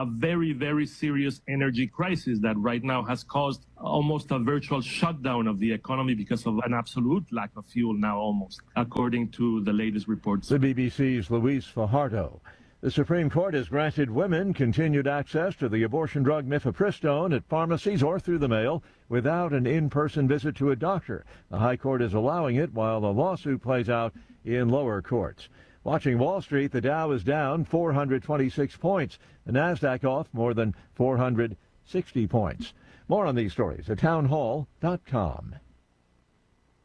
a very, very serious energy crisis that right now has caused almost a virtual shutdown of the economy because of an absolute lack of fuel now almost, according to the latest reports. The BBC's Luis Fajardo. The Supreme Court has granted women continued access to the abortion drug mifepristone at pharmacies or through the mail without an in-person visit to a doctor. The High Court is allowing it while the lawsuit plays out in lower courts. Watching Wall Street, the Dow is down 426 points. The Nasdaq off more than 460 points. More on these stories at townhall.com.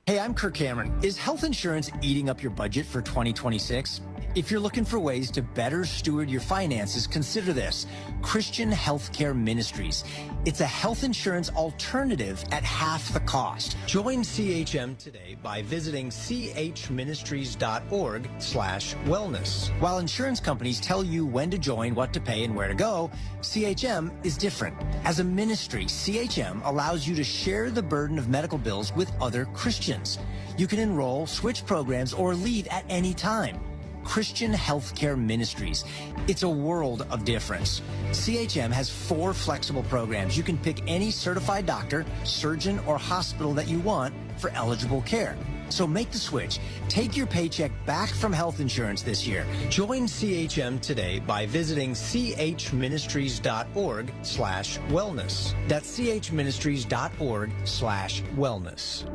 Hey, I'm Kirk Cameron. Is health insurance eating up your budget for 2026? If you're looking for ways to better steward your finances, consider this: Christian Healthcare Ministries. It's a health insurance alternative at half the cost. Join CHM today by visiting chministries.org/wellness. While insurance companies tell you when to join, what to pay, and where to go, CHM is different. As a ministry, CHM allows you to share the burden of medical bills with other Christians. You can enroll, switch programs, or leave at any time. Christian Healthcare Ministries. It's a world of difference. CHM has 4 flexible programs. You can pick any certified doctor, surgeon, or hospital that you want for eligible care. So make the switch. Take your paycheck back from health insurance this year. Join CHM today by visiting chministries.org/wellness. That's chministries.org/wellness.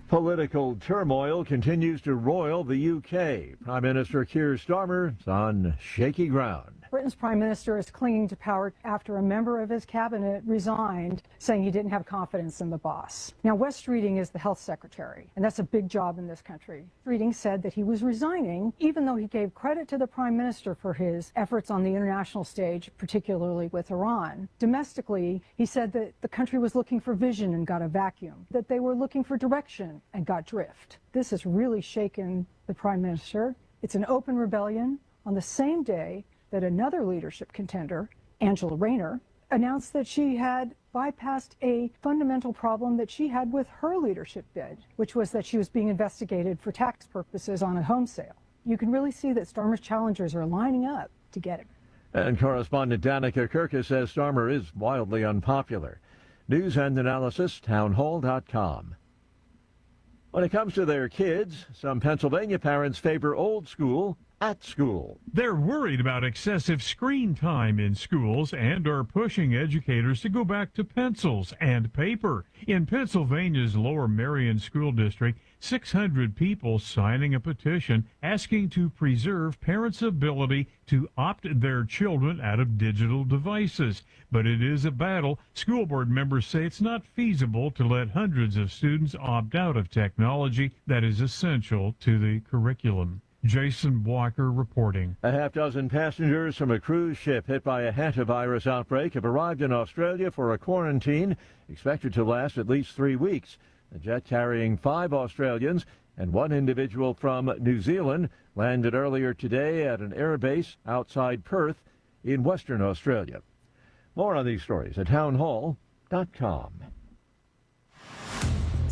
Political turmoil continues to roil the UK. Prime Minister Keir Starmer is on shaky ground. Britain's prime minister is clinging to power after a member of his cabinet resigned, saying he didn't have confidence in the boss. Now, West Reading is the health secretary, and that's a big job in this country. Reading said that he was resigning, even though he gave credit to the prime minister for his efforts on the international stage, particularly with Iran. Domestically, he said that the country was looking for vision and got a vacuum, that they were looking for direction and got drift. This has really shaken the prime minister. It's an open rebellion on the same day that another leadership contender, Angela Rayner, announced that she had bypassed a fundamental problem that she had with her leadership bid, which was that she was being investigated for tax purposes on a home sale. You can really see that Starmer's challengers are lining up to get him. And correspondent Danica Kirkus says Starmer is wildly unpopular. News and analysis, townhall.com. When it comes to their kids, some Pennsylvania parents favor old school at school. They're worried about excessive screen time in schools and are pushing educators to go back to pencils and paper. In Pennsylvania's Lower Merion School District, 600 people signing a petition asking to preserve parents' ability to opt their children out of digital devices. But it is a battle. School board members say it's not feasible to let hundreds of students opt out of technology that is essential to the curriculum. Jason Walker reporting. A half dozen passengers from a cruise ship hit by a hantavirus outbreak have arrived in Australia for a quarantine expected to last at least 3 weeks. The jet carrying 5 Australians and 1 individual from New Zealand landed earlier today at an airbase outside Perth in Western Australia. More on these stories at townhall.com.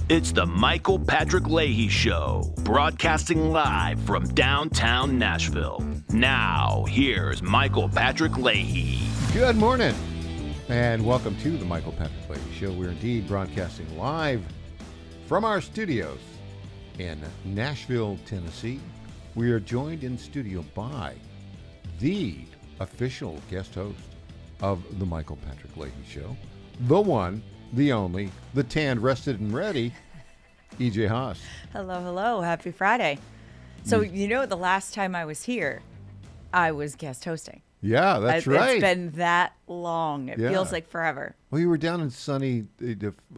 It's the Michael Patrick Leahy Show, broadcasting live from downtown Nashville. Now, here's Michael Patrick Leahy. Good morning, and welcome to the Michael Patrick Leahy Show. We're indeed broadcasting live from our studios in Nashville, Tennessee. We are joined in studio by the official guest host of the Michael Patrick Leahy Show, the one, the only, the tanned, rested, and ready, EJ Haas. Hello, hello. Happy Friday. So, the last time I was here, I was guest hosting. Yeah, that's right. It's been that long. It feels like forever. Well, you were down in sunny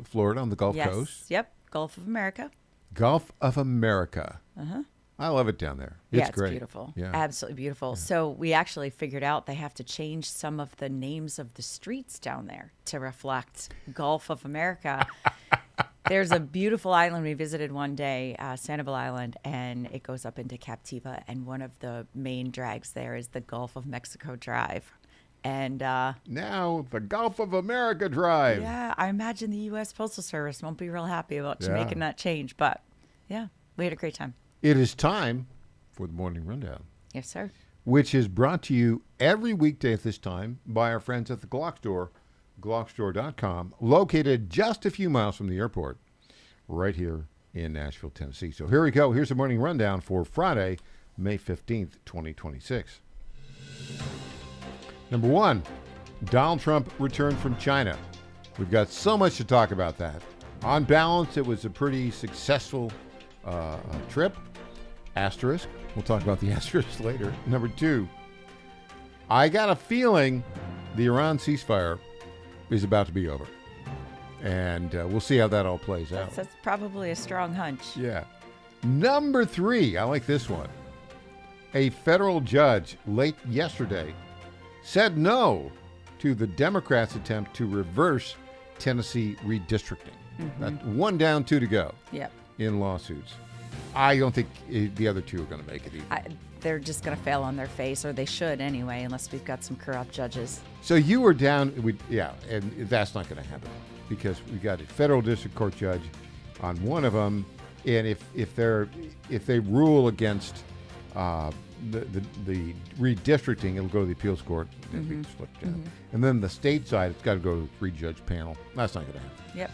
Florida on the Gulf Coast. Yep. Gulf of America. Gulf of America. Uh-huh. I love it down there. It's great. Beautiful. Yeah. Absolutely beautiful. Yeah. So we actually figured out they have to change some of the names of the streets down there to reflect Gulf of America. There's a beautiful island we visited one day, Sanibel Island, and it goes up into Captiva. And one of the main drags there is the Gulf of Mexico Drive. And now the Gulf of America Drive. Yeah, I imagine the U.S. Postal Service won't be real happy about making that change. But, yeah, we had a great time. It is time for the morning rundown. Yes, sir. which is brought to you every weekday at this time by our friends at the Glock Store, glockstore.com, located just a few miles from the airport, right here in Nashville, Tennessee. So here we go. Here's the morning rundown for Friday, May 15th, 2026. Number one, Donald Trump returned from China. We've got so much to talk about that. On balance, it was a pretty successful trip. Asterisk. We'll talk about the asterisk later. Number two, I got a feeling the Iran ceasefire is about to be over. And we'll see how that all plays out. That's probably a strong hunch. Yeah. Number three, I like this one. A federal judge late yesterday said no to the Democrats' attempt to reverse Tennessee redistricting. That's 1 down, 2 to go. Yep. In lawsuits. I don't think the other two are going to make it either. They're just going to fail on their face, or they should anyway, unless we've got some corrupt judges. So you were down, and that's not going to happen because we got a federal district court judge on one of them, and if they rule against the redistricting, it'll go to the appeals court. And then the state side, it's got to go to a 3-judge panel. That's not going to happen. Yep.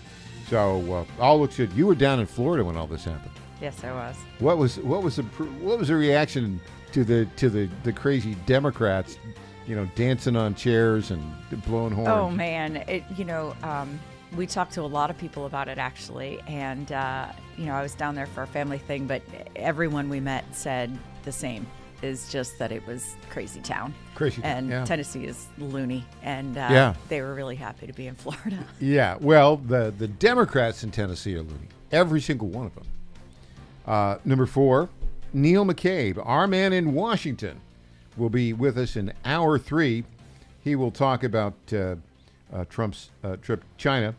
So all looks good. You were down in Florida when all this happened. Yes, I was. What was the reaction to the crazy Democrats, dancing on chairs and blowing horns? Oh man, we talked to a lot of people about it actually, and I was down there for a family thing, but everyone we met said the same. Is just that it was crazy town. Crazy town, and yeah. Tennessee is loony, and they were really happy to be in Florida. Yeah, well, the Democrats in Tennessee are loony. Every single one of them. Number 4, Neil McCabe, our man in Washington, will be with us in hour 3. He will talk about Trump's trip to China.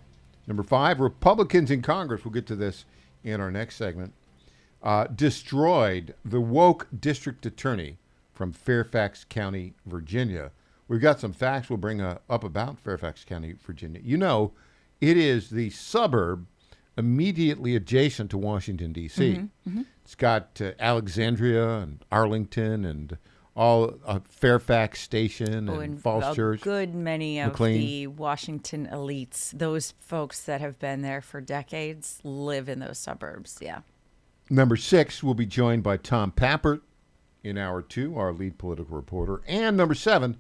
Number 5, Republicans in Congress, we'll get to this in our next segment, destroyed the woke district attorney from Fairfax County, Virginia. We've got some facts we'll bring up about Fairfax County, Virginia. It is the suburb immediately adjacent to Washington, D.C. It's got Alexandria and Arlington and all Fairfax Station and Falls Church. A good many of McLean. the Washington elites, those folks that have been there for decades, live in those suburbs. Yeah. Number 6, we'll be joined by Tom Pappert in hour 2, our lead political reporter. And number 7,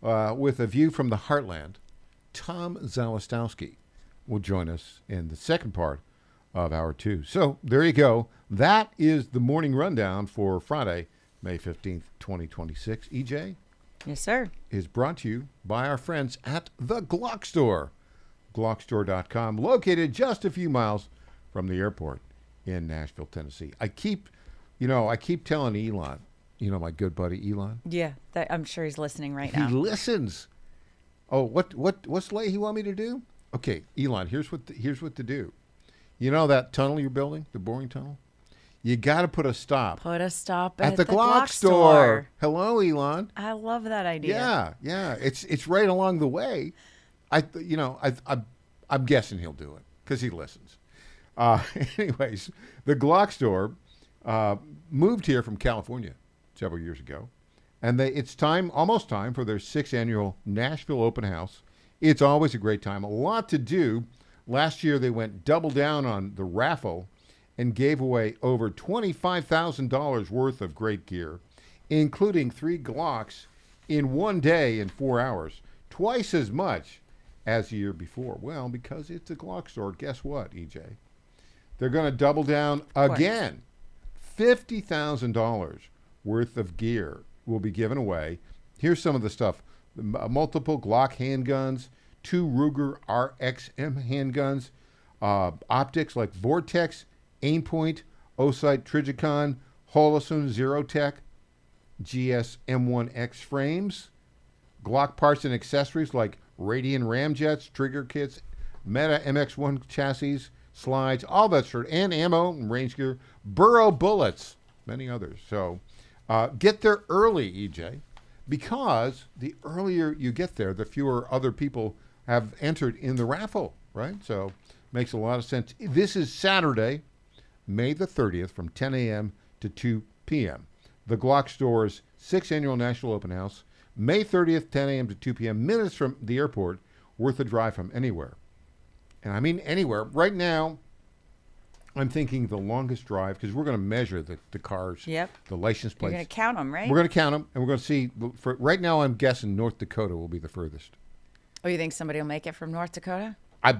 with a view from the heartland, Tom Zalistowski will join us in the second part of hour 2. So there you go. That is the morning rundown for Friday, May 15th, 2026. EJ? Yes, sir. Is brought to you by our friends at the Glock Store, glockstore.com, located just a few miles from the airport in Nashville, Tennessee. I keep telling Elon, my good buddy Elon. Yeah, I'm sure he's listening right He now. listens. Oh, what's Leahy want me to do? Okay, Elon, here's what to do. You know that tunnel you're building, the boring tunnel? You got to put a stop. Put a stop at the Glock Store. Hello, Elon. I love that idea. Yeah. It's right along the way. I'm guessing he'll do it because he listens. Anyways, the Glock Store moved here from California several years ago, and it's almost time for their 6th annual Nashville Open House. It's always a great time, a lot to do. Last year they went double down on the raffle and gave away over $25,000 worth of great gear, including 3 Glocks in one day in 4 hours, twice as much as the year before. Well, because it's a Glock Store, guess what, EJ? They're going to double down again. $50,000 worth of gear will be given away. Here's some of the stuff. Multiple Glock handguns, 2 Ruger RXM handguns, optics like Vortex, Aimpoint, Osight Trigicon, Holosun Zerotech, GS M1X frames, Glock parts and accessories like Radian ramjets, trigger kits, Meta MX1 chassis, slides, all that sort, and ammo and range gear, Burrow bullets, many others. So get there early, EJ, because the earlier you get there, the fewer other people have entered in the raffle, right? So makes a lot of sense. This is Saturday, May the 30th from 10 a.m. to 2 p.m. the Glock Store's 6th Annual National Open House, May 30th, 10 a.m. to 2 p.m., minutes from the airport, worth a drive from anywhere. And I mean anywhere. Right now, I'm thinking the longest drive, because we're going to measure the cars, the license plates. You're going to count them, right? We're going to count them, and we're going to see. Right now, I'm guessing North Dakota will be the furthest. Oh, you think somebody will make it from North Dakota? I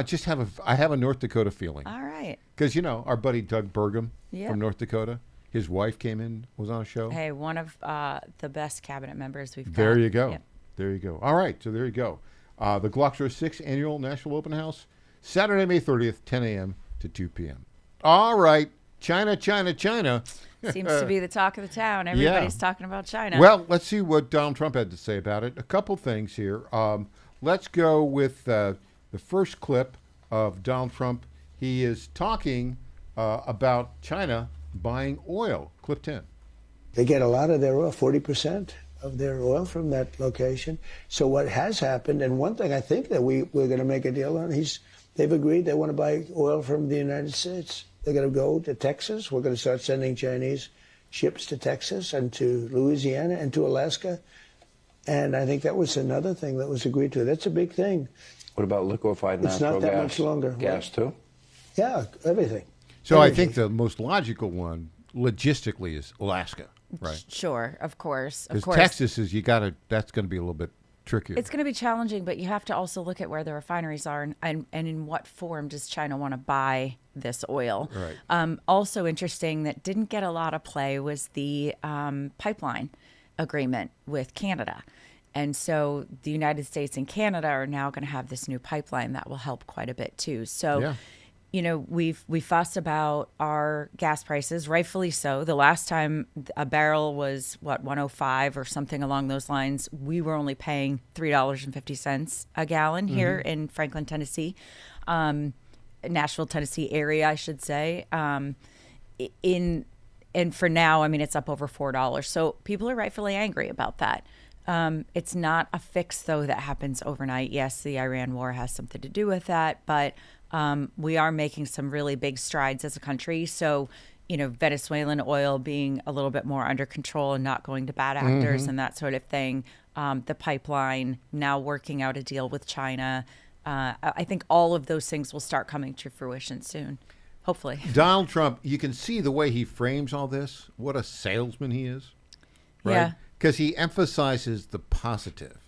just have a North Dakota feeling. All right. Because, our buddy Doug Burgum from North Dakota, his wife was on a show. Hey, one of the best cabinet members we've got. There you go. Yep. There you go. All right, so there you go. The Glock Store 6th Annual National Open House, Saturday, May 30th, 10 a.m. to 2 p.m. All right, China. Seems to be the talk of the town. Everybody's talking about China. Well, let's see what Donald Trump had to say about it. A couple things here. Let's go with the first clip of Donald Trump. He is talking about China buying oil. Clip 10. They get a lot of their oil, 40% of their oil from that location. So what has happened, and one thing I think that we're going to make a deal on, they've agreed they want to buy oil from the United States. They're going to go to Texas. We're going to start sending Chinese ships to Texas and to Louisiana and to Alaska. And I think that was another thing that was agreed to. That's a big thing. What about liquefied natural gas? It's not that much longer. Gas, too? Yeah, everything. So I think the most logical one, logistically, is Alaska, right? Sure, of course. Because Texas is, that's going to be a little bit trickier. It's going to be challenging, but you have to also look at where the refineries are and in what form does China want to buy this oil. Right. Also interesting that didn't get a lot of play was the pipeline agreement with Canada. And so the United States and Canada are now going to have this new pipeline that will help quite a bit too. So, we fuss about our gas prices, rightfully so. The last time a barrel was, $105 or something along those lines, we were only paying $3.50 a gallon here in Franklin, Tennessee, Nashville, Tennessee area, I should say. And for now, it's up over $4. So people are rightfully angry about that. It's not a fix, though, that happens overnight. Yes, the Iran war has something to do with that, but we are making some really big strides as a country. So, Venezuelan oil being a little bit more under control and not going to bad actors and that sort of thing. The pipeline, now working out a deal with China. I think all of those things will start coming to fruition soon, hopefully. Donald Trump, you can see the way he frames all this, what a salesman he is, right? Yeah. Because he emphasizes the positive,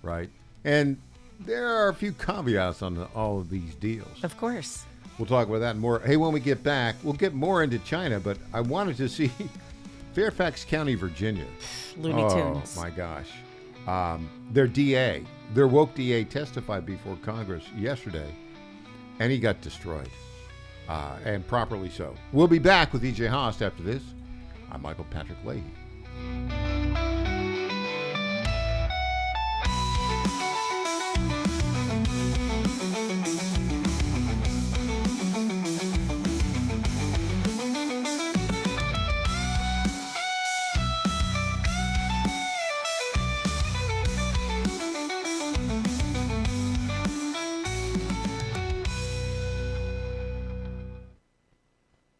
right? And there are a few caveats on all of these deals. Of course. We'll talk about that and more. Hey, when we get back, we'll get more into China, but I wanted to see Fairfax County, Virginia. Looney Tunes. Oh, my gosh. Their DA, their woke DA testified before Congress yesterday, and he got destroyed, and properly so. We'll be back with E.J. Haas after this. I'm Michael Patrick Leahy.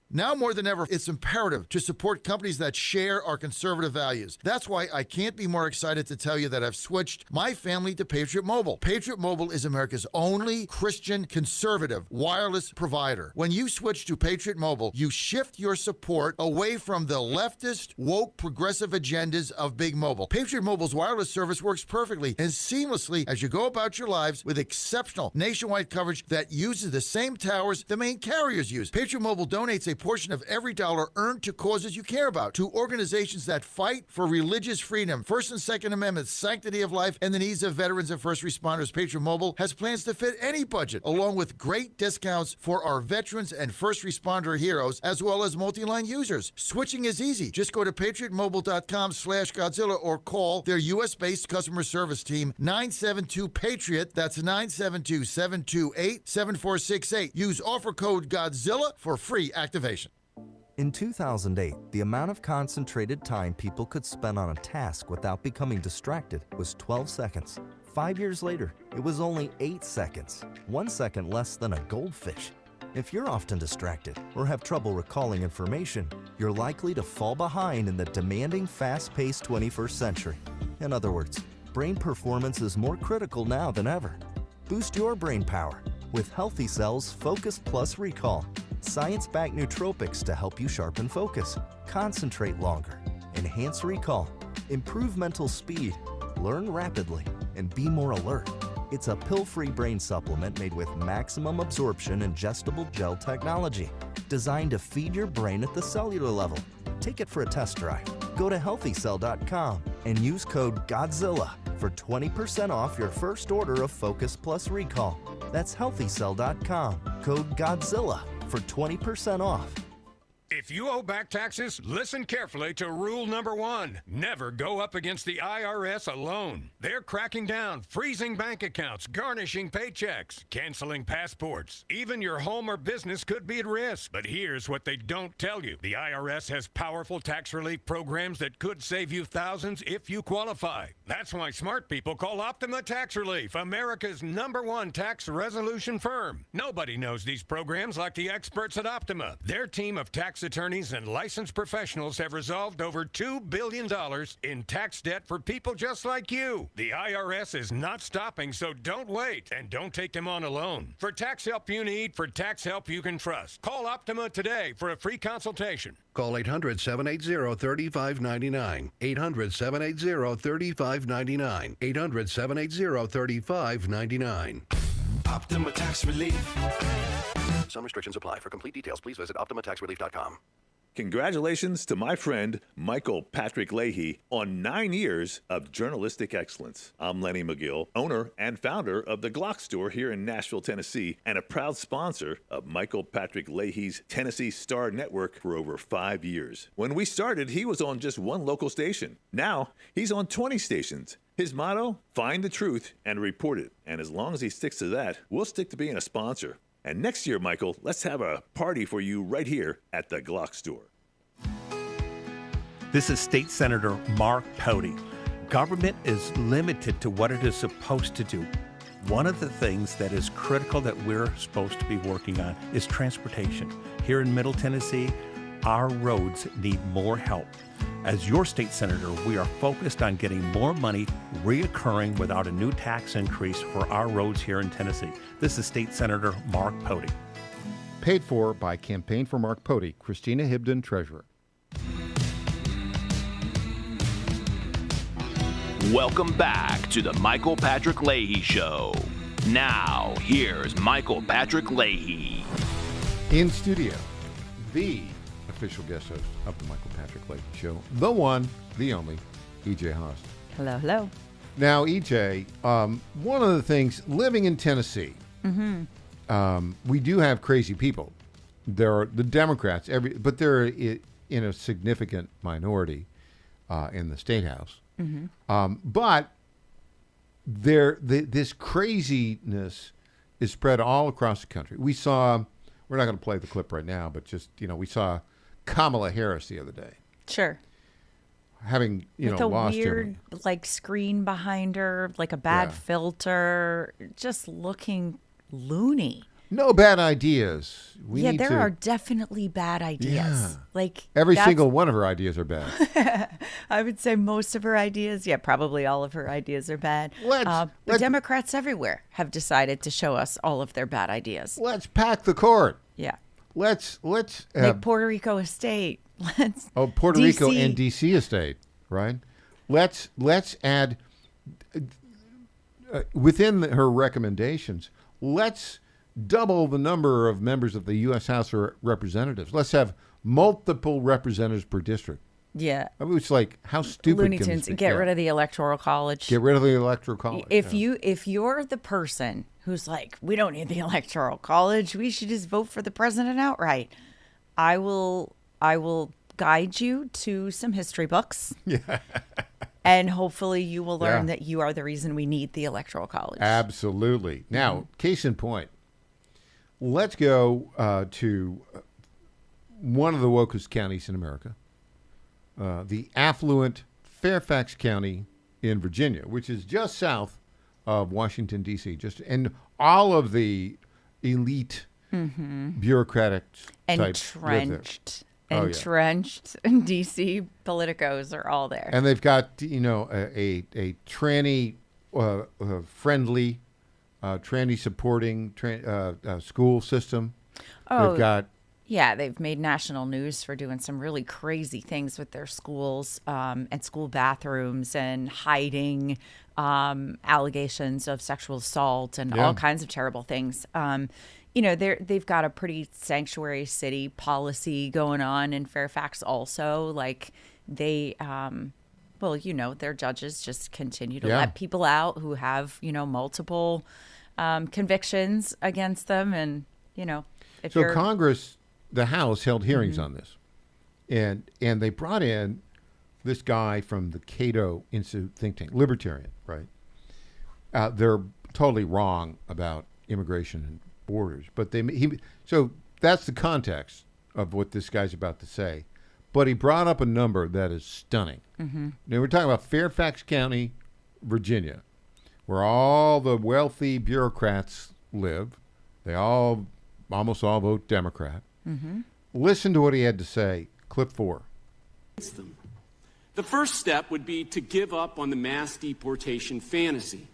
Now more than ever, it's imperative to support companies that share our conservative values. That's why I can't be more excited to tell you that I've switched my family to Patriot Mobile. Patriot Mobile is America's only Christian conservative wireless provider. When you switch to Patriot Mobile, you shift your support away from the leftist, woke, progressive agendas of Big Mobile. Patriot Mobile's wireless service works perfectly and seamlessly as you go about your lives with exceptional nationwide coverage that uses the same towers the main carriers use. Patriot Mobile donates a portion of every dollar earned to causes you care about, to organizations that fight for religious freedom, First and Second Amendments, sanctity of life, and the needs of veterans and first responders. Patriot Mobile has plans to fit any budget, along with great discounts for our veterans and first responder heroes, as well as multi-line users. Switching is easy. Just go to patriotmobile.com/Godzilla or call their U.S.-based customer service team, 972-PATRIOT. That's 972-728-7468. Use offer code Godzilla for free activation. In 2008, the amount of concentrated time people could spend on a task without becoming distracted was 12 seconds. 5 years later, it was only 8 seconds, 1 second less than a goldfish. If you're often distracted or have trouble recalling information, you're likely to fall behind in the demanding, fast-paced 21st century. In other words, brain performance is more critical now than ever. Boost your brain power with Healthy Cells Focus Plus Recall. Science-backed nootropics to help you sharpen focus, concentrate longer, enhance recall, improve mental speed, learn rapidly, and be more alert. It's a pill-free brain supplement made with maximum absorption ingestible gel technology, designed to feed your brain at the cellular level. Take it for a test drive. Go to healthycell.com and use code GODZILLA for 20% off your first order of Focus Plus Recall. That's healthycell.com, code GODZILLA for 20% off. If you owe back taxes, listen carefully to rule number 1. Never go up against the IRS alone. They're cracking down, freezing bank accounts, garnishing paychecks, canceling passports. Even your home or business could be at risk. But here's what they don't tell you. The IRS has powerful tax relief programs that could save you thousands if you qualify. That's why smart people call Optima Tax Relief, America's #1 tax resolution firm. Nobody knows these programs like the experts at Optima. Their team of tax attorneys and licensed professionals have resolved over $2 billion in tax debt for people just like you. The IRS is not stopping, so don't wait, and don't take them on alone. For tax help you need, for tax help you can trust, call Optima today for a free consultation. Call 800-780-3599. 800-780-3599. 800-780-3599. Optima Tax Relief. Some restrictions apply. For complete details, please visit OptimaTaxRelief.com. Congratulations to my friend Michael Patrick Leahy on 9 years of journalistic excellence. I'm Lenny McGill, owner and founder of the Glock Store here in Nashville, Tennessee, and a proud sponsor of Michael Patrick Leahy's Tennessee Star Network for over 5 years. When we started, he was on just one local station. Now, he's on 20 stations. His motto, find the truth and report it. And as long as he sticks to that, we'll stick to being a sponsor. And next year, Michael, let's have a party for you right here at the Glock Store. This is State Senator Mark Pody. Government is limited to what it is supposed to do. One of the things that is critical that we're supposed to be working on is transportation. Here in Middle Tennessee, our roads need more help. As your state senator, we are focused on getting more money reoccurring without a new tax increase for our roads here in Tennessee. This is State Senator Mark Pody. Paid for by Campaign for Mark Pody, Christina Hibden, Treasurer. Welcome back to the Michael Patrick Leahy Show. Now, here's Michael Patrick Leahy. In studio, the official guest host of the Michael Patrick Leahy Show, the one, the only, E.J. Haas. Hello, hello. Now, E.J., one of the things, living in Tennessee, we do have crazy people. There are the Democrats, but they're in a significant minority in the State House. But this craziness is spread all across the country. We saw, we're not going to play the clip right now, but just, we saw Kamala Harris the other day. Sure. Having, with a lost weird, screen behind her, like a bad filter, just looking loony. No bad ideas. There are definitely bad ideas. Yeah. Every single one of her ideas are bad. I would say most of her ideas, probably all of her ideas are bad. But Democrats everywhere have decided to show us all of their bad ideas. Let's pack the court. Yeah. Let's make Puerto Rico a state. Puerto Rico and DC a state, right? Let's add within her recommendations. Let's double the number of members of the U.S. House of Representatives. Let's have multiple representatives per district. Yeah. I mean, it's like, how stupid Looney can Tunes. this be? Get rid of the Electoral College. Get rid of the Electoral College. If you're the person who's like, we don't need the Electoral College, we should just vote for the president outright, I will guide you to some history books. Yeah. And hopefully you will learn that you are the reason we need the Electoral College. Absolutely. Now, case in point, let's go to one of the wokest counties in America, the affluent Fairfax County in Virginia, which is just south of Washington, D.C. And all of the elite bureaucratic types live there. Entrenched D.C. politicos are all there. And they've got, a tranny friendly, tranny supporting school system. They've got. Yeah, they've made national news for doing some really crazy things with their schools and school bathrooms and hiding allegations of sexual assault and all kinds of terrible things. They've got a pretty sanctuary city policy going on in Fairfax also. Like they, their judges just continue to let people out who have, multiple convictions against them. And, if so Congress, the House held hearings on this. And they brought in this guy from the Cato Institute think tank, libertarian, right? They're totally wrong about immigration and borders, but so that's the context of what this guy's about to say. But he brought up a number that is stunning. Now we're talking about Fairfax County, Virginia, where all the wealthy bureaucrats live. They almost all vote Democrat. Listen to what he had to say. Clip 4. The first step would be to give up on the mass deportation fantasy.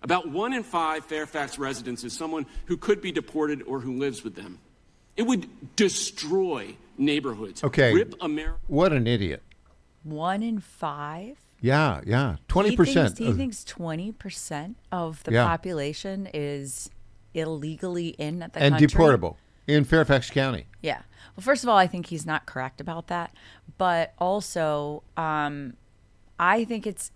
About 1 in 5 Fairfax residents is someone who could be deported or who lives with them. It would destroy neighborhoods. Okay. Rip America. What an idiot. 1 in 5? Yeah. 20%. He thinks 20% of the population is illegally in the country. And deportable in Fairfax County. Yeah. Well, first of all, I think he's not correct about that. But also, I think it's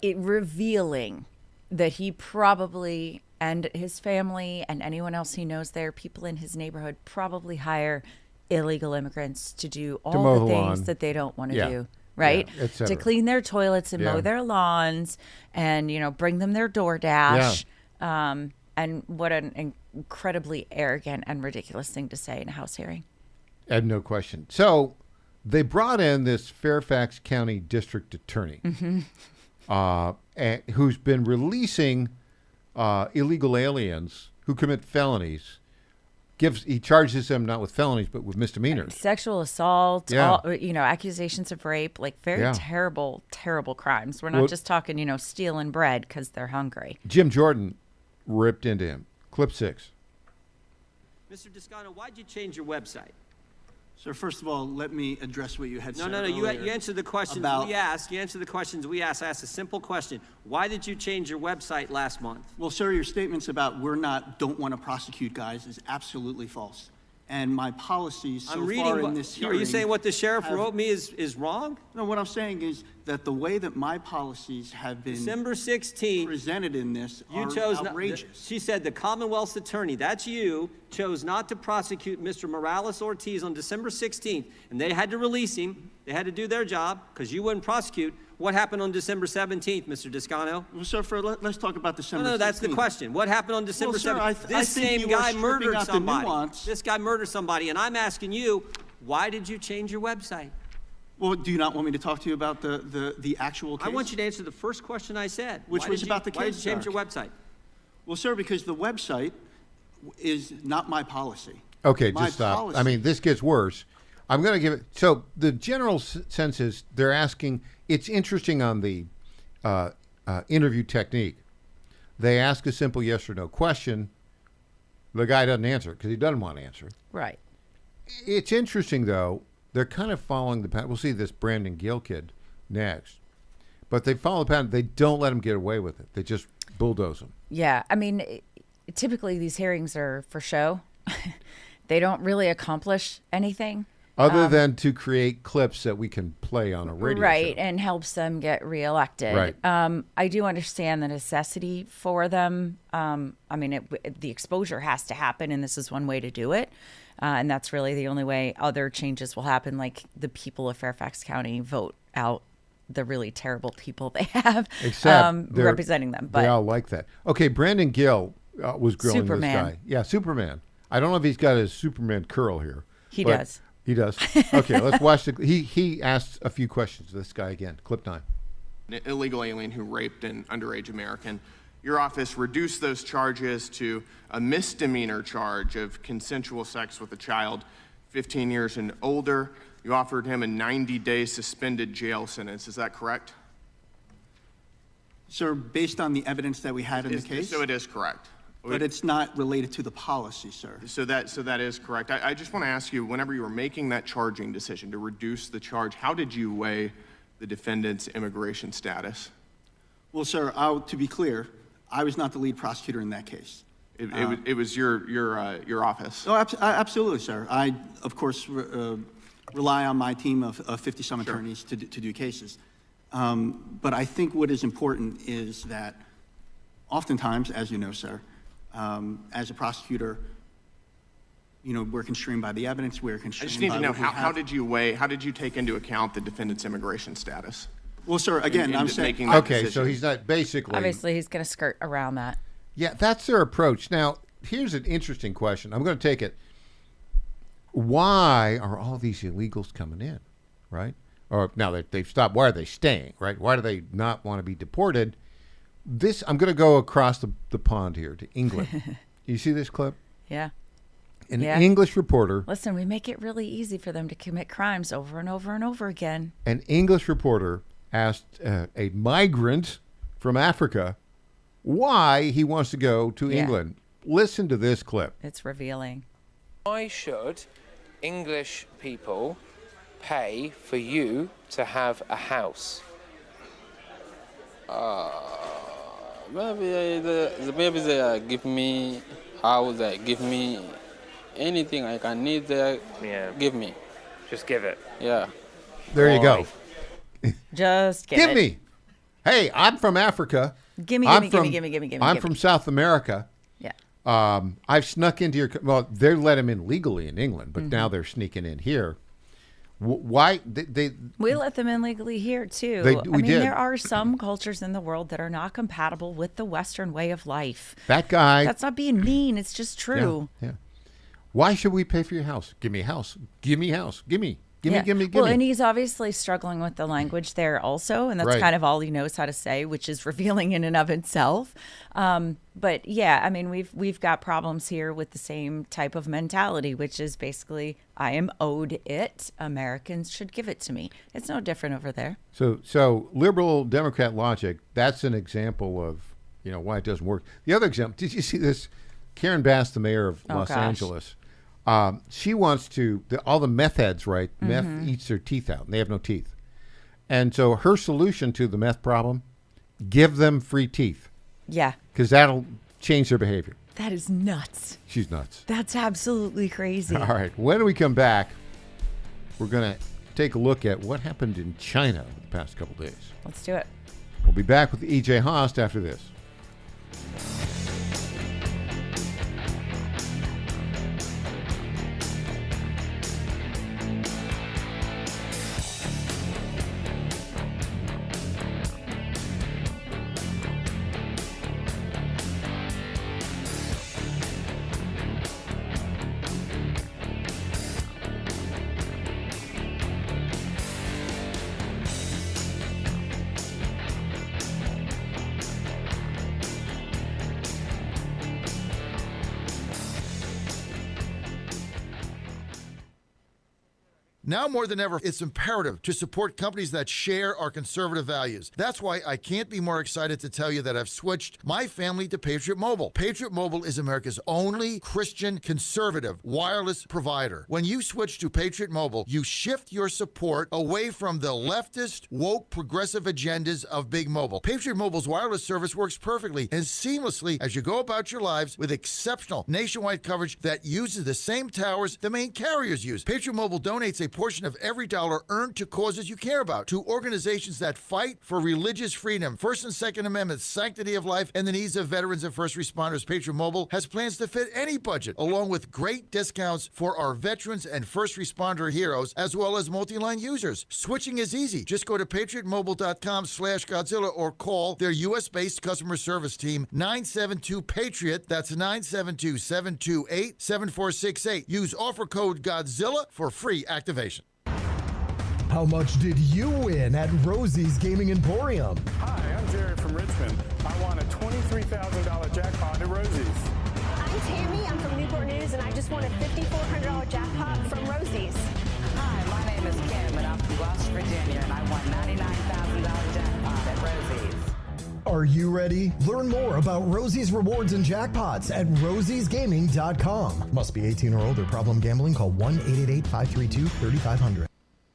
revealing that he probably, and his family and anyone else he knows there, people in his neighborhood probably hire illegal immigrants to do all the things that they don't want to do, right? To clean their toilets and mow their lawns and, bring them their DoorDash. And what an incredibly arrogant and ridiculous thing to say in a House hearing. And no question. So they brought in this Fairfax County District Attorney who's been releasing illegal aliens who commit felonies. He charges them not with felonies, but with misdemeanors. Sexual assault, accusations of rape, like very terrible, terrible crimes. We're not just talking, stealing bread because they're hungry. Jim Jordan ripped into him. Clip 6. Mr. Descano, why'd you change your website? Sir, first of all, let me address what you had said earlier. You answered the questions we asked. You answered the questions we asked. I asked a simple question. Why did you change your website last month? Well, sir, your statements about don't want to prosecute guys is absolutely false. And my policies so far in this hearing... Are you saying what the sheriff wrote me is wrong? No, what I'm saying is that the way that my policies have been December 16th presented in this are outrageous. She said the Commonwealth's attorney, that's you, chose not to prosecute Mr. Morales-Ortiz on December 16th, and they had to release him. They had to do their job because you wouldn't prosecute. What happened on December 17th, Mr. Descano? Well, sir, let's talk about December 16th. No, that's the question. What happened on December 17th? This same guy murdered somebody. This guy murdered somebody, and I'm asking you, why did you change your website? Well, do you not want me to talk to you about the actual case? I want you to answer the first question I said. Which was about the case. Why did you change your website? Well, sir, because the website is not my policy. Okay, just stop. I mean, this gets worse. I'm going to give it. So the general sense is they're asking. It's interesting on the interview technique. They ask a simple yes or no question. The guy doesn't answer because he doesn't want to answer. Right. It's interesting, though. They're kind of following the pattern. We'll see this Brandon Gill kid next. But they follow the pattern. They don't let him get away with it. They just bulldoze him. Yeah. I mean, typically these hearings are for show. They don't really accomplish anything. Other than to create clips that we can play on a radio right, show. And helps them get reelected. Right. I do understand the necessity for them. I mean, the exposure has to happen, and this is one way to do it. And that's really the only way other changes will happen, like the people of Fairfax County vote out the really terrible people they have representing them. But they all like that. Okay, Brandon Gill was grilling this guy. Yeah, Superman. I don't know if he's got his Superman curl here. He does. He does. Okay, let's watch he asked a few questions to this guy again. Clip 9. An illegal alien who raped an underage American. your office reduced those charges to a misdemeanor charge of consensual sex with a child 15 years and older. You offered him a 90-day suspended jail sentence. Is that correct? Sir, based on the evidence that we had in the case. So it is correct. But it's not related to the policy, sir. So that is correct. I just want to ask you, whenever you were making that charging decision to reduce the charge, how did you weigh the defendant's immigration status? Well, sir, to be clear, I was not the lead prosecutor in that case. It was your office. Oh, absolutely, sir. I, of course, rely on my team of 50-some attorneys to do cases. But I think what is important is that oftentimes, as you know, sir, as a prosecutor, we're constrained by the evidence. We're constrained. I just need to know, how did you take into account the defendant's immigration status? Well, sir, again, I'm saying. Okay, so he's not basically. Obviously, he's going to skirt around that. Yeah, that's their approach. Now, here's an interesting question. I'm going to take it. Why are all these illegals coming in, right? Or now that they've stopped, why are they staying, right? Why do they not want to be deported? I'm going to go across the pond here to England. You see this clip? Yeah. An English reporter. Listen, we make it really easy for them to commit crimes over and over and over again. An English reporter asked a migrant from Africa why he wants to go to England. Listen to this clip. It's revealing. Why should English people pay for you to have a house? Maybe they give me house, they give me anything I can need, they give me. Just give it. Yeah. There you go. Just give me. Hey, I'm from Africa. Gimme. I'm from South America. Yeah. I've snuck into your. Well, they let him in legally in England, but now they're sneaking in here. Why we let them in legally here too. There are some cultures in the world that are not compatible with the Western way of life. That guy. That's not being mean. It's just true. Yeah. Why should we pay for your house? Give me a house. Give me a house. Give me. Well, and he's obviously struggling with the language there also, and that's kind of all he knows how to say, which is revealing in and of itself. But yeah, we've got problems here with the same type of mentality, which is basically, I am owed it. Americans should give it to me. It's no different over there. So liberal Democrat logic, that's an example of, why it doesn't work. The other example, did you see this? Karen Bass, the mayor of Los Angeles. She wants to, all the meth heads, right? Meth eats their teeth out, and they have no teeth. And so her solution to the meth problem, give them free teeth. Yeah. Because that'll change their behavior. That is nuts. She's nuts. That's absolutely crazy. All right. When we come back, we're going to take a look at what happened in China the past couple days. Let's do it. We'll be back with E.J. Haast after this. Now more than ever, it's imperative to support companies that share our conservative values. That's why I can't be more excited to tell you that I've switched my family to Patriot Mobile. Patriot Mobile is America's only Christian conservative wireless provider. When you switch to Patriot Mobile, you shift your support away from the leftist, woke, progressive agendas of Big Mobile. Patriot Mobile's wireless service works perfectly and seamlessly as you go about your lives with exceptional nationwide coverage that uses the same towers the main carriers use. Patriot Mobile donates a portion of every dollar earned to causes you care about, to organizations that fight for religious freedom, First and Second Amendments, sanctity of life, and the needs of veterans and first responders. Patriot Mobile has plans to fit any budget, along with great discounts for our veterans and first responder heroes, as well as multi-line users. Switching is easy. Just go to patriotmobile.com/Godzilla or call their U.S.-based customer service team, 972-PATRIOT. That's 972-728-7468. Use offer code Godzilla for free activation. How much did you win at Rosie's Gaming Emporium? Hi, I'm Jared from Richmond. I won a $23,000 $50,000 jackpot at Rosie's. I'm Tammy. I'm from Newport News, and I just won a $5,400 jackpot from Rosie's. Hi, my name is Kim, and I'm from West Virginia, and I won $99,000 jackpot at Rosie's. Are you ready? Learn more about Rosie's rewards and jackpots at rosiesgaming.com. Must be 18 or older. Problem gambling? Call 1-888-532-3500.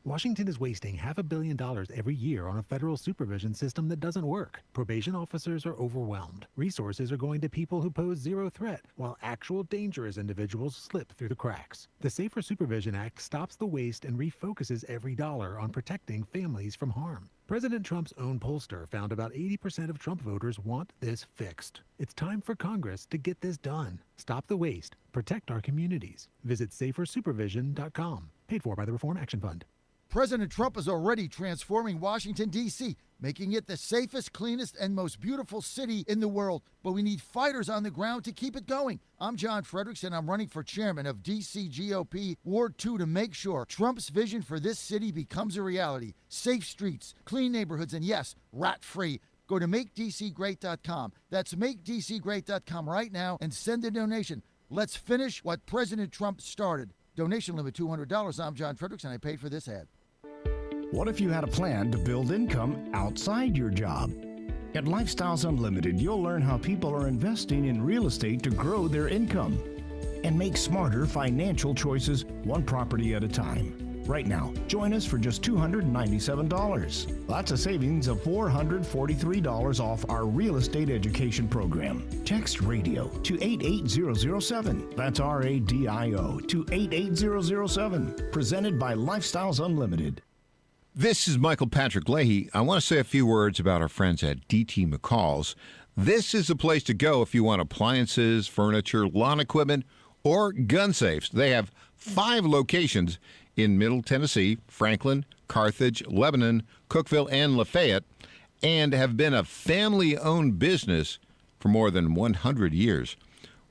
Washington is wasting $500 million every year on a federal supervision system that doesn't work. Probation officers are overwhelmed. Resources are going to people who pose zero threat, while actual dangerous individuals slip through the cracks. The Safer Supervision Act stops the waste and refocuses every dollar on protecting families from harm. President Trump's own pollster found about 80% of Trump voters want this fixed. It's time for Congress to get this done. Stop the waste. Protect our communities. Visit safersupervision.com. Paid for by the Reform Action Fund. President Trump is already transforming Washington, D.C., making it the safest, cleanest, and most beautiful city in the world. But we need fighters on the ground to keep it going. I'm John Fredericks, and I'm running for chairman of D.C. GOP Ward 2 to make sure Trump's vision for this city becomes a reality. Safe streets, clean neighborhoods, and yes, rat-free. Go to MakeDCGreat.com. That's MakeDCGreat.com right now and send a donation. Let's finish what President Trump started. Donation limit $200. I'm John Fredericks, and I paid for this ad. What if you had a plan to build income outside your job? At Lifestyles Unlimited, you'll learn how people are investing in real estate to grow their income and make smarter financial choices one property at a time. Right now, join us for just $297. That's a savings of $443 off our real estate education program. Text RADIO to 88007. That's RADIO to 88007. Presented by Lifestyles Unlimited. This is Michael Patrick Leahy. I want to say a few words about our friends at DT McCall's. This is a place to go if you want appliances, furniture, lawn equipment, or gun safes. They have 5 locations in Middle Tennessee, Franklin, Carthage, Lebanon, Cookeville, and Lafayette, and have been a family-owned business for more than 100 years.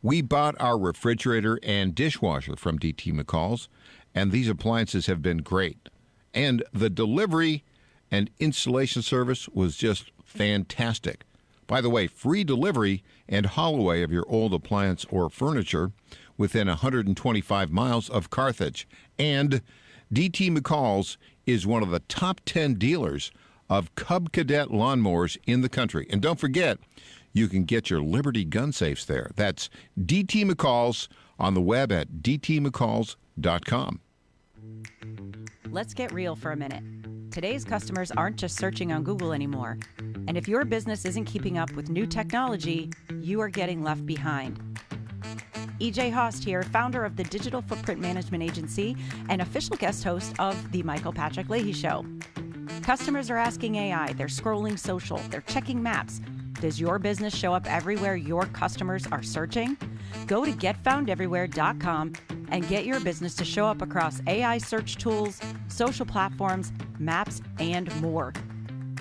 We bought our refrigerator and dishwasher from DT McCall's, and these appliances have been great. And the delivery and installation service was just fantastic. By the way, free delivery and haul away of your old appliance or furniture within 125 miles of Carthage. And DT McCall's is one of the top 10 dealers of Cub Cadet lawnmowers in the country. And don't forget, you can get your Liberty gun safes there. That's DT McCall's on the web at dtmccalls.com. Let's get real for a minute. Today's customers aren't just searching on Google anymore. And if your business isn't keeping up with new technology, you are getting left behind. EJ Host here, founder of the Digital Footprint Management Agency and official guest host of the Michael Patrick Leahy Show. Customers are asking AI, they're scrolling social, they're checking maps. Does your business show up everywhere your customers are searching? Go to getfoundeverywhere.com and get your business to show up across AI search tools, social platforms, maps, and more.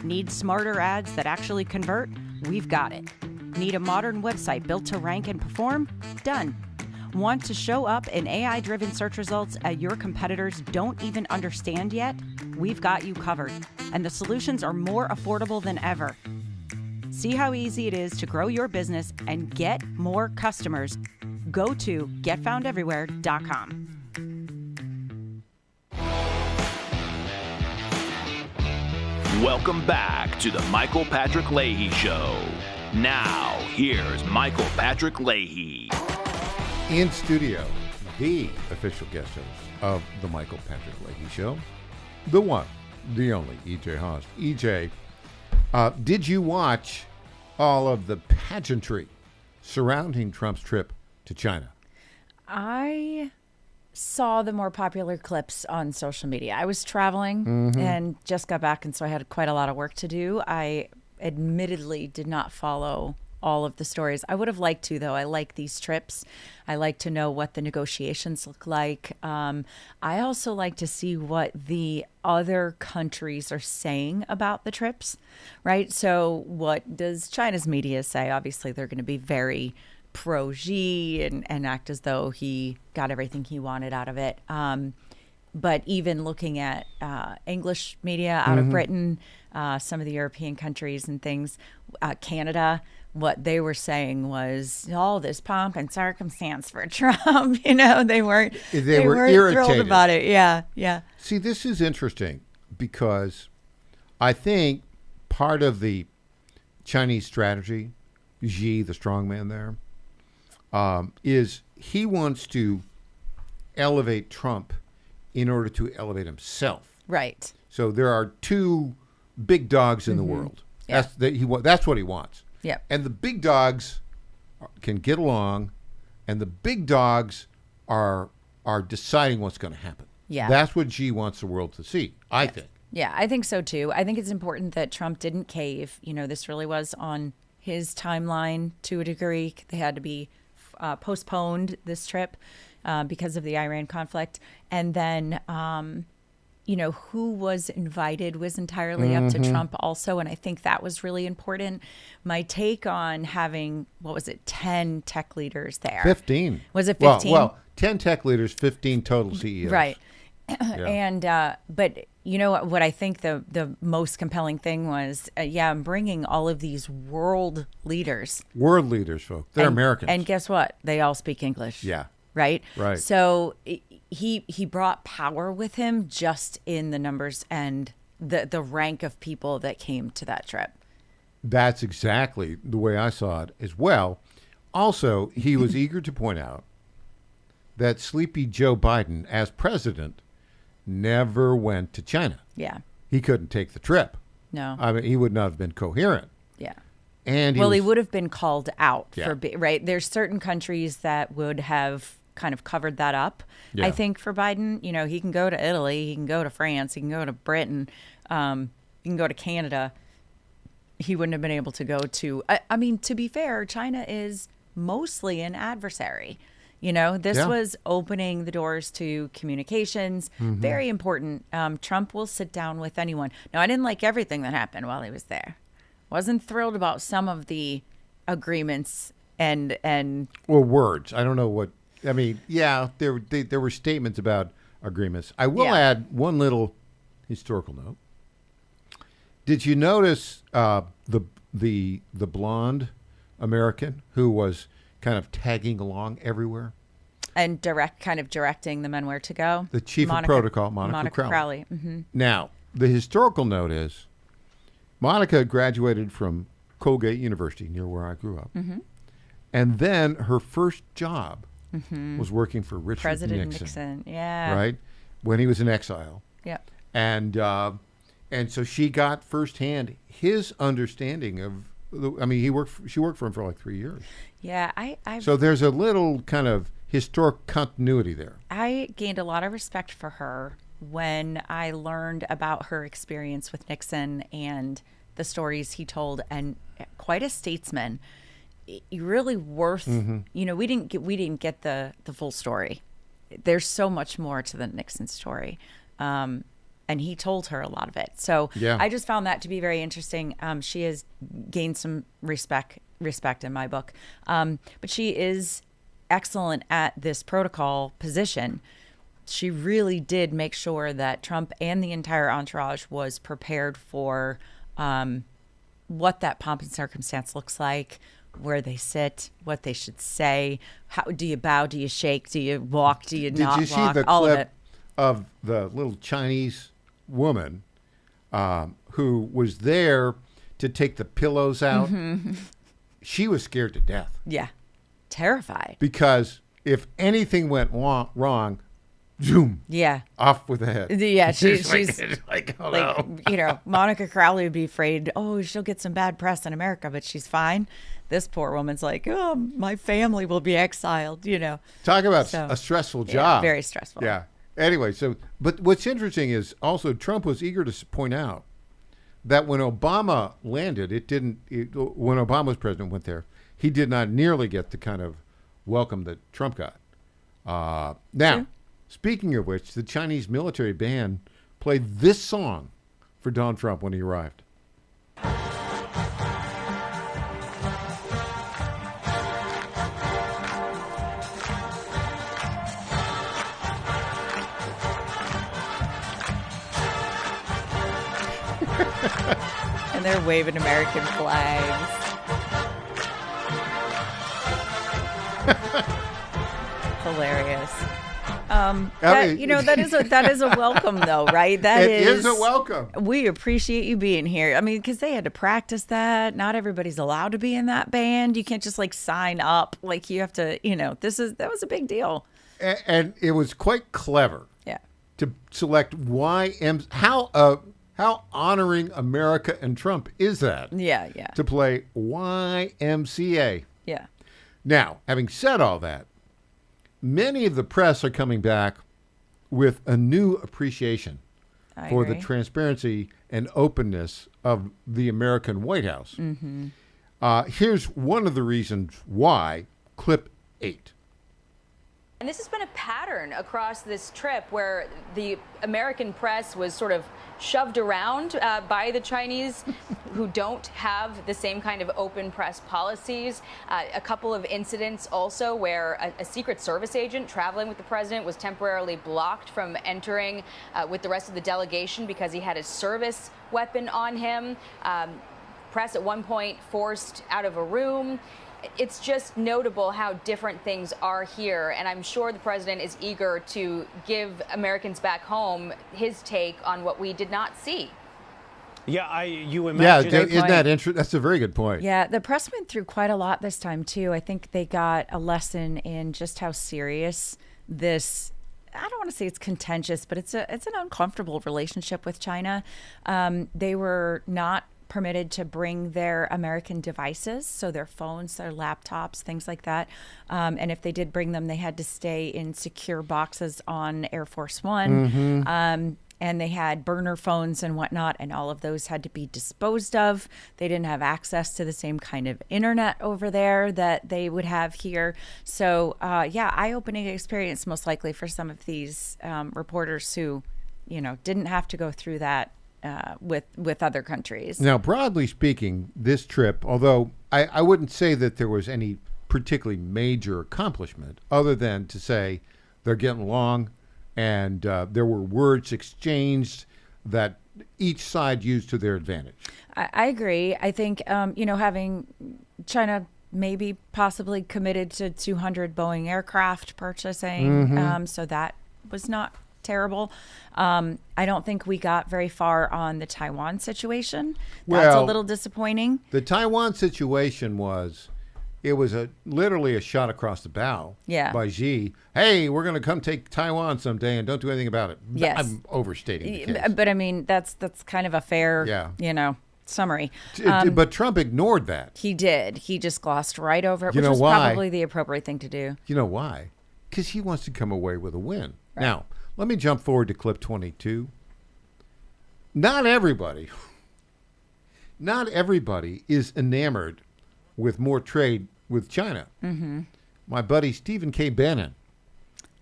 Need smarter ads that actually convert? We've got it. Need a modern website built to rank and perform? Done. Want to show up in AI-driven search results that your competitors don't even understand yet? We've got you covered, and the solutions are more affordable than ever. See how easy it is to grow your business and get more customers. Go to getfoundeverywhere.com. Welcome back to the Michael Patrick Leahy Show. Now, here's Michael Patrick Leahy. In studio, the official guest host of the Michael Patrick Leahy Show, the one, the only EJ Host. EJ, did you watch all of the pageantry surrounding Trump's trip to China? I saw the more popular clips on social media. I was traveling and just got back, and so I had quite a lot of work to do. I admittedly did not follow all of the stories. I would have liked to, though. I like these trips. I like to know what the negotiations look like. I also like to see what the other countries are saying about the trips, right? So what does China's media say? Obviously, they're going to be very pro-Xi and act as though he got everything he wanted out of it. But even looking at English media out of Britain, some of the European countries and things, Canada, what they were saying was, oh, this pomp and circumstance for Trump. You know, they weren't irritated. thrilled about it. Yeah, yeah. See, this is interesting because I think part of the Chinese strategy, Xi, the strongman there, is he wants to elevate Trump in order to elevate himself. Right. So there are two big dogs in the world. Yeah. That's what he wants. Yeah. And the big dogs can get along, and the big dogs are deciding what's going to happen. Yeah. That's what Xi wants the world to see, I think. Yeah, I think so too. I think it's important that Trump didn't cave. You know, this really was on his timeline to a degree. They had to be postponed, this trip, because of the Iran conflict. And then, you know, who was invited was entirely up to Trump also. And I think that was really important. My take on having, 10 tech leaders there? 15. Was it 15? Well, 10 tech leaders, 15 total CEOs. Right. Yeah. And, but you know what I think the most compelling thing was, I'm bringing all of these world leaders. World leaders, folks. They're Americans. And guess what? They all speak English. Yeah. Right? Right. So he brought power with him just in the numbers and the rank of people that came to that trip. That's exactly the way I saw it as well. Also, he was eager to point out that sleepy Joe Biden, as president, never went to China. Yeah. He couldn't take the trip. No. I mean, he would not have been coherent. Yeah. And he would have been called out Yeah. right. There's certain countries that would have kind of covered that up. Yeah. I think for Biden, you know, he can go to Italy, he can go to France, he can go to Britain, he can go to Canada. He wouldn't have been able to go to, I mean, to be fair, China is mostly an adversary. You know, this was opening the doors to communications. Very important. Trump will sit down with anyone. Now, I didn't like everything that happened while he was there. Wasn't thrilled about some of the agreements and Or words. I don't know what. I mean, yeah, there were statements about agreements. I will add one little historical note. Did you notice the blonde American who was kind of tagging along everywhere? and directing the men where to go? The chief of protocol, Monica Crowley. Now, the historical note is Monica graduated from Colgate University, near where I grew up. And then her first job was working for Richard President Nixon. Yeah. Right? When he was in exile. Yeah. And so she got firsthand his understanding of, she worked for him for like 3 years. Yeah. So there's a little kind of historic continuity there. I gained a lot of respect for her when I learned about her experience with Nixon and the stories he told, and quite a statesman. Really worth, we didn't get the full story. There's so much more to the Nixon story. And he told her a lot of it. So I just found that to be very interesting. She has gained some respect in my book. But she is excellent at this protocol position. She really did make sure that Trump and the entire entourage was prepared for what that pomp and circumstance looks like, where they sit, what they should say. How do you bow? Do you shake? Do you walk? Do you not walk? Did you see the all clip of it. of the little Chinese woman who was there to take the pillows out? She was scared to death. Yeah. Terrified. Because if anything went wrong, zoom. Yeah. Off with the head. Yeah, she's like, oh no. Monica Crowley would be afraid, she'll get some bad press in America, but she's fine. This poor woman's like, my family will be exiled, Talk about a stressful job. Yeah, very stressful. Yeah. Anyway, but what's interesting is also Trump was eager to point out that when Obama landed, when Obama was president, went there, he did not nearly get the kind of welcome that Trump got. Now, speaking of which, the Chinese military band played this song for Donald Trump when he arrived. And they're waving American flags. hilarious. That is a welcome, though, right? It is a welcome. We appreciate you being here. I mean, because they had to practice that. Not everybody's allowed to be in that band. You can't just like sign up. Like you have to, that was a big deal. And it was quite clever. Yeah. To select how honoring America and Trump is that? Yeah. To play YMCA. Yeah. Now, having said all that, many of the press are coming back with a new appreciation for the transparency and openness of the American White House. Mm-hmm. Here's one of the reasons why. Clip 8. And this has been a pattern across this trip where the American press was sort of shoved around by the Chinese who don't have the same kind of open press policies. A couple of incidents also where a Secret Service agent traveling with the president was temporarily blocked from entering with the rest of the delegation because he had a service weapon on him. Press at one point forced out of a room. It's just notable how different things are here, and I'm sure the president is eager to give Americans back home his take on what we did not see. Yeah, you imagine. Yeah, isn't that interesting? That's a very good point. Yeah, the press went through quite a lot this time, too. I think they got a lesson in just how serious this, I don't want to say it's contentious, but it's an uncomfortable relationship with China. They were not permitted to bring their American devices, so their phones, their laptops, things like that. And if they did bring them, they had to stay in secure boxes on Air Force One. Mm-hmm. And they had burner phones and whatnot, and all of those had to be disposed of. They didn't have access to the same kind of internet over there that they would have here. So, eye-opening experience most likely for some of these reporters who, didn't have to go through that with other countries. Now, broadly speaking, this trip, although I wouldn't say that there was any particularly major accomplishment other than to say they're getting along and there were words exchanged that each side used to their advantage. I agree. I think, having China maybe possibly committed to 200 Boeing aircraft purchasing, Mm-hmm. so that was not terrible. I don't think we got very far on the Taiwan situation. That's a little disappointing. The Taiwan situation was literally a shot across the bow by Xi. Hey, we're going to come take Taiwan someday and don't do anything about it. Yes. I'm overstating the case. But I mean, that's kind of a fair, summary. But Trump ignored that. He did. He just glossed right over it, which was probably the appropriate thing to do. You know why? Because he wants to come away with a win. Right. Now, let me jump forward to clip 22. Not everybody is enamored with more trade with China. Mm-hmm. My buddy Stephen K. Bannon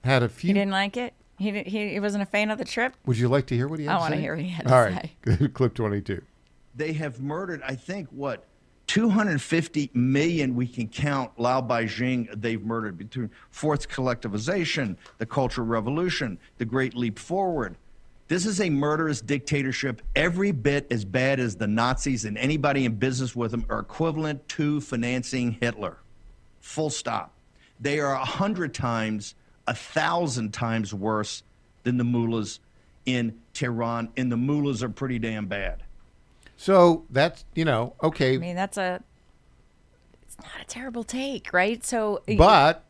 had a few. He didn't like it? He wasn't a fan of the trip? Would you like to hear what he had to say? I want to hear what he had to All say. right, clip 22. They have murdered, I think, 250 million we can count Lao Beijing they've murdered between fourth collectivization, the Cultural Revolution, the Great Leap Forward. This is a murderous dictatorship every bit as bad as the Nazis, and anybody in business with them are equivalent to financing Hitler. Full stop. They are 100 times, 1,000 times worse than the mullahs in Tehran, and the mullahs are pretty damn bad. So that's, okay. I mean, it's not a terrible take, right? So, but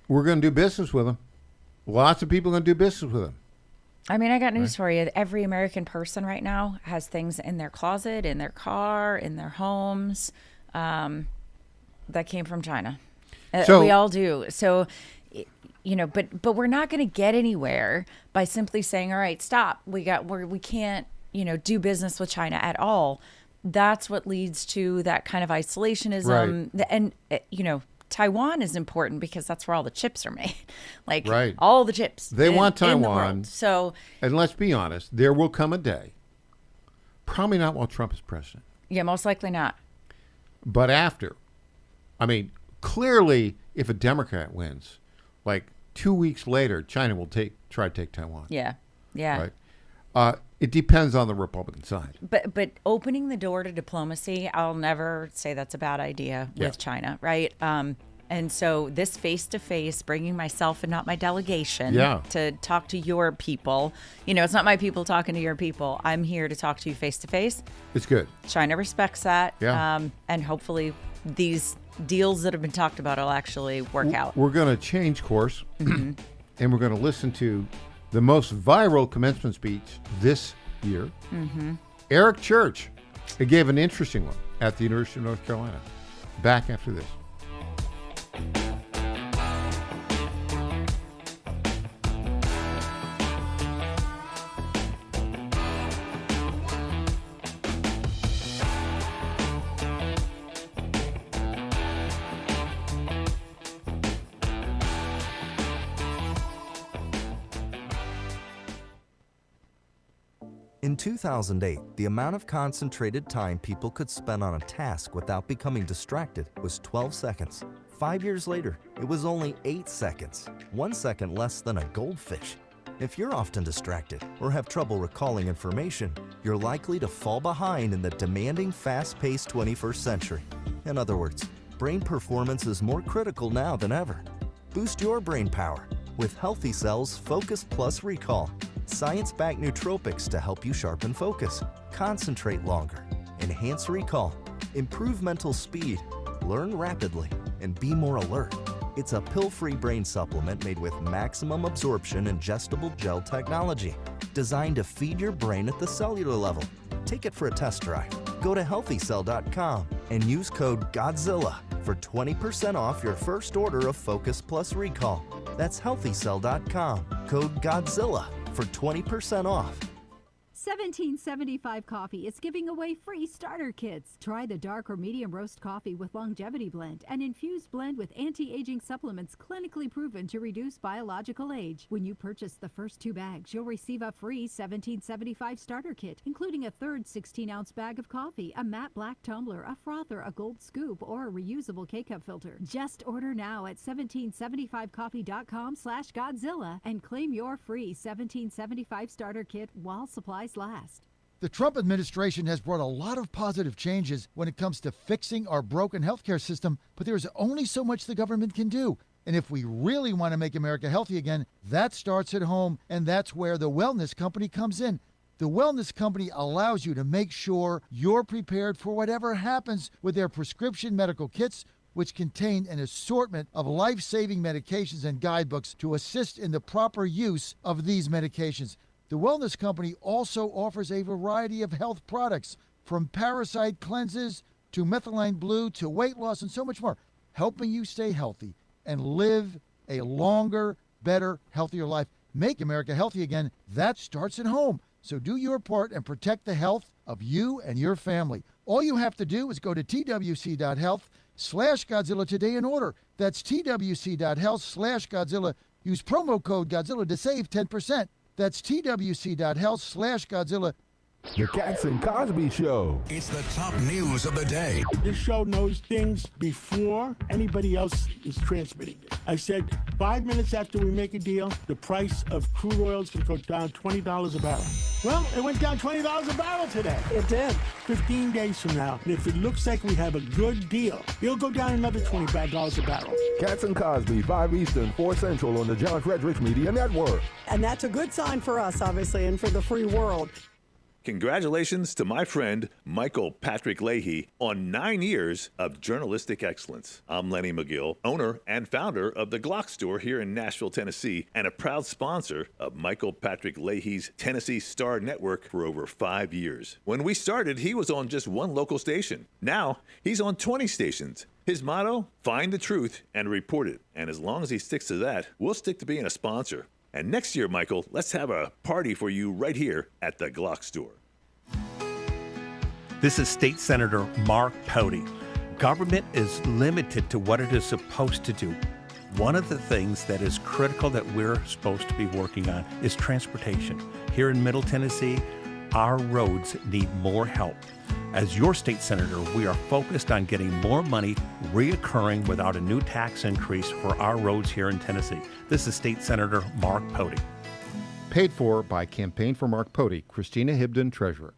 we're going to do business with them. Lots of people are going to do business with them. I mean, I got news for you. Every American person right now has things in their closet, in their car, in their homes that came from China. So, we all do. So, but we're not going to get anywhere by simply saying, all right, stop. We can't, do business with China at all. That's what leads to that kind of isolationism. Right. And, Taiwan is important because that's where all the chips are made. All the chips. They want Taiwan. In the world. So, and let's be honest, there will come a day, probably not while Trump is president. Yeah, most likely not. But after. I mean, clearly, if a Democrat wins, 2 weeks later, China will try to take Taiwan. Yeah. Yeah. Right. It depends on the Republican side. But opening the door to diplomacy, I'll never say that's a bad idea with China, right? And so this face-to-face, bringing myself and not my delegation to talk to your people. You know, it's not my people talking to your people. I'm here to talk to you face-to-face. It's good. China respects that. Yeah. And hopefully these deals that have been talked about will actually work out. We're going to change course, and we're going to listen to the most viral commencement speech this year. Eric Church. He gave an interesting one at the University of North Carolina. Back after this. In 2008, the amount of concentrated time people could spend on a task without becoming distracted was 12 seconds. 5 years later, it was only 8 seconds, 1 second less than a goldfish. If you're often distracted or have trouble recalling information, you're likely to fall behind in the demanding, fast-paced 21st century. In other words, brain performance is more critical now than ever. Boost your brain power with Healthy Cells Focus Plus Recall. Science-backed nootropics to help you sharpen focus, concentrate longer, enhance recall, improve mental speed, learn rapidly, and be more alert. It's a pill-free brain supplement made with maximum absorption ingestible gel technology, designed to feed your brain at the cellular level. Take it for a test drive. Go to healthycell.com and use code GODZILLA for 20% off your first order of Focus Plus Recall. That's healthycell.com, code GODZILLA for 20% off. 1775 Coffee is giving away free starter kits. Try the dark or medium roast coffee with longevity blend, an infused blend with anti-aging supplements clinically proven to reduce biological age. When you purchase the first 2 bags, you'll receive a free 1775 starter kit, including a third 16-ounce bag of coffee, a matte black tumbler, a frother, a gold scoop, or a reusable K-cup filter. Just order now at 1775coffee.com/Godzilla and claim your free 1775 starter kit while supplies last. The Trump administration has brought a lot of positive changes when it comes to fixing our broken healthcare system, but there's only so much the government can do. And if we really want to make America healthy again, that starts at home, and that's where the Wellness Company comes in. The Wellness Company allows you to make sure you're prepared for whatever happens with their prescription medical kits, which contain an assortment of life-saving medications and guidebooks to assist in the proper use of these medications. The Wellness Company also offers a variety of health products, from parasite cleanses to methylene blue to weight loss and so much more, helping you stay healthy and live a longer, better, healthier life. Make America healthy again. That starts at home. So do your part and protect the health of you and your family. All you have to do is go to twc.health/Godzilla today and order. That's twc.health/Godzilla. Use promo code Godzilla to save 10%. That's twc.health/Godzilla. The Cats and Cosby Show. It's the top news of the day. This show knows things before anybody else is transmitting it. I said 5 minutes after we make a deal, the price of crude oil is going to go down $20 a barrel. Well, it went down $20 a barrel today. It did. 15 days from now, and if it looks like we have a good deal, it'll go down another $25 a barrel. Cats and Cosby, 5 Eastern, 4 Central on the John Fredericks Media Network. And that's a good sign for us, obviously, and for the free world. Congratulations to my friend Michael Patrick Leahy on 9 years of journalistic excellence. I'm Lenny McGill, owner and founder of the Glock Store here in Nashville, Tennessee, and a proud sponsor of Michael Patrick Leahy's Tennessee Star Network for over 5 years. When we started, he was on just one local station. Now, he's on 20 stations. His motto, find the truth and report it. And as long as he sticks to that, we'll stick to being a sponsor. And next year, Michael, let's have a party for you right here at the Glock Store. This is State Senator Mark Pody. Government is limited to what it is supposed to do. One of the things that is critical that we're supposed to be working on is transportation. Here in Middle Tennessee, our roads need more help. As your state senator, we are focused on getting more money reoccurring without a new tax increase for our roads here in Tennessee. This is State Senator Mark Pody. Paid for by Campaign for Mark Pody, Christina Hibden, Treasurer.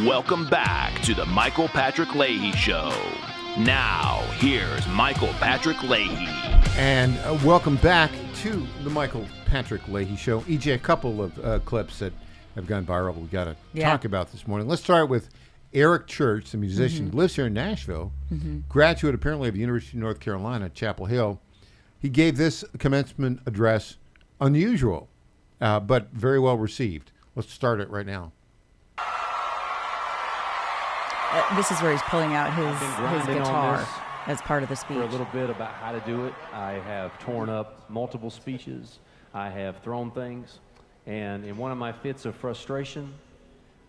Welcome back to the Michael Patrick Leahy Show. Now, here's Michael Patrick Leahy. And welcome back to the Michael Patrick Leahy Show. EJ, a couple of clips that have gone viral we got to talk about this morning. Let's start with Eric Church, the musician who lives here in Nashville, graduate apparently of the University of North Carolina, Chapel Hill. He gave this commencement address, unusual, but very well received. Let's start it right now. This is where he's pulling out his guitar as part of the speech. For a little bit about how to do it. I have torn up multiple speeches. I have thrown things. And in one of my fits of frustration,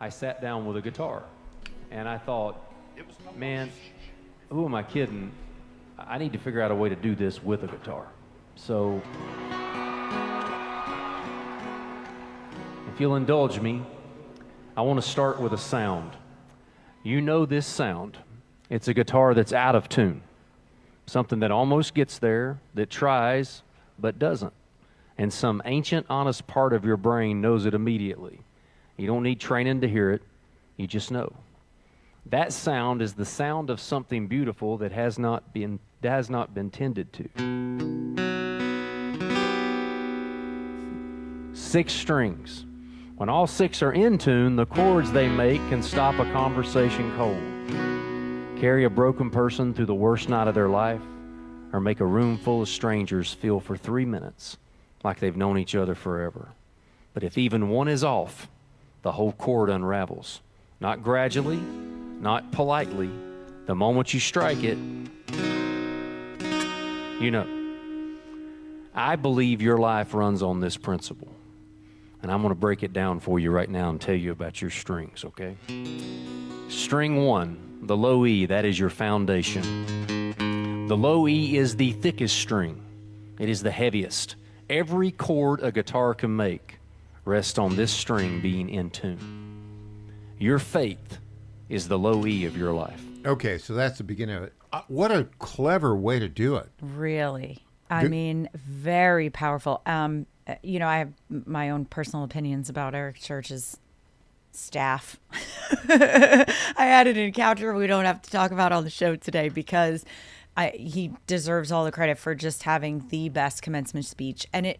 I sat down with a guitar. And I thought, man, who am I kidding? I need to figure out a way to do this with a guitar. So, if you'll indulge me, I want to start with a sound. You know this sound. It's a guitar that's out of tune. Something that almost gets there, that tries, but doesn't. And some ancient, honest part of your brain knows it immediately. You don't need training to hear it. You just know. That sound is the sound of something beautiful that has not been tended to. 6 strings. When all 6 are in tune, the chords they make can stop a conversation cold, carry a broken person through the worst night of their life, or make a room full of strangers feel for 3 minutes like they've known each other forever. But if even one is off, the whole chord unravels. Not gradually, not politely. The moment you strike it, you know. I believe your life runs on this principle. And I'm going to break it down for you right now and tell you about your strings, okay? String 1, the low E, that is your foundation. The low E is the thickest string. It is the heaviest. Every chord a guitar can make rests on this string being in tune. Your faith is the low E of your life. Okay, so that's the beginning of it. What a clever way to do it. Really. I mean, very powerful. You know, I have my own personal opinions about Eric Church's staff. I had an encounter we don't have to talk about on the show today because he deserves all the credit for just having the best commencement speech. And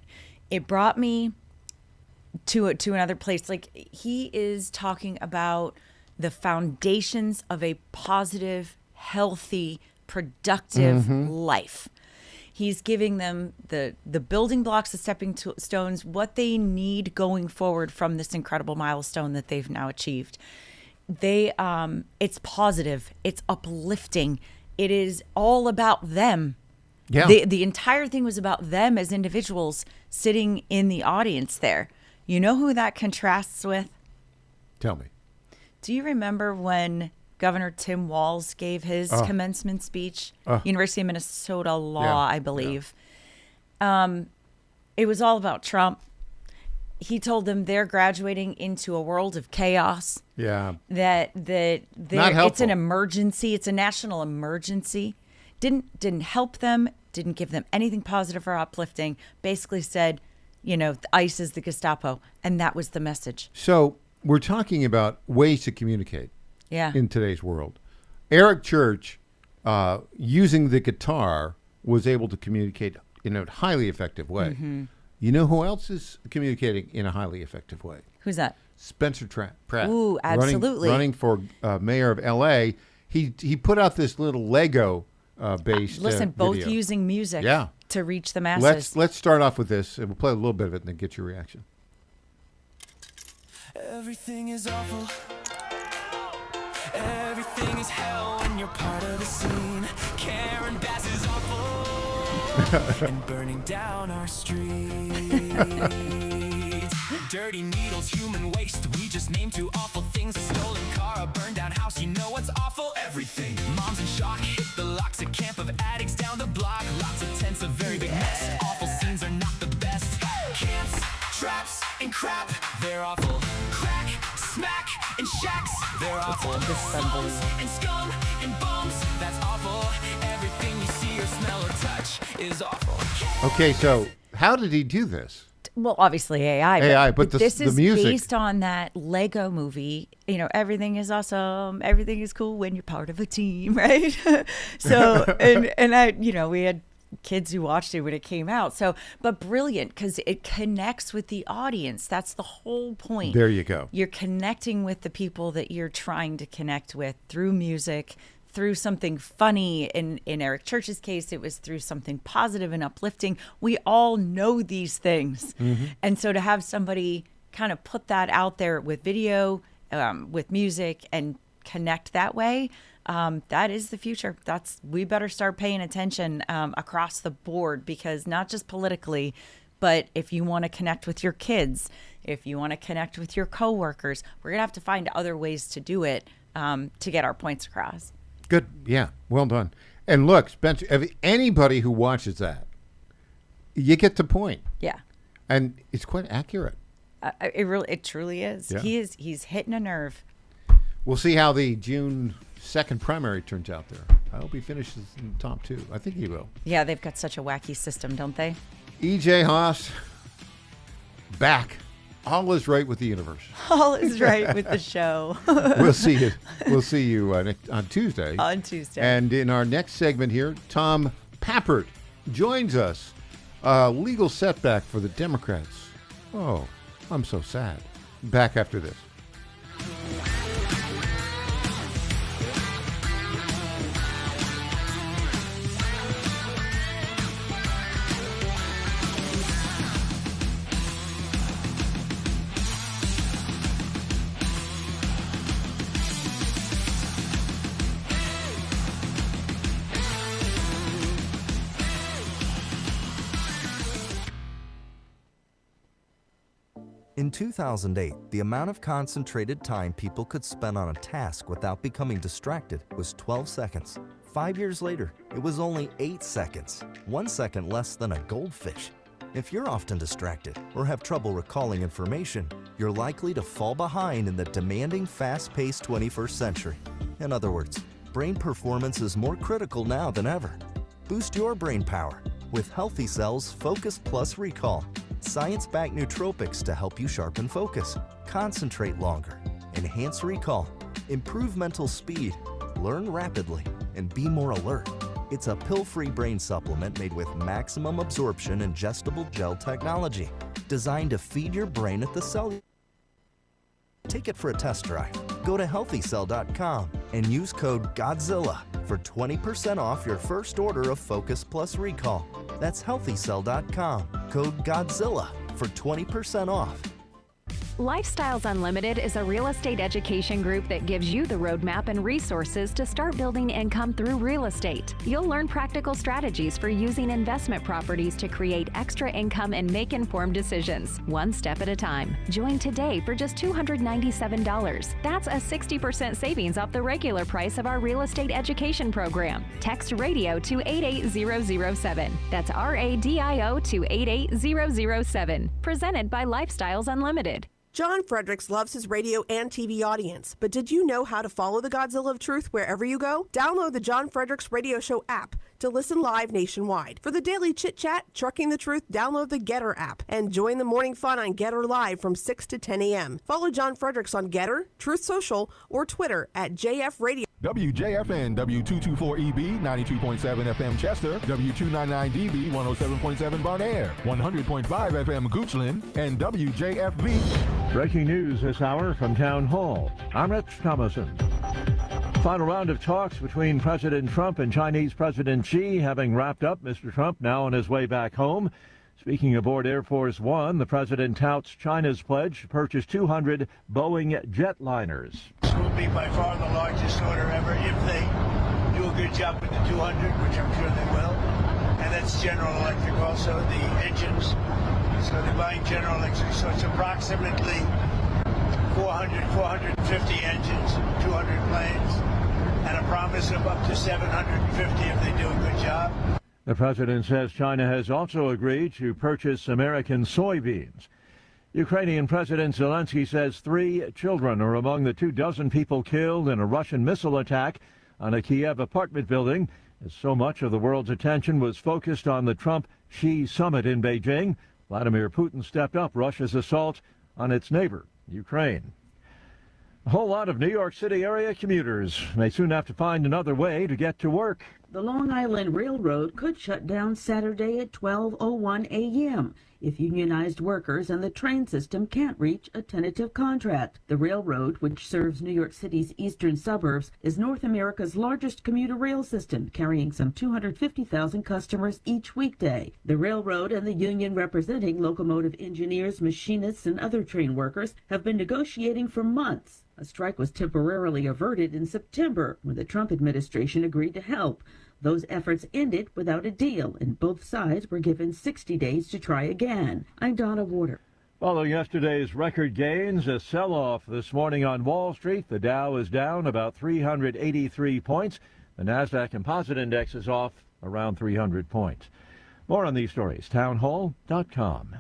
it brought me to another place. Like, he is talking about the foundations of a positive, healthy, productive life. He's giving them the building blocks, the stepping stones, what they need going forward from this incredible milestone that they've now achieved. It's positive. It's uplifting. It is all about them. Yeah. The entire thing was about them as individuals sitting in the audience there. You know who that contrasts with? Tell me. Do you remember when Governor Tim Walz gave his commencement speech? University of Minnesota law, I believe. Yeah. It was all about Trump. He told them they're graduating into a world of chaos. Yeah. That it's an emergency. It's a national emergency. Didn't help them. Didn't give them anything positive or uplifting. Basically said, you know, ICE is the Gestapo, and that was the message. So we're talking about ways to communicate. Yeah. In today's world. Eric Church, using the guitar, was able to communicate in a highly effective way. Mm-hmm. You know who else is communicating in a highly effective way? Who's that? Spencer Pratt. Ooh, absolutely. Running for mayor of L.A. He put out this little Lego based both video. using music to reach the masses. Let's start off with this, and we'll play a little bit of it and then get your reaction. Everything is awful. Everything is hell when you're part of the scene. Karen Bass is awful and burning down our streets. Dirty needles, human waste. We just named 2 awful things. A stolen car, a burned down house. You know what's awful? Everything. Moms in shock, hit the locks. A camp of addicts down the block. Lots of tents, a very big mess. Awful scenes are not the best. Camps, traps, and crap. They're awful. Crack, smack, and shacks. They're awful. Bones and scum and bones. That's awful. Everything you see or smell or touch is awful. Okay, so how did he do this? Well, obviously AI. But this the is music. based on that Lego movie. You know, everything is awesome. Everything is cool when you're part of a team, right? So, and I, you know, we had kids who watched it when it came out. So, but brilliant because it connects with the audience. That's the whole point. There you go. You're connecting with the people that you're trying to connect with through music, through something funny. In Eric Church's case, it was through something positive and uplifting. We all know these things. Mm-hmm. And so to have somebody kind of put that out there with video, with music, and connect that way, that is the future. We better start paying attention across the board, because not just politically, but if you want to connect with your kids, if you want to connect with your coworkers, we're going to have to find other ways to do it to get our points across. Good. Yeah. Well done. And look, Spencer, anybody who watches that, you get the point. Yeah. And it's quite accurate. It truly is. Yeah. He's hitting a nerve. We'll see how the June 2nd primary turns out there. I hope he finishes in the top 2. I think he will. Yeah, they've got such a wacky system, don't they? E.J. Haas, back. All is right with the universe. All is right with the show. We'll see you. We'll see you on Tuesday. On Tuesday. And in our next segment here, Tom Pappert joins us. Legal setback for the Democrats. Oh, I'm so sad. Back after this. In 2008, the amount of concentrated time people could spend on a task without becoming distracted was 12 seconds. 5 years later, it was only 8 seconds, 1 second less than a goldfish. If you're often distracted or have trouble recalling information, you're likely to fall behind in the demanding, fast-paced 21st century. In other words, brain performance is more critical now than ever. Boost your brain power with Healthy Cell's Focus Plus Recall. Science-backed nootropics to help you sharpen focus, concentrate longer, enhance recall, improve mental speed, learn rapidly, and be more alert. It's a pill-free brain supplement made with maximum absorption ingestible gel technology, designed to feed your brain at the cell. Take it for a test drive. Go to healthycell.com and use code GODZILLA for 20% off your first order of Focus Plus Recall. That's healthycell.com, code GODZILLA for 20% off. Lifestyles Unlimited is a real estate education group that gives you the roadmap and resources to start building income through real estate. You'll learn practical strategies for using investment properties to create extra income and make informed decisions, one step at a time. Join today for just $297. That's a 60% savings off the regular price of our real estate education program. Text RADIO to 88007. That's RADIO to 88007. Presented by Lifestyles Unlimited. John Fredericks loves his radio and TV audience, but did you know how to follow the Godzilla of Truth wherever you go? Download the John Fredericks Radio Show app to listen live nationwide. For the daily chit-chat, Trucking the Truth, download the Getter app and join the morning fun on Getter Live from 6 to 10 a.m. Follow John Fredericks on Getter, Truth Social, or Twitter at JF Radio. WJFN W224EB 92.7 FM Chester, W299DB 107.7 Bon Air, 100.5 FM Goochland, and WJFB. Breaking news this hour from Town Hall. I'm Rich Thomason. Final round of talks between President Trump and Chinese President Xi having wrapped up. Mr. Trump now on his way back home. Speaking aboard Air Force One, the president touts China's pledge to purchase 200 Boeing jetliners. This will be by far the largest order ever if they do a good job with the 200, which I'm sure they will. And that's General Electric also, the engines. So they're buying General Electric. So it's approximately 450 engines, 200 planes, and a promise of up to 750 if they do a good job. The president says China has also agreed to purchase American soybeans. Ukrainian President Zelensky says 3 children are among the 24 people killed in a Russian missile attack on a Kiev apartment building, as so much of the world's attention was focused on the Trump-Xi summit in Beijing. Vladimir Putin stepped up Russia's assault on its neighbor, Ukraine. A whole lot of New York City area commuters may soon have to find another way to get to work. The Long Island Railroad could shut down Saturday at 12:01 a.m. if unionized workers and the train system can't reach a tentative contract. The railroad, which serves New York City's eastern suburbs, is North America's largest commuter rail system, carrying some 250,000 customers each weekday. The railroad and the union representing locomotive engineers, machinists, and other train workers have been negotiating for months. A strike was temporarily averted in September when the Trump administration agreed to help. Those efforts ended without a deal, and both sides were given 60 days to try again. I'm Donna Warder. Following yesterday's record gains, a sell-off this morning on Wall Street. The Dow is down about 383 points. The Nasdaq Composite Index is off around 300 points. More on these stories, townhall.com.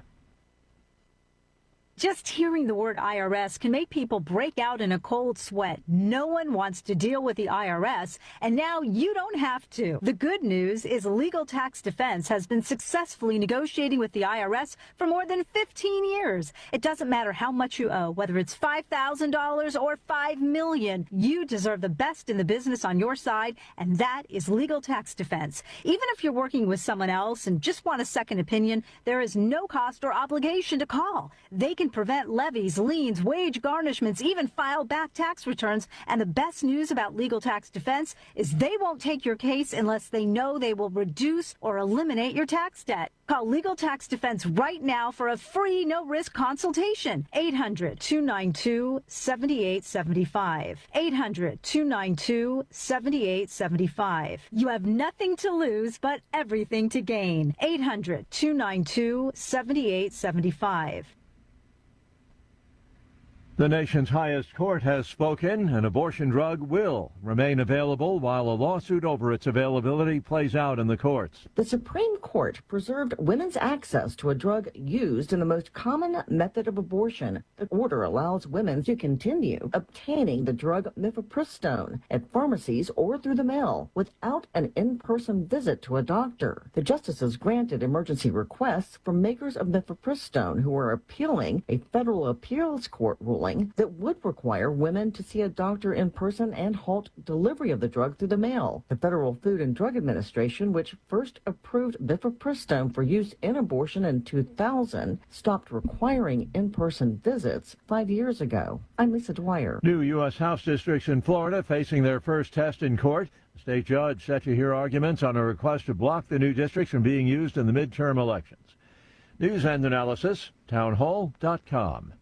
Just hearing the word IRS can make people break out in a cold sweat. No one wants to deal with the IRS, and now you don't have to. The good news is Legal Tax Defense has been successfully negotiating with the IRS for more than 15 years. It doesn't matter how much you owe, whether it's $5,000 or $5 million. You deserve the best in the business on your side, and that is Legal Tax Defense. Even if you're working with someone else and just want a second opinion, there is no cost or obligation to call. They can prevent levies, liens, wage garnishments, even file back tax returns. And the best news about Legal Tax Defense is they won't take your case unless they know they will reduce or eliminate your tax debt. Call Legal Tax Defense right now for a free, no-risk consultation. 800-292-7875. 800-292-7875. You have nothing to lose but everything to gain. 800-292-7875. The nation's highest court has spoken. An abortion drug will remain available while a lawsuit over its availability plays out in the courts. The Supreme Court preserved women's access to a drug used in the most common method of abortion. The order allows women to continue obtaining the drug mifepristone at pharmacies or through the mail without an in-person visit to a doctor. The justices granted emergency requests from makers of mifepristone who are appealing a federal appeals court ruling that would require women to see a doctor in person and halt delivery of the drug through the mail. The Federal Food and Drug Administration, which first approved mifepristone for use in abortion in 2000, stopped requiring in-person visits 5 years ago. I'm Lisa Dwyer. New U.S. House districts in Florida facing their first test in court. The state judge set to hear arguments on a request to block the new districts from being used in the midterm elections. News and analysis, townhall.com.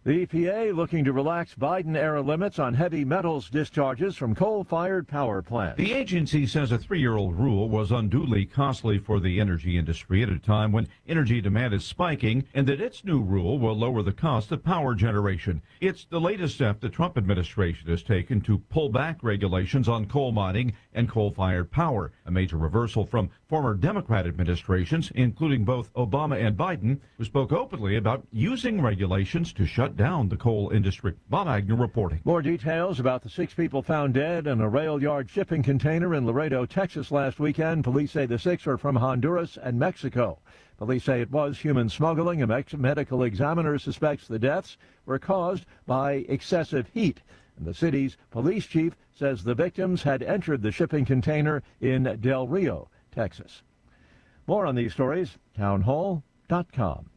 The EPA looking to relax Biden-era limits on heavy metals discharges from coal-fired power plants. The agency says a 3-year-old rule was unduly costly for the energy industry at a time when energy demand is spiking, and that its new rule will lower the cost of power generation. It's the latest step the Trump administration has taken to pull back regulations on coal mining and coal-fired power, a major reversal from former Democrat administrations, including both Obama and Biden, who spoke openly about using regulations to shut down the coal industry. Bob Agnew reporting. More details about the 6 people found dead in a rail yard shipping container in Laredo, Texas last weekend. Police say the 6 are from Honduras and Mexico. Police say it was human smuggling. A medical examiner suspects the deaths were caused by excessive heat. And the city's police chief says the victims had entered the shipping container in Del Rio, Texas. More on these stories, townhall.com.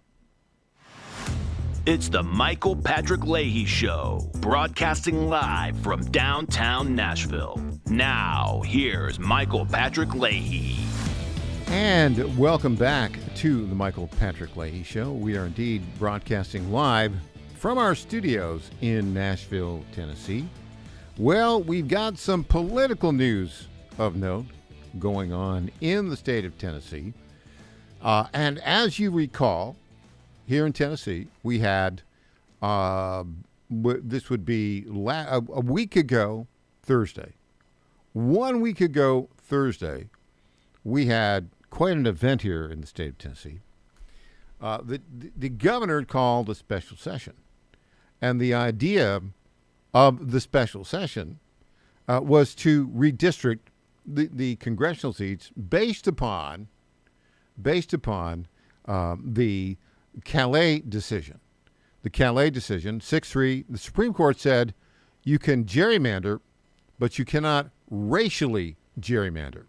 It's the Michael Patrick Leahy Show, broadcasting live from downtown Nashville. Now, here's Michael Patrick Leahy. And welcome back to the Michael Patrick Leahy Show. We are indeed broadcasting live from our studios in Nashville, Tennessee. Well, we've got some political news of note going on in the state of Tennessee. And as you recall, here in Tennessee, we had, this would be a week ago Thursday. 1 week ago Thursday, we had quite an event here in the state of Tennessee. The governor called a special session. And the idea of the special session was to redistrict the congressional seats based upon the Calais decision. The Calais decision, 6-3, the Supreme Court said you can gerrymander, but you cannot racially gerrymander.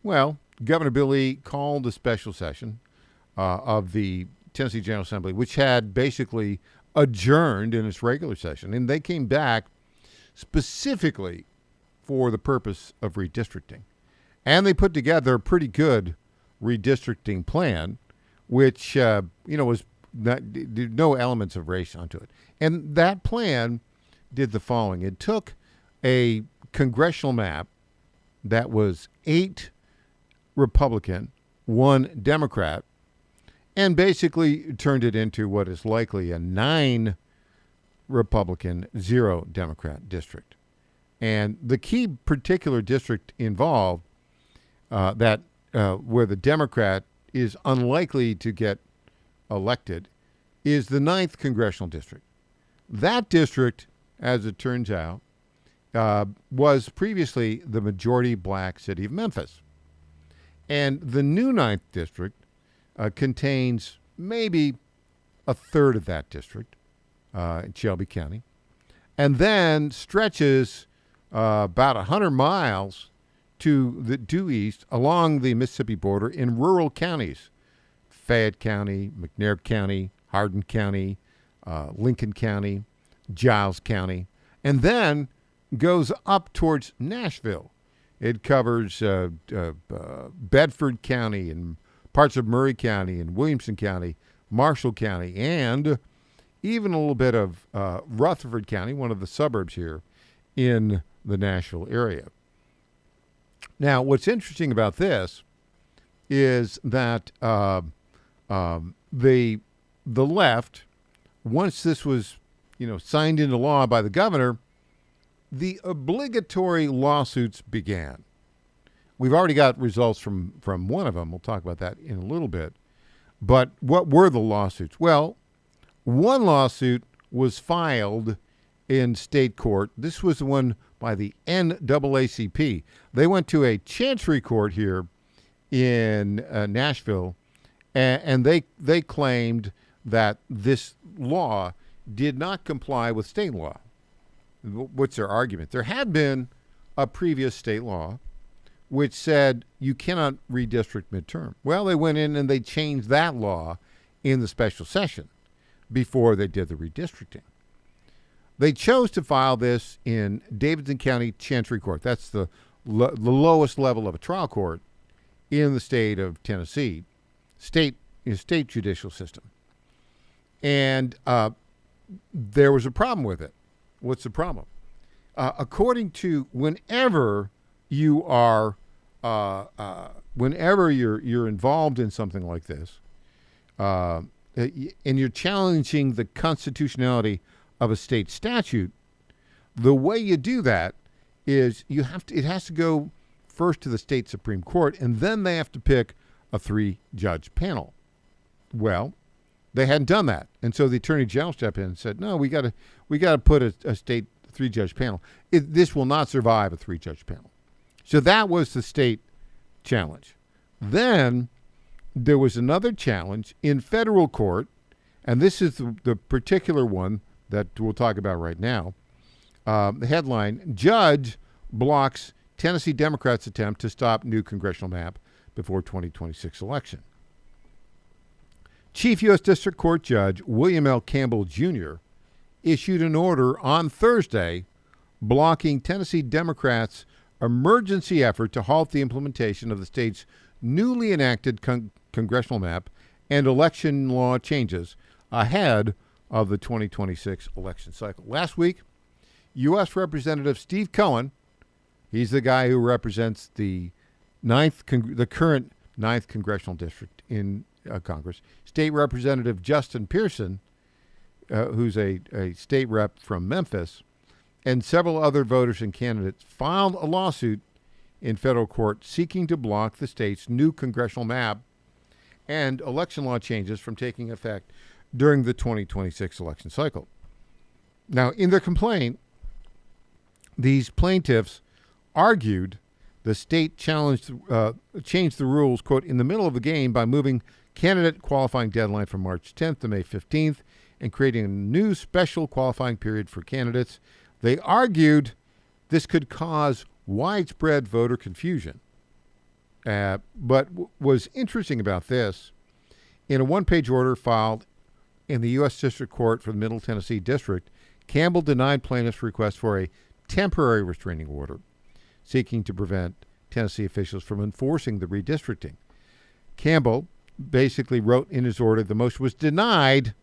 Well, Governor Bill Lee called a special session of the Tennessee General Assembly, which had basically adjourned in its regular session, and they came back specifically for the purpose of redistricting. And they put together a pretty good redistricting plan, which, was no elements of race onto it. And that plan did the following. It took a congressional map that was 8 Republican, 1 Democrat, and basically turned it into what is likely a 9 Republican, 0 Democrat district. And the key particular district involved where the Democrat is unlikely to get elected is the 9th Congressional District. That district, as it turns out, was previously the majority black city of Memphis. And the new 9th District contains maybe a third of that district in Shelby County, and then stretches about 100 miles to the due east along the Mississippi border in rural counties, Fayette County, McNair County, Hardin County, Lincoln County, Giles County, and then goes up towards Nashville. It covers Bedford County and parts of Murray County and Williamson County, Marshall County, and even a little bit of Rutherford County, one of the suburbs here in the Nashville area. Now, what's interesting about this is that the left, once this was, signed into law by the governor, the obligatory lawsuits began. We've already got results from one of them. We'll talk about that in a little bit. But what were the lawsuits? Well, one lawsuit was filed in state court. This was the one by the NAACP. They went to a chancery court here in Nashville, and they claimed that this law did not comply with state law. What's their argument? There had been a previous state law which said you cannot redistrict midterm. Well, they went in and they changed that law in the special session before they did the redistricting. They chose to file this in Davidson County Chancery Court. That's the lowest level of a trial court in the state of Tennessee, state judicial system. And there was a problem with it. What's the problem? According to whenever you're involved in something like this, and you're challenging the constitutionality of a state statute, the way you do that is it has to go first to the state Supreme Court, and then they have to pick a 3-judge panel. Well, they hadn't done that, and so the Attorney General stepped in and said, "No, we got to put a state 3-judge panel. This will not survive a 3-judge panel." So that was the state challenge. Then there was another challenge in federal court, and this is the particular one that we'll talk about right now. The headline: Judge blocks Tennessee Democrats' attempt to stop new congressional map before 2026 election. Chief U.S. District Court Judge William L. Campbell, Jr. issued an order on Thursday blocking Tennessee Democrats' emergency effort to halt the implementation of the state's newly enacted congressional map and election law changes ahead of the 2026 election cycle. Last week, U.S. Representative Steve Cohen, he's the guy who represents the current 9th Congressional District in Congress, State Representative Justin Pearson, who's a state rep from Memphis, and several other voters and candidates filed a lawsuit in federal court seeking to block the state's new congressional map and election law changes from taking effect during the 2026 election cycle. Now, in their complaint, these plaintiffs argued the state changed the rules, quote, in the middle of the game by moving candidate qualifying deadline from March 10th to May 15th, and creating a new special qualifying period for candidates. They argued this could cause widespread voter confusion. But was interesting about this, in a one-page order filed in the U.S. District Court for the Middle Tennessee District, Campbell denied plaintiffs' request for a temporary restraining order, seeking to prevent Tennessee officials from enforcing the redistricting. Campbell basically wrote in his order the motion was denied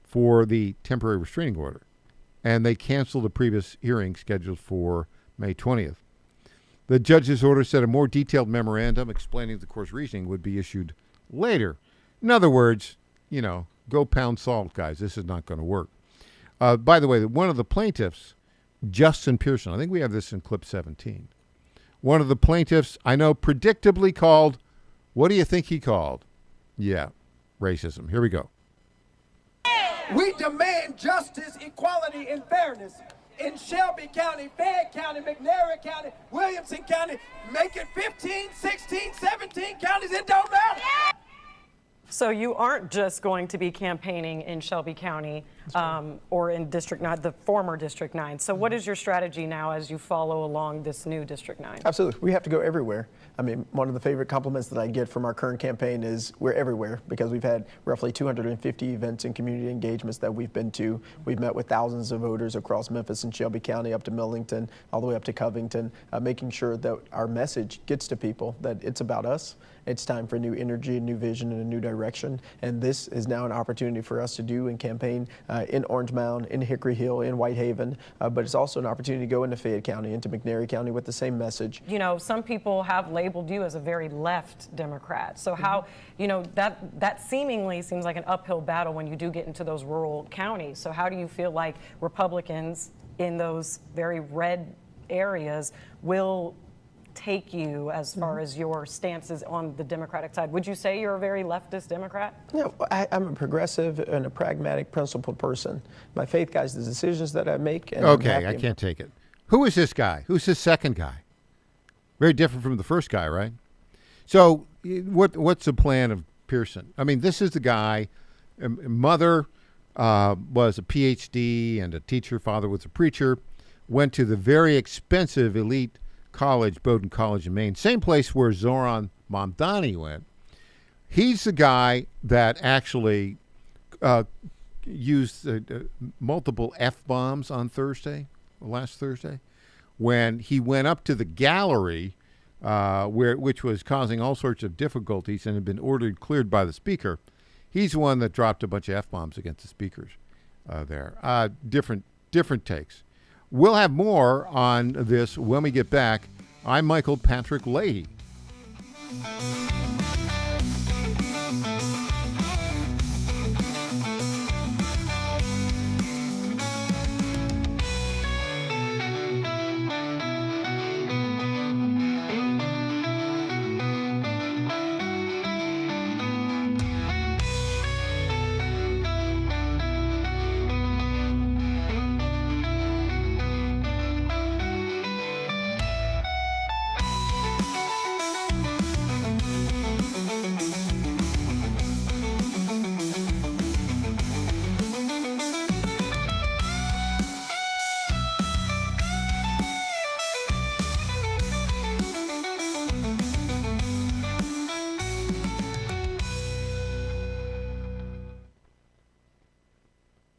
for the temporary restraining order, and they canceled the previous hearing scheduled for May 20th. The judge's order said a more detailed memorandum explaining the court's reasoning would be issued later. In other words, go pound salt, guys. This is not going to work. By the way, one of the plaintiffs, Justin Pearson, I think we have this in clip 17. One of the plaintiffs, I know, predictably called, what do you think he called? Yeah, racism. Here we go. We demand justice, equality, and fairness in Shelby County, Fayette County, McNairy County, Williamson County. Make it 15, 16, 17 counties. It don't matter. So you aren't just going to be campaigning in Shelby County or in District 9, the former District 9. So what is your strategy now as you follow along this new District 9? Absolutely. We have to go everywhere. I mean, one of the favorite compliments that I get from our current campaign is we're everywhere, because we've had roughly 250 events and community engagements that we've been to. We've met with thousands of voters across Memphis and Shelby County, up to Millington, all the way up to Covington, making sure that our message gets to people, that it's about us. It's time for new energy, a new vision, and a new direction. And this is now an opportunity for us to do and campaign in Orange Mound, in Hickory Hill, in Whitehaven. But it's also an opportunity to go into Fayette County, into McNairy County with the same message. Some people have labeled you as a very left Democrat. So how, that seemingly seems like an uphill battle when you do get into those rural counties. So how do you feel like Republicans in those very red areas will take you as far as your stances on the Democratic side? Would you say you're a very leftist Democrat? No, I'm a progressive and a pragmatic, principled person. My faith guides the decisions that I make. And okay, I can't take it. Who is this guy? Who's this second guy? Very different from the first guy, right? So what's the plan of Pearson? I mean, this is the guy, mother was a PhD and a teacher, father was a preacher, went to the very expensive elite college, Bowdoin College in Maine, same place where Zoran Mamdani went. He's the guy that actually used multiple F-bombs on last Thursday, when he went up to the gallery, which was causing all sorts of difficulties and had been cleared by the speaker. He's the one that dropped a bunch of F-bombs against the speakers there. Different takes. We'll have more on this when we get back. I'm Michael Patrick Leahy.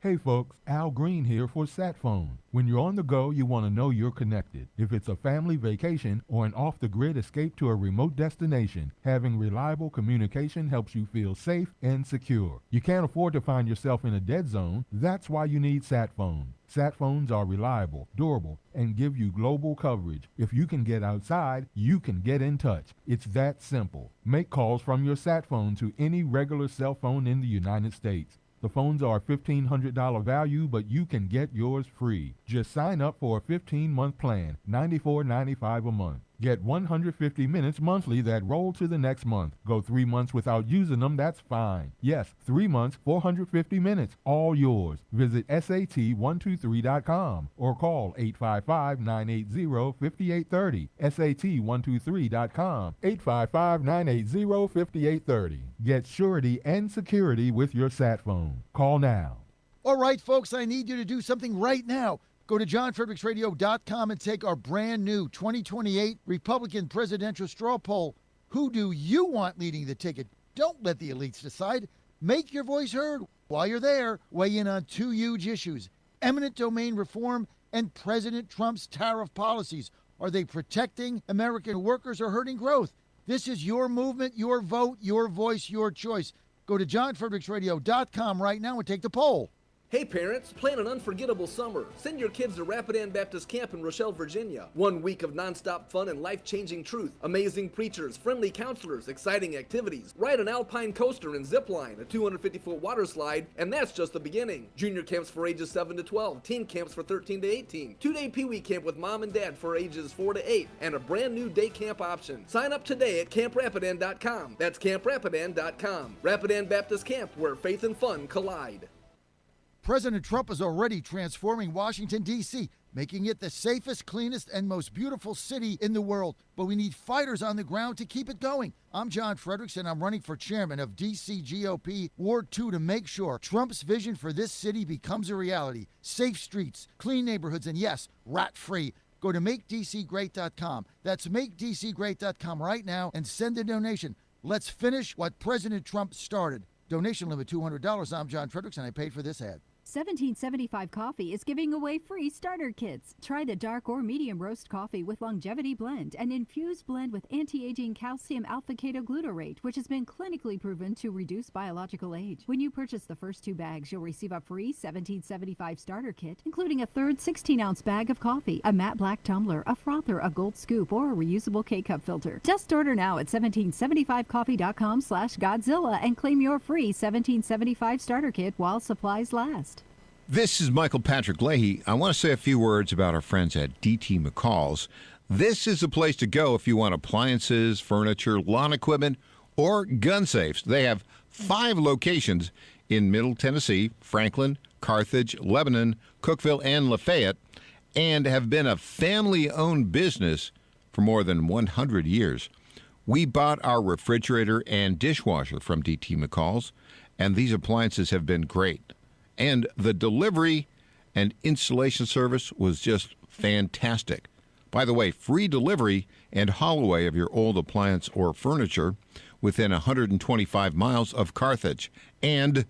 Hey folks, Al Green here for SatPhone. When you're on the go, you want to know you're connected. If it's a family vacation or an off-the-grid escape to a remote destination, having reliable communication helps you feel safe and secure. You can't afford to find yourself in a dead zone. That's why you need SatPhone. SatPhones are reliable, durable, and give you global coverage. If you can get outside, you can get in touch. It's that simple. Make calls from your SatPhone to any regular cell phone in the United States. The phones are $1,500 value, but you can get yours free. Just sign up for a 15-month plan, $94.95 a month. Get 150 minutes monthly that roll to the next month. Go 3 months without using them, that's fine. Yes, 3 months, 450 minutes, all yours. Visit SAT123.com or call 855-980-5830. SAT123.com, 855-980-5830. Get surety and security with your sat phone. Call now. All right, folks, I need you to do something right now. Go to johnfredericksradio.com and take our brand new 2028 Republican presidential straw poll. Who do you want leading the ticket? Don't let the elites decide. Make your voice heard. While you're there, weigh in on two huge issues: eminent domain reform and President Trump's tariff policies. Are they protecting American workers or hurting growth? This is your movement, your vote, your voice, your choice. Go to johnfredericksradio.com right now and take the poll. Hey parents, plan an unforgettable summer. Send your kids to Rapid Ann Baptist Camp in Rochelle, Virginia. 1 week of nonstop fun and life-changing truth. Amazing preachers, friendly counselors, exciting activities. Ride an alpine coaster and zip line, a 250-foot water slide, and that's just the beginning. Junior camps for ages 7 to 12, teen camps for 13 to 18, 2-day Pee-wee camp with mom and dad for ages 4 to 8, and a brand new day camp option. Sign up today at camprapidan.com. That's camprapidan.com. Rapid Ann Baptist Camp, where faith and fun collide. President Trump is already transforming Washington, D.C., making it the safest, cleanest, and most beautiful city in the world. But we need fighters on the ground to keep it going. I'm John Fredericks, and I'm running for chairman of D.C. GOP Ward 2 to make sure Trump's vision for this city becomes a reality. Safe streets, clean neighborhoods, and yes, rat-free. Go to MakeDCGreat.com. That's MakeDCGreat.com right now and send a donation. Let's finish what President Trump started. Donation limit $200. I'm John Fredericks, and I paid for this ad. 1775 Coffee is giving away free starter kits. Try the dark or medium roast coffee with longevity blend, an infused blend with anti-aging calcium alpha-ketoglutarate, which has been clinically proven to reduce biological age. When you purchase the first 2 bags, you'll receive a free 1775 starter kit, including a third 16-ounce bag of coffee, a matte black tumbler, a frother, a gold scoop, or a reusable K-cup filter. Just order now at 1775coffee.com/Godzilla and claim your free 1775 starter kit while supplies last. This is Michael Patrick Leahy. I want to say a few words about our friends at DT McCall's. This is the place to go if you want appliances, furniture, lawn equipment, or gun safes. They have 5 locations in Middle Tennessee, Franklin, Carthage, Lebanon, Cookeville, and Lafayette, and have been a family-owned business for more than 100 years. We bought our refrigerator and dishwasher from DT McCall's, and these appliances have been great. And the delivery and installation service was just fantastic. By the way, free delivery and haul away of your old appliance or furniture within 125 miles of Carthage. And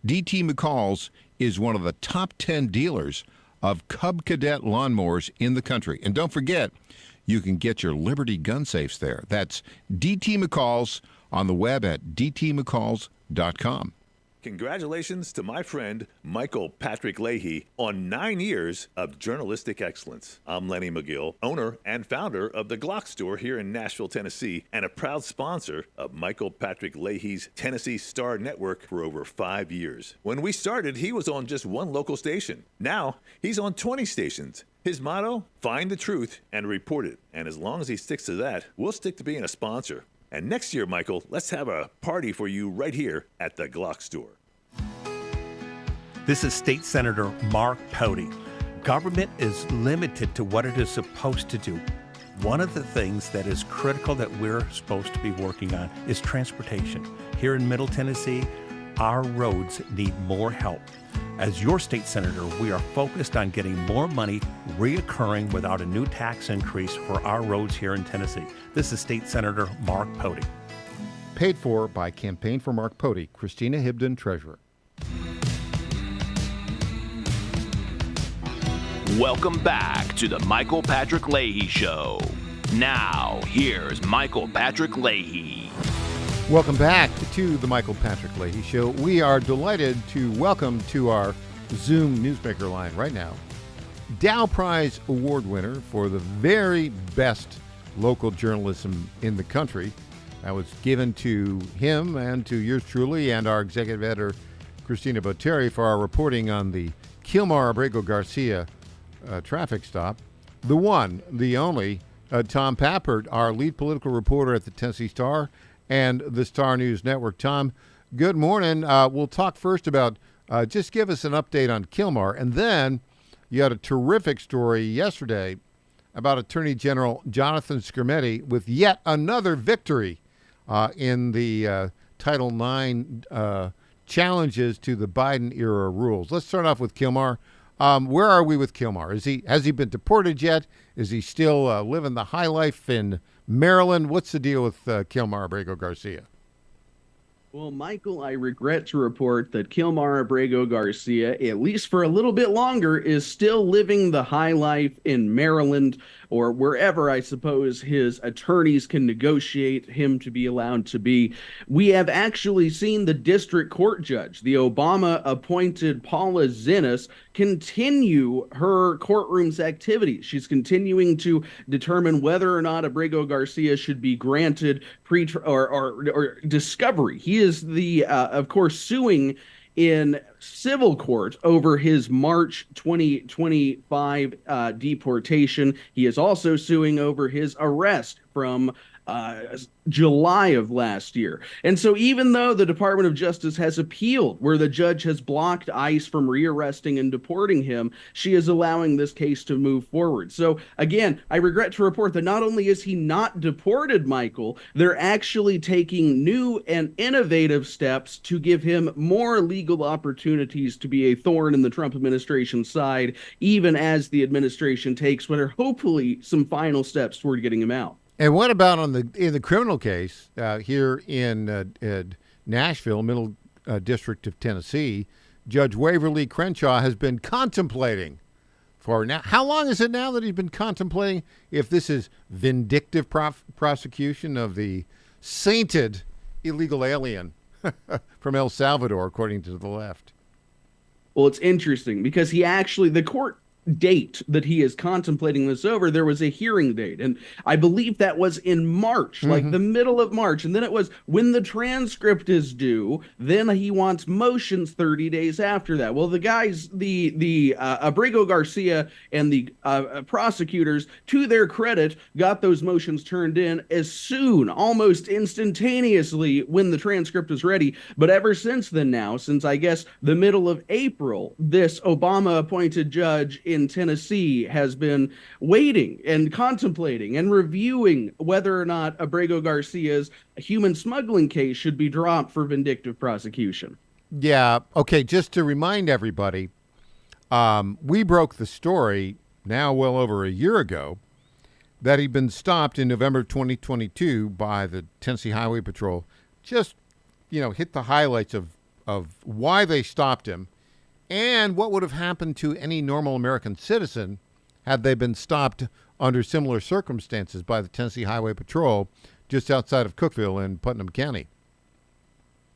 DT McCall's is one of the top 10 dealers of Cub Cadet lawnmowers in the country. And don't forget, you can get your Liberty gun safes there. That's DT McCall's on the web at dtmccalls.com. Congratulations to my friend Michael Patrick Leahy on 9 years of journalistic excellence. I'm Lenny McGill, owner and founder of the Glock Store here in Nashville, Tennessee, and a proud sponsor of Michael Patrick Leahy's Tennessee Star Network for over 5 years. When we started, he was on just one local station. Now, he's on 20 stations. His motto, find the truth and report it. And as long as he sticks to that, we'll stick to being a sponsor. And next year, Michael, let's have a party for you right here at the Glock Store. This is State Senator Mark Pody. Government is limited to what it is supposed to do. One of the things that is critical that we're supposed to be working on is transportation. Here in Middle Tennessee, our roads need more help. As your state senator, we are focused on getting more money reoccurring without a new tax increase for our roads here in Tennessee. This is State Senator Mark Pody. Paid for by Campaign for Mark Pody, Christina Hibden, Treasurer. Welcome back to the Michael Patrick Leahy Show. Now, here's Michael Patrick Leahy. Welcome back to the Michael Patrick Leahy Show. We are delighted to welcome to our Zoom Newsmaker line right now Dow Prize Award winner for the very best local journalism in the country. That was given to him and to yours truly and our executive editor, Christina Botteri, for our reporting on the Kilmar Abrego Garcia traffic stop. The one, the only, Tom Pappert, our lead political reporter at the Tennessee Star and the Star News Network. Tom, good morning. We'll talk first about, just give us an update on Kilmar, and then you had a terrific story yesterday about Attorney General Jonathan Skrmetti with yet another victory in the Title IX challenges to the Biden-era rules. Let's start off with Kilmar. Where are we with Kilmar? Has he been deported yet? Is he still living the high life in Maryland? What's the deal with Kilmar Abrego Garcia? Well, Michael, I regret to report that Kilmar Abrego Garcia, at least for a little bit longer, is still living the high life in Maryland, or wherever I suppose his attorneys can negotiate him to be allowed to be. We have actually seen the district court judge, the Obama-appointed Paula Zinnes, continue her courtroom's activities. She's continuing to determine whether or not Abrego Garcia should be granted or discovery. He is of course, suing in civil court over his March 2025 deportation. He is also suing over his arrest from July of last year. And so even though the Department of Justice has appealed where the judge has blocked ICE from rearresting and deporting him, she is allowing this case to move forward. So again, I regret to report that not only is he not deported, Michael, they're actually taking new and innovative steps to give him more legal opportunities to be a thorn in the Trump administration's side, even as the administration takes what are hopefully some final steps toward getting him out. And what about in the criminal case here in Nashville, Middle District of Tennessee? Judge Waverly Crenshaw has been contemplating for now. How long is it now that he's been contemplating if this is vindictive prosecution of the sainted illegal alien from El Salvador, according to the left? Well, it's interesting because the court date that he is contemplating this over, there was a hearing date, and I believe that was in March, like the middle of March, and then it was when the transcript is due, then he wants motions 30 days after that. Well, the guys, the Abrego Garcia and the prosecutors, to their credit, got those motions turned in as soon, almost instantaneously, when the transcript was ready. But ever since then now, since I guess the middle of April, this Obama-appointed judge in Tennessee has been waiting and contemplating and reviewing whether or not Abrego Garcia's human smuggling case should be dropped for vindictive prosecution. Yeah. Okay. Just to remind everybody, we broke the story now well over a year ago that he'd been stopped in November 2022 by the Tennessee Highway Patrol. Just, hit the highlights of why they stopped him and what would have happened to any normal American citizen had they been stopped under similar circumstances by the Tennessee Highway Patrol just outside of Cookeville in Putnam County.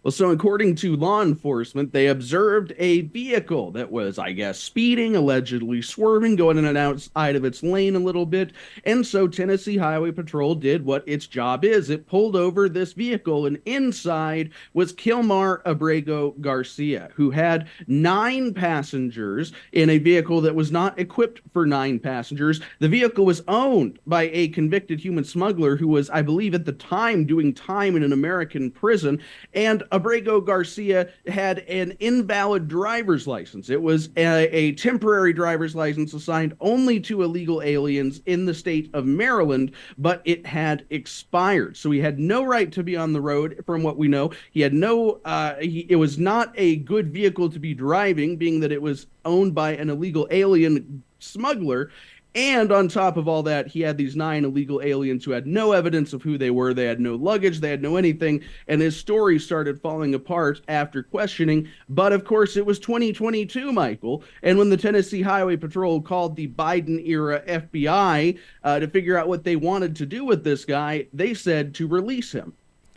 Well, so according to law enforcement, they observed a vehicle that was, I guess, speeding, allegedly swerving, going in and outside of its lane a little bit. And so Tennessee Highway Patrol did what its job is. It pulled over this vehicle, and inside was Kilmar Abrego Garcia, who had 9 passengers in a vehicle that was not equipped for 9 passengers. The vehicle was owned by a convicted human smuggler who was, I believe, at the time doing time in an American prison. And Abrego Garcia had an invalid driver's license. It was a temporary driver's license assigned only to illegal aliens in the state of Maryland, but it had expired. So he had no right to be on the road, from what we know. He had it was not a good vehicle to be driving, being that it was owned by an illegal alien smuggler. And on top of all that, he had these 9 illegal aliens who had no evidence of who they were. They had no luggage. They had no anything. And his story started falling apart after questioning. But of course, it was 2022, Michael. And when the Tennessee Highway Patrol called the Biden-era FBI to figure out what they wanted to do with this guy, they said to release him.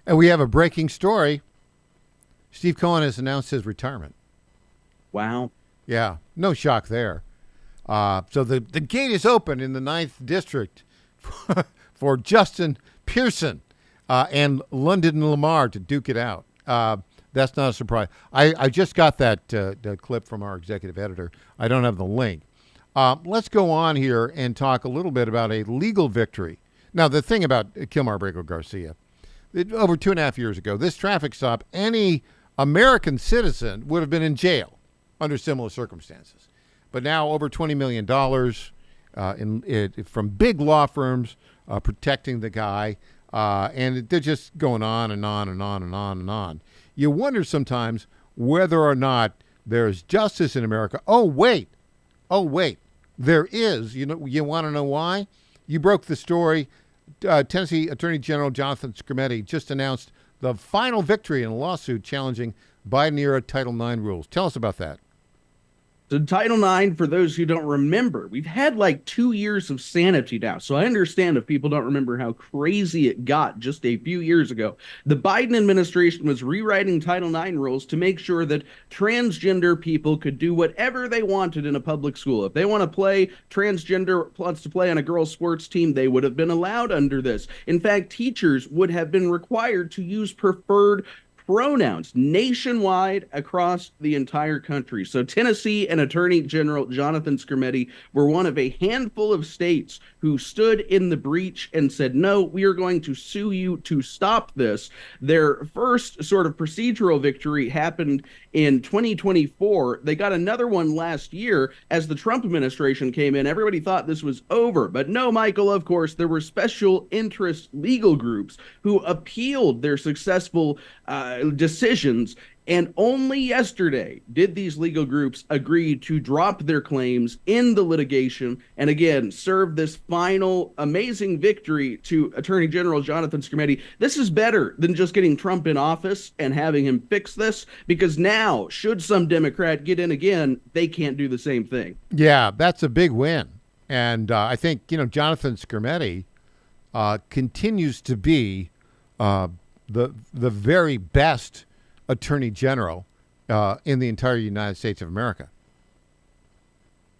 And we have a breaking story. Steve Cohen has announced his retirement. Wow. Yeah, no shock there. So the gate is open in the 9th District for Justin Pearson and London Lamar to duke it out. That's not a surprise. I just got that clip from our executive editor. I don't have the link. Let's go on here and talk a little bit about a legal victory Now, the thing about Kilmar Abrego Garcia, over 2.5 years ago, this traffic stop, any American citizen would have been in jail under similar circumstances. But now over $20 million from big law firms protecting the guy, and they're just going on and on and on and on and on. You wonder sometimes whether or not there's justice in America. Oh, wait, there is. You want to know why? You broke the story. Tennessee Attorney General Jonathan Skrmetti just announced the final victory in a lawsuit challenging Biden-era Title IX rules. Tell us about that. So Title IX, for those who don't remember, we've had like 2 years of sanity now. So I understand if people don't remember how crazy it got just a few years ago. The Biden administration was rewriting Title IX rules to make sure that transgender people could do whatever they wanted in a public school. If they want to play, transgender wants to play on a girls' sports team, they would have been allowed under this. In fact, teachers would have been required to use preferred pronouns nationwide across the entire country. So Tennessee and Attorney General Jonathan Skrmetti were one of a handful of states who stood in the breach and said, no, we are going to sue you to stop this. Their first sort of procedural victory happened in 2024. They got another one last year as the Trump administration came in. Everybody thought this was over. But no, Michael, of course, there were special interest legal groups who appealed their successful decisions. And only yesterday did these legal groups agree to drop their claims in the litigation and again serve this final amazing victory to Attorney General Jonathan Skrmetti. This is better than just getting Trump in office and having him fix this, because now, should some Democrat get in again, they can't do the same thing. Yeah, that's a big win. And I think, Jonathan Skrmetti continues to be the very best Attorney General in the entire United States of America.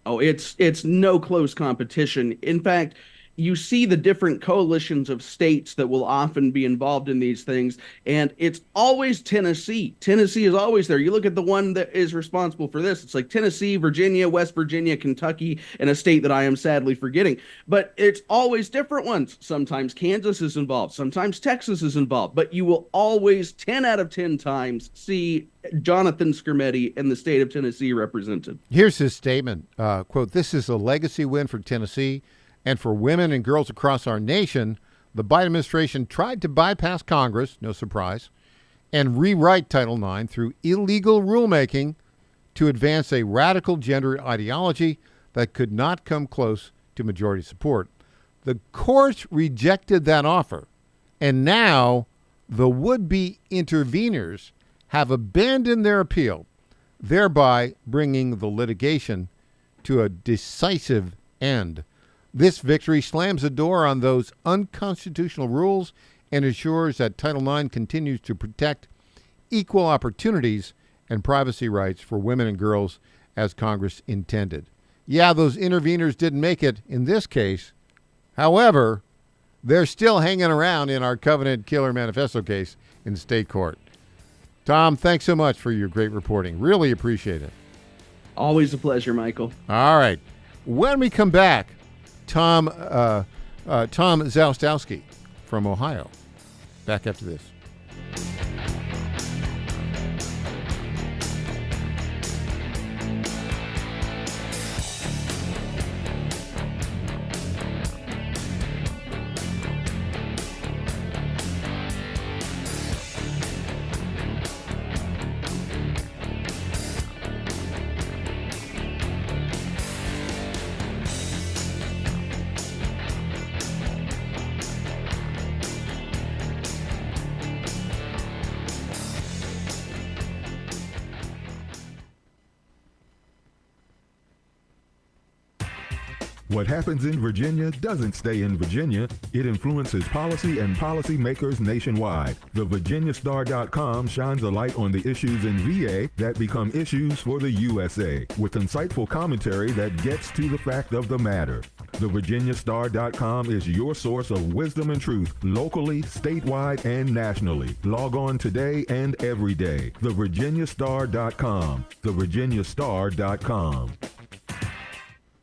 Oh, it's no close competition. In fact, you see the different coalitions of states that will often be involved in these things, and it's always Tennessee. Tennessee is always there. You look at the one that is responsible for this. It's like Tennessee, Virginia, West Virginia, Kentucky, and a state that I am sadly forgetting. But it's always different ones. Sometimes Kansas is involved. Sometimes Texas is involved. But you will always, 10 out of 10 times, see Jonathan Skrmetti and the state of Tennessee represented. Here's his statement, quote, "This is a legacy win for Tennessee and for women and girls across our nation. The Biden administration tried to bypass Congress, no surprise, and rewrite Title IX through illegal rulemaking to advance a radical gender ideology that could not come close to majority support. The courts rejected that offer, and now the would-be interveners have abandoned their appeal, thereby bringing the litigation to a decisive end. This victory slams the door on those unconstitutional rules and ensures that Title IX continues to protect equal opportunities and privacy rights for women and girls as Congress intended." Yeah, those interveners didn't make it in this case. However, they're still hanging around in our Covenant Killer Manifesto case in state court. Tom, thanks so much for your great reporting. Really appreciate it. Always a pleasure, Michael. All right. When we come back, Tom Zalstowski from Ohio. Back after this. What happens in Virginia doesn't stay in Virginia. It influences policy and policymakers nationwide. The VirginiaStar.com shines a light on the issues in VA that become issues for the USA, with insightful commentary that gets to the fact of the matter. The VirginiaStar.com is your source of wisdom and truth, locally, statewide, and nationally. Log on today and every day. The VirginiaStar.com. The VirginiaStar.com.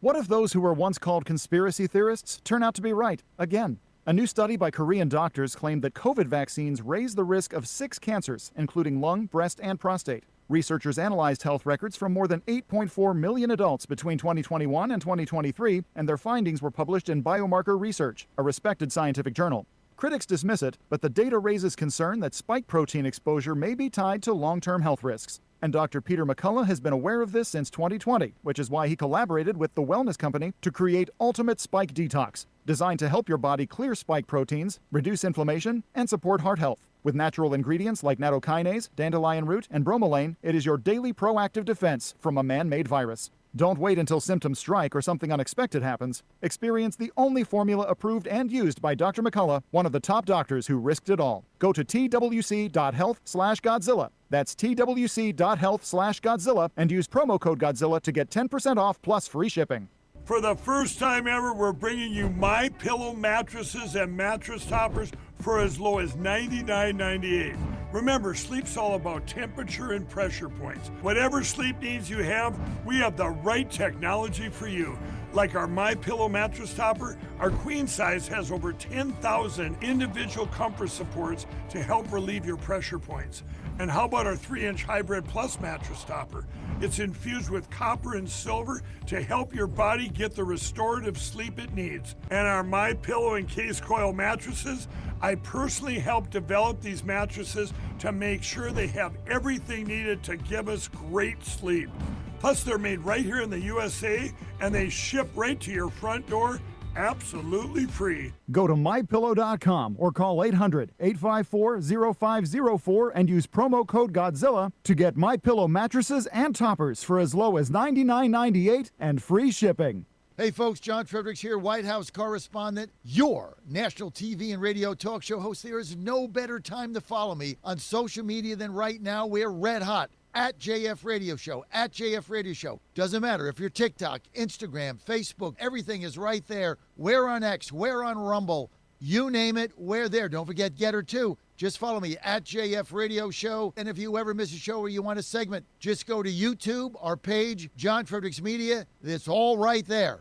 What if those who were once called conspiracy theorists turn out to be right again? A new study by Korean doctors claimed that COVID vaccines raise the risk of 6 cancers, including lung, breast, and prostate. Researchers analyzed health records from more than 8.4 million adults between 2021 and 2023, and their findings were published in Biomarker Research, a respected scientific journal. Critics dismiss it, but the data raises concern that spike protein exposure may be tied to long-term health risks. And Dr. Peter McCullough has been aware of this since 2020, which is why he collaborated with the wellness company to create Ultimate Spike Detox, designed to help your body clear spike proteins, reduce inflammation, and support heart health. With natural ingredients like nattokinase, dandelion root, and bromelain, it is your daily proactive defense from a man-made virus. Don't wait until symptoms strike or something unexpected happens. Experience the only formula approved and used by Dr. McCullough, one of the top doctors who risked it all. Go to twc.health/Godzilla. That's twc.health/Godzilla and use promo code Godzilla to get 10% off plus free shipping. For the first time ever, we're bringing you My Pillow mattresses and mattress toppers for as low as $99.98. Remember, sleep's all about temperature and pressure points. Whatever sleep needs you have, we have the right technology for you. Like our My Pillow mattress topper, our queen size has over 10,000 individual comfort supports to help relieve your pressure points. And how about our 3-inch Hybrid Plus mattress topper? It's infused with copper and silver to help your body get the restorative sleep it needs. And our My Pillow and Case Coil mattresses, I personally helped develop these mattresses to make sure they have everything needed to give us great sleep. Plus, they're made right here in the USA, and they ship right to your front door, absolutely free. Go to mypillow.com or call 800-854-0504 and use promo code Godzilla to get My Pillow mattresses and toppers for as low as $99.98 and free shipping. Hey folks, John Fredericks here, White House correspondent, your national TV and radio talk show host. There is no better time to follow me on social media than right now. We're red hot. At JF Radio Show, at JF Radio Show. Doesn't matter if you're TikTok, Instagram, Facebook, everything is right there. We're on X, we're on Rumble. You name it, we're there. Don't forget Getter too. Just follow me at JF Radio Show. And if you ever miss a show or you want a segment, just go to YouTube, our page, John Fredericks Media. It's all right there.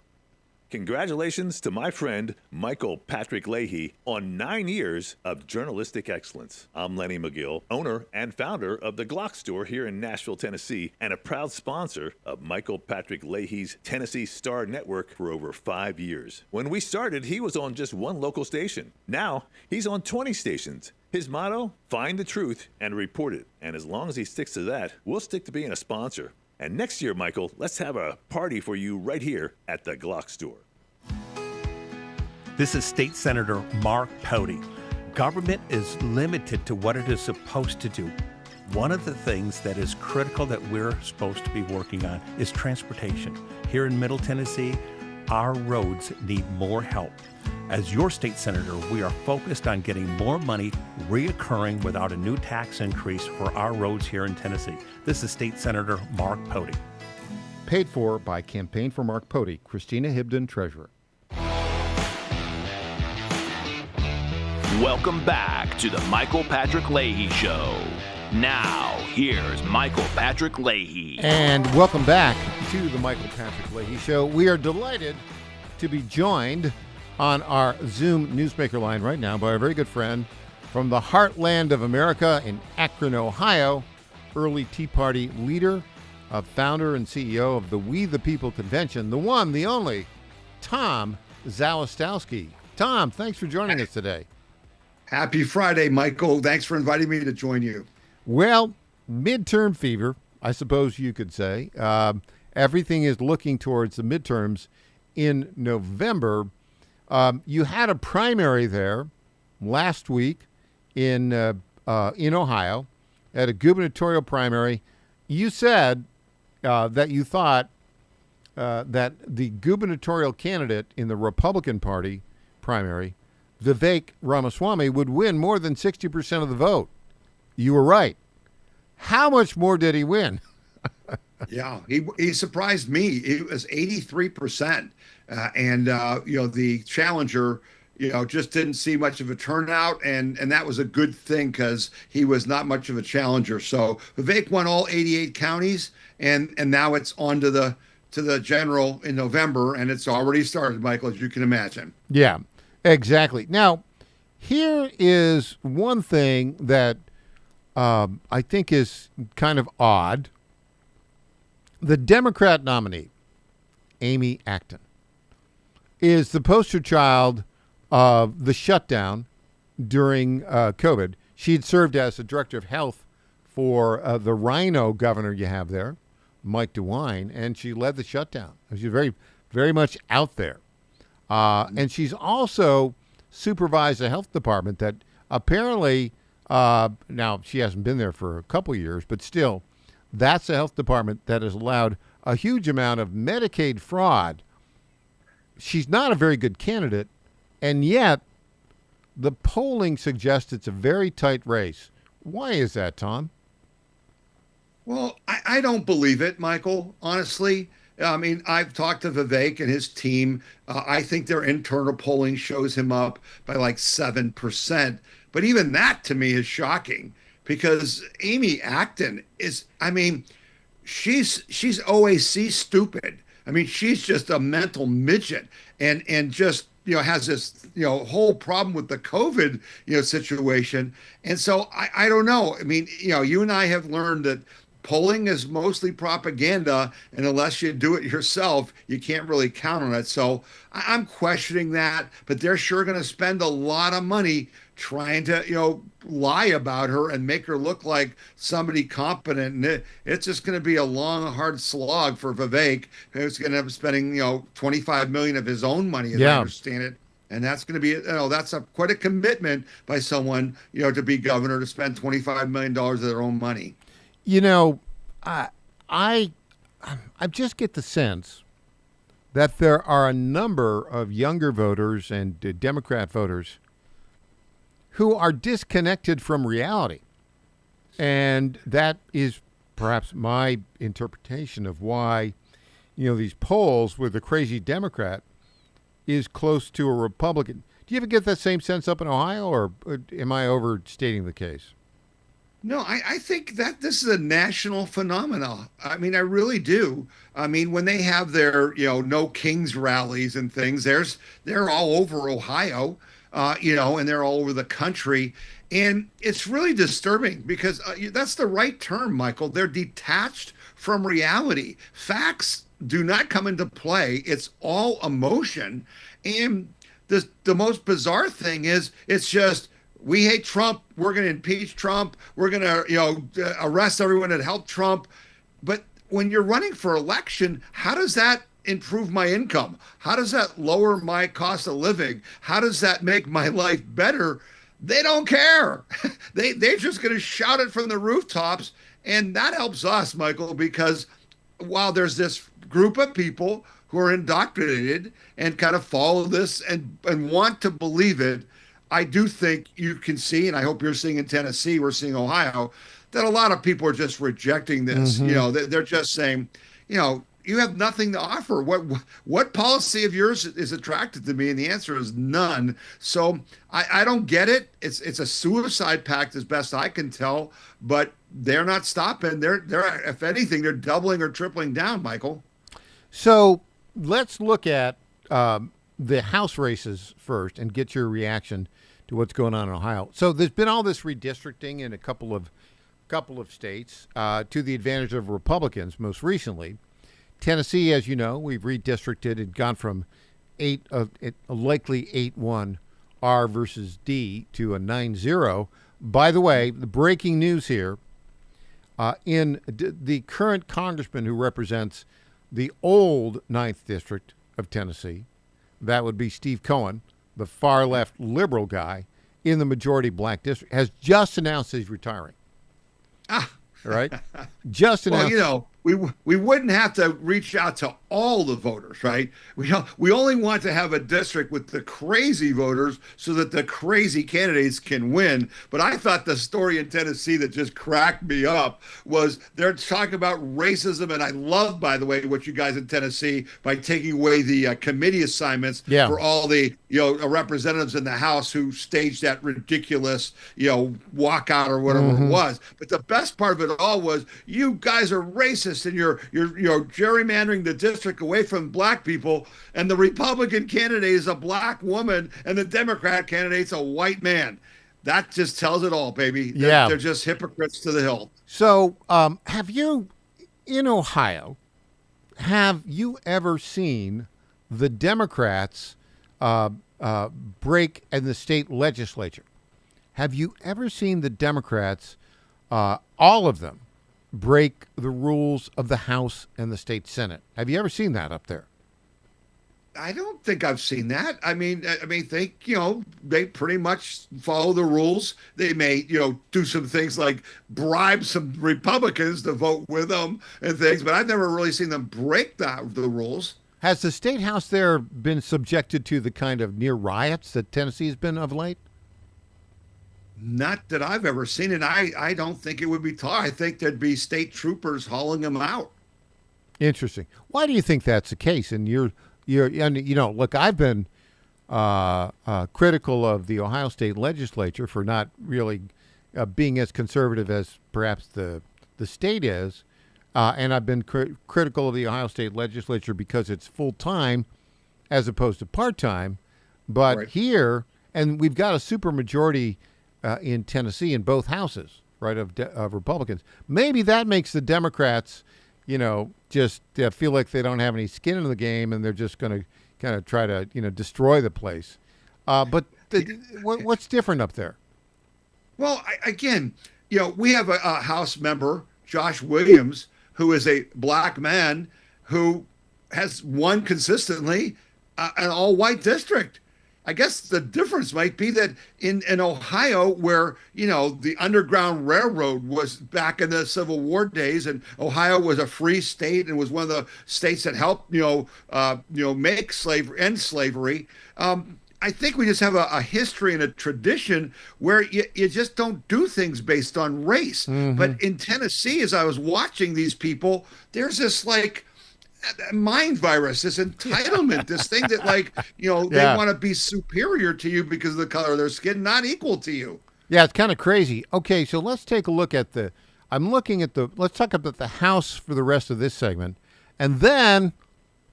Congratulations to my friend Michael Patrick Leahy on 9 years of journalistic excellence. I'm Lenny McGill, owner and founder of the Glock Store here in Nashville, Tennessee, and a proud sponsor of Michael Patrick Leahy's Tennessee Star Network for over 5 years. When we started, he was on just one local station. Now, he's on 20 stations. His motto, find the truth and report it. And as long as he sticks to that, we'll stick to being a sponsor. And next year, Michael, let's have a party for you right here at the Glock Store. This is State Senator Mark Pouty. Government is limited to what it is supposed to do. One of the things that is critical that we're supposed to be working on is transportation. Here in Middle Tennessee, our roads need more help. As your state senator, we are focused on getting more money reoccurring without a new tax increase for our roads here in Tennessee. This is State Senator Mark Pouty. Paid for by Campaign for Mark Pouty, Christina Hibden, Treasurer. Welcome back to the Michael Patrick Leahy Show. Now, here's Michael Patrick Leahy. And welcome back to the Michael Patrick Leahy Show. We are delighted to be joined on our Zoom newsmaker line right now by a very good friend from the heartland of America in Akron, Ohio, early Tea Party leader, founder and CEO of the We the People Convention, the one, the only, Tom Zalistowski. Tom, thanks for joining us today. Happy Friday, Michael. Thanks for inviting me to join you. Well, midterm fever, I suppose you could say. Everything is looking towards the midterms in November. You had a primary there last week in Ohio at a gubernatorial primary. You said that you thought that the gubernatorial candidate in the Republican Party primary, Vivek Ramaswamy, would win more than 60% of the vote. You were right. How much more did he win? Yeah, he surprised me. It was 83%. The challenger, just didn't see much of a turnout. And that was a good thing because he was not much of a challenger. So Vivek won all 88 counties. And now it's on to the general in November. And it's already started, Michael, as you can imagine. Yeah. Exactly. Now, here is one thing that I think is kind of odd. The Democrat nominee, Amy Acton, is the poster child of the shutdown during COVID. She had served as the director of health for the Rhino governor you have there, Mike DeWine, and she led the shutdown. She's very, very much out there. And she's also supervised a health department that apparently, now she hasn't been there for a couple years, but still, that's a health department that has allowed a huge amount of Medicaid fraud. She's not a very good candidate, and yet the polling suggests it's a very tight race. Why is that, Tom? Well, I don't believe it, Michael, honestly. I mean, I've talked to Vivek and his team. I think their internal polling shows him up by like 7%. But even that to me is shocking because Amy Acton is, I mean, she's OAC stupid. I mean, she's just a mental midget and just, has this, whole problem with the COVID, situation. And so I don't know. I mean, you and I have learned that polling is mostly propaganda, and unless you do it yourself, you can't really count on it. So I'm questioning that, but they're sure going to spend a lot of money trying to, lie about her and make her look like somebody competent. And it's just going to be a long, hard slog for Vivek, who's going to end up spending, $25 million of his own money, as I understand it. And that's going to be, that's quite a commitment by someone, to be governor, to spend $25 million of their own money. I just get the sense that there are a number of younger voters and Democrat voters who are disconnected from reality. And that is perhaps my interpretation of why, these polls with a crazy Democrat is close to a Republican. Do you ever get that same sense up in Ohio, or am I overstating the case? No, I think that this is a national phenomenon. I mean, I really do. I mean, when they have their, No Kings rallies and things, they're all over Ohio, and they're all over the country. And it's really disturbing because that's the right term, Michael. They're detached from reality. Facts do not come into play. It's all emotion. And the most bizarre thing is it's just, we hate Trump. We're going to impeach Trump. We're going to, arrest everyone that helped Trump. But when you're running for election, how does that improve my income? How does that lower my cost of living? How does that make my life better? They don't care. They're just going to shout it from the rooftops. And that helps us, Michael, because while there's this group of people who are indoctrinated and kind of follow this and want to believe it, I do think you can see, and I hope you're seeing in Tennessee, we're seeing Ohio, that a lot of people are just rejecting this. Mm-hmm. They're just saying, you have nothing to offer. What policy of yours is attracted to me? And the answer is none. So I don't get it. It's a suicide pact as best I can tell, but they're not stopping. They're if anything, they're doubling or tripling down, Michael. So let's look at the House races first and get your reaction to what's going on in Ohio. So there's been all this redistricting in a couple of states to the advantage of Republicans. Most recently, Tennessee, as you know, we've redistricted. It gone from a likely 8-1 R versus D to a 9-0. By the way, the breaking news here: in the current congressman who represents the old 9th District of Tennessee, that would be Steve Cohen, the far-left liberal guy in the majority black district, has just announced he's retiring. Right? Just announced. Well, we wouldn't have to reach out to all the voters, right? We only want to have a district with the crazy voters so that the crazy candidates can win. But I thought the story in Tennessee that just cracked me up was they're talking about racism. And I love, by the way, what you guys in Tennessee, by taking away the committee assignments for all the representatives in the House who staged that ridiculous walkout or whatever it was. But the best part of it all was, you guys are racist. racist and you're gerrymandering the district away from black people, and the Republican candidate is a black woman and the Democrat candidate's a white man. That just tells it all, baby. They're just hypocrites to the hilt. So, have you, in Ohio, have you ever seen the Democrats break in the state legislature? Have you ever seen the Democrats, all of them, break the rules of the House and the state Senate? Have you ever seen that up there? I don't think I've seen that. I mean, they pretty much follow the rules. They may, do some things like bribe some Republicans to vote with them and things, but I've never really seen them break the rules. Has the state house there been subjected to the kind of near riots that Tennessee has been of late? Not that I've ever seen it. I don't think it would be taught. I think there'd be state troopers hauling them out. Interesting. Why do you think that's the case? And look, I've been critical of the Ohio State legislature for not really being as conservative as perhaps the state is. And I've been critical of the Ohio State legislature because it's full-time as opposed to part-time. But here, and we've got a supermajority in Tennessee in both houses, right, of Republicans. Maybe that makes the Democrats, just feel like they don't have any skin in the game and they're just going to kind of try to, destroy the place. But what's different up there? Well, we have a House member, Josh Williams, who is a black man who has won consistently an all-white district. I guess the difference might be that in Ohio, where, the Underground Railroad was back in the Civil War days, and Ohio was a free state and was one of the states that helped, make end slavery. I think we just have a history and a tradition where you just don't do things based on race. Mm-hmm. But in Tennessee, as I was watching these people, there's this mind virus, this entitlement, this thing that they want to be superior to you because of the color of their skin, not equal to you. Yeah, it's kind of crazy. Okay, so let's take a look at let's talk about the House for the rest of this segment. And then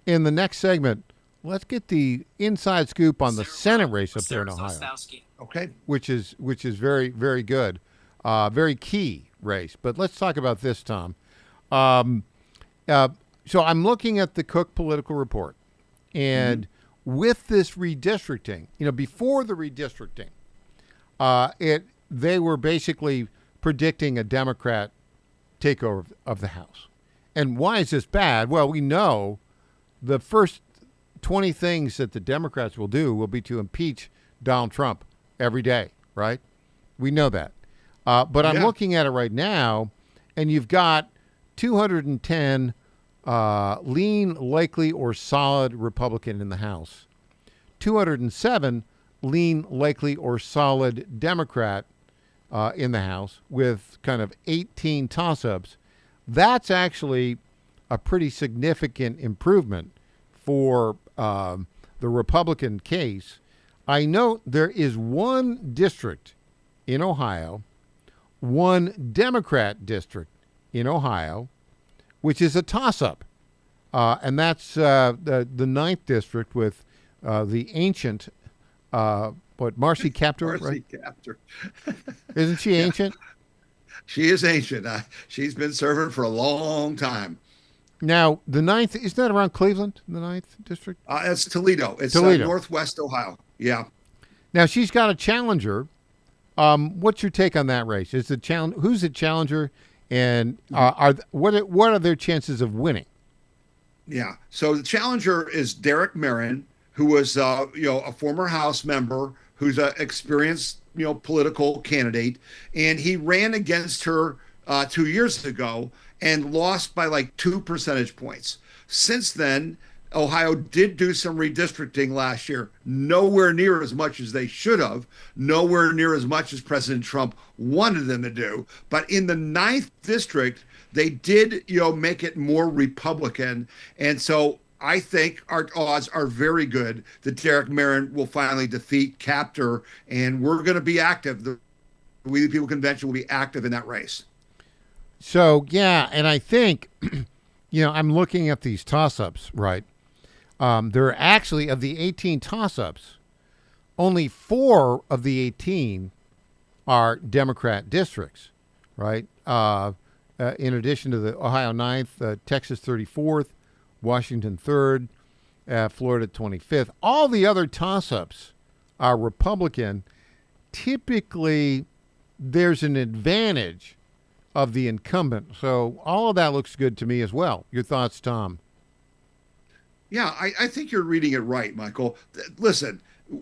in the next segment, let's get the inside scoop on the Senate race up there in Ohio. Okay. Which is very, very good. Very key race. But let's talk about this, Tom. So I'm looking at the Cook Political Report, and with this redistricting, before the redistricting, they were basically predicting a Democrat takeover of the House. And why is this bad? Well, we know the first 20 things that the Democrats will do will be to impeach Donald Trump every day, right? We know that. But I'm looking at it right now, and you've got 210 lean, likely, or solid Republican in the House. 207 lean, likely, or solid Democrat in the House, with kind of 18 toss-ups. That's actually a pretty significant improvement for the Republican case. I note there is one district in Ohio, one Democrat district in Ohio, which is a toss-up, and that's the 9th district with the ancient, Marcy Kaptur, right? Kaptur. Isn't she ancient? She is ancient. She's been serving for a long time. Now, the 9th, isn't that around Cleveland, the 9th district? It's Toledo. It's Toledo. Northwest Ohio. Yeah. Now, she's got a challenger. What's your take on that race? Who's the challenger? And what are their chances of winning? Yeah. So the challenger is Derek Merrin, who was a former House member, who's an experienced political candidate, and he ran against her 2 years ago and lost by like 2 percentage points. Since then, Ohio did do some redistricting last year, nowhere near as much as they should have, nowhere near as much as President Trump wanted them to do. But in the 9th district, they did, make it more Republican. And so I think our odds are very good that Derek Merrin will finally defeat Kaptur, and we're going to be active. The We the People Convention will be active in that race. So, yeah, and I think I'm looking at these toss-ups, right? There are actually, of the 18 toss-ups, only 4 of the 18 are Democrat districts, right? In addition to the Ohio 9th, Texas 34th, Washington 3rd, Florida 25th. All the other toss-ups are Republican. Typically, there's an advantage of the incumbent. So all of that looks good to me as well. Your thoughts, Tom? Yeah, I think you're reading it right, Michael. Listen,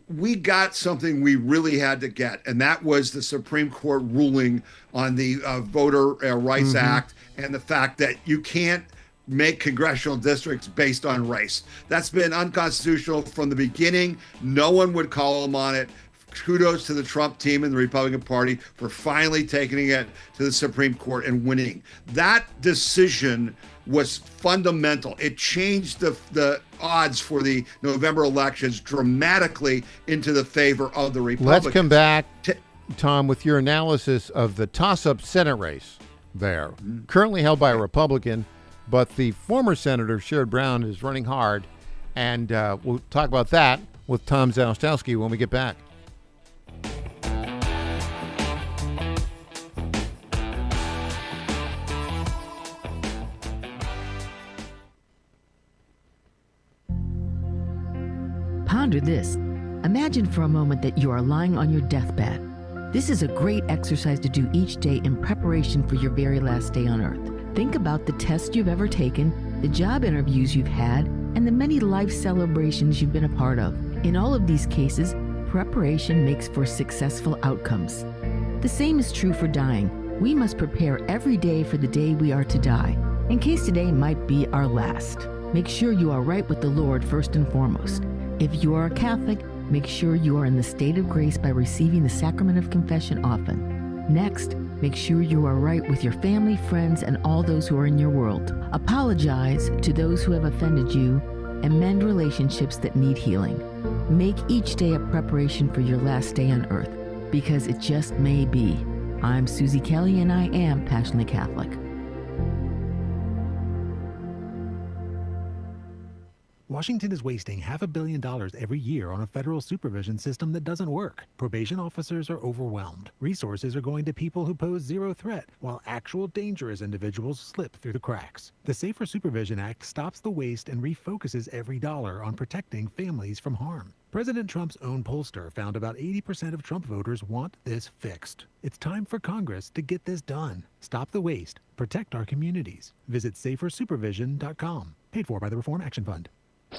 we got something we really had to get, and that was the Supreme Court ruling on the Voter Rights Act and the fact that you can't make congressional districts based on race. That's been unconstitutional from the beginning. No one would call them on it. Kudos to the Trump team and the Republican Party for finally taking it to the Supreme Court and winning. That decision was fundamental. It changed the odds for the November elections dramatically into the favor of the Republicans. Let's come back, Tom, with your analysis of the toss-up Senate race there. Currently held by a Republican, but the former Senator, Sherrod Brown, is running hard. And we'll talk about that with Tom Zalestowski when we get back. Ponder this. Imagine for a moment that you are lying on your deathbed. This is a great exercise to do each day in preparation for your very last day on earth. Think about the tests you've ever taken, the job interviews you've had, and the many life celebrations you've been a part of. In all of these cases, preparation makes for successful outcomes. The same is true for dying. We must prepare every day for the day we are to die, in case today might be our last. Make sure you are right with the Lord first and foremost. If you are a Catholic, make sure you are in the state of grace by receiving the sacrament of confession often. Next, make sure you are right with your family, friends, and all those who are in your world. Apologize to those who have offended you and mend relationships that need healing. Make each day a preparation for your last day on earth, because it just may be. I'm Susie Kelly, and I am passionately Catholic. Washington is wasting $500 million every year on a federal supervision system that doesn't work. Probation officers are overwhelmed. Resources are going to people who pose zero threat, while actual dangerous individuals slip through the cracks. The Safer Supervision Act stops the waste and refocuses every dollar on protecting families from harm. President Trump's own pollster found about 80% of Trump voters want this fixed. It's time for Congress to get this done. Stop the waste. Protect our communities. Visit safersupervision.com. Paid for by the Reform Action Fund.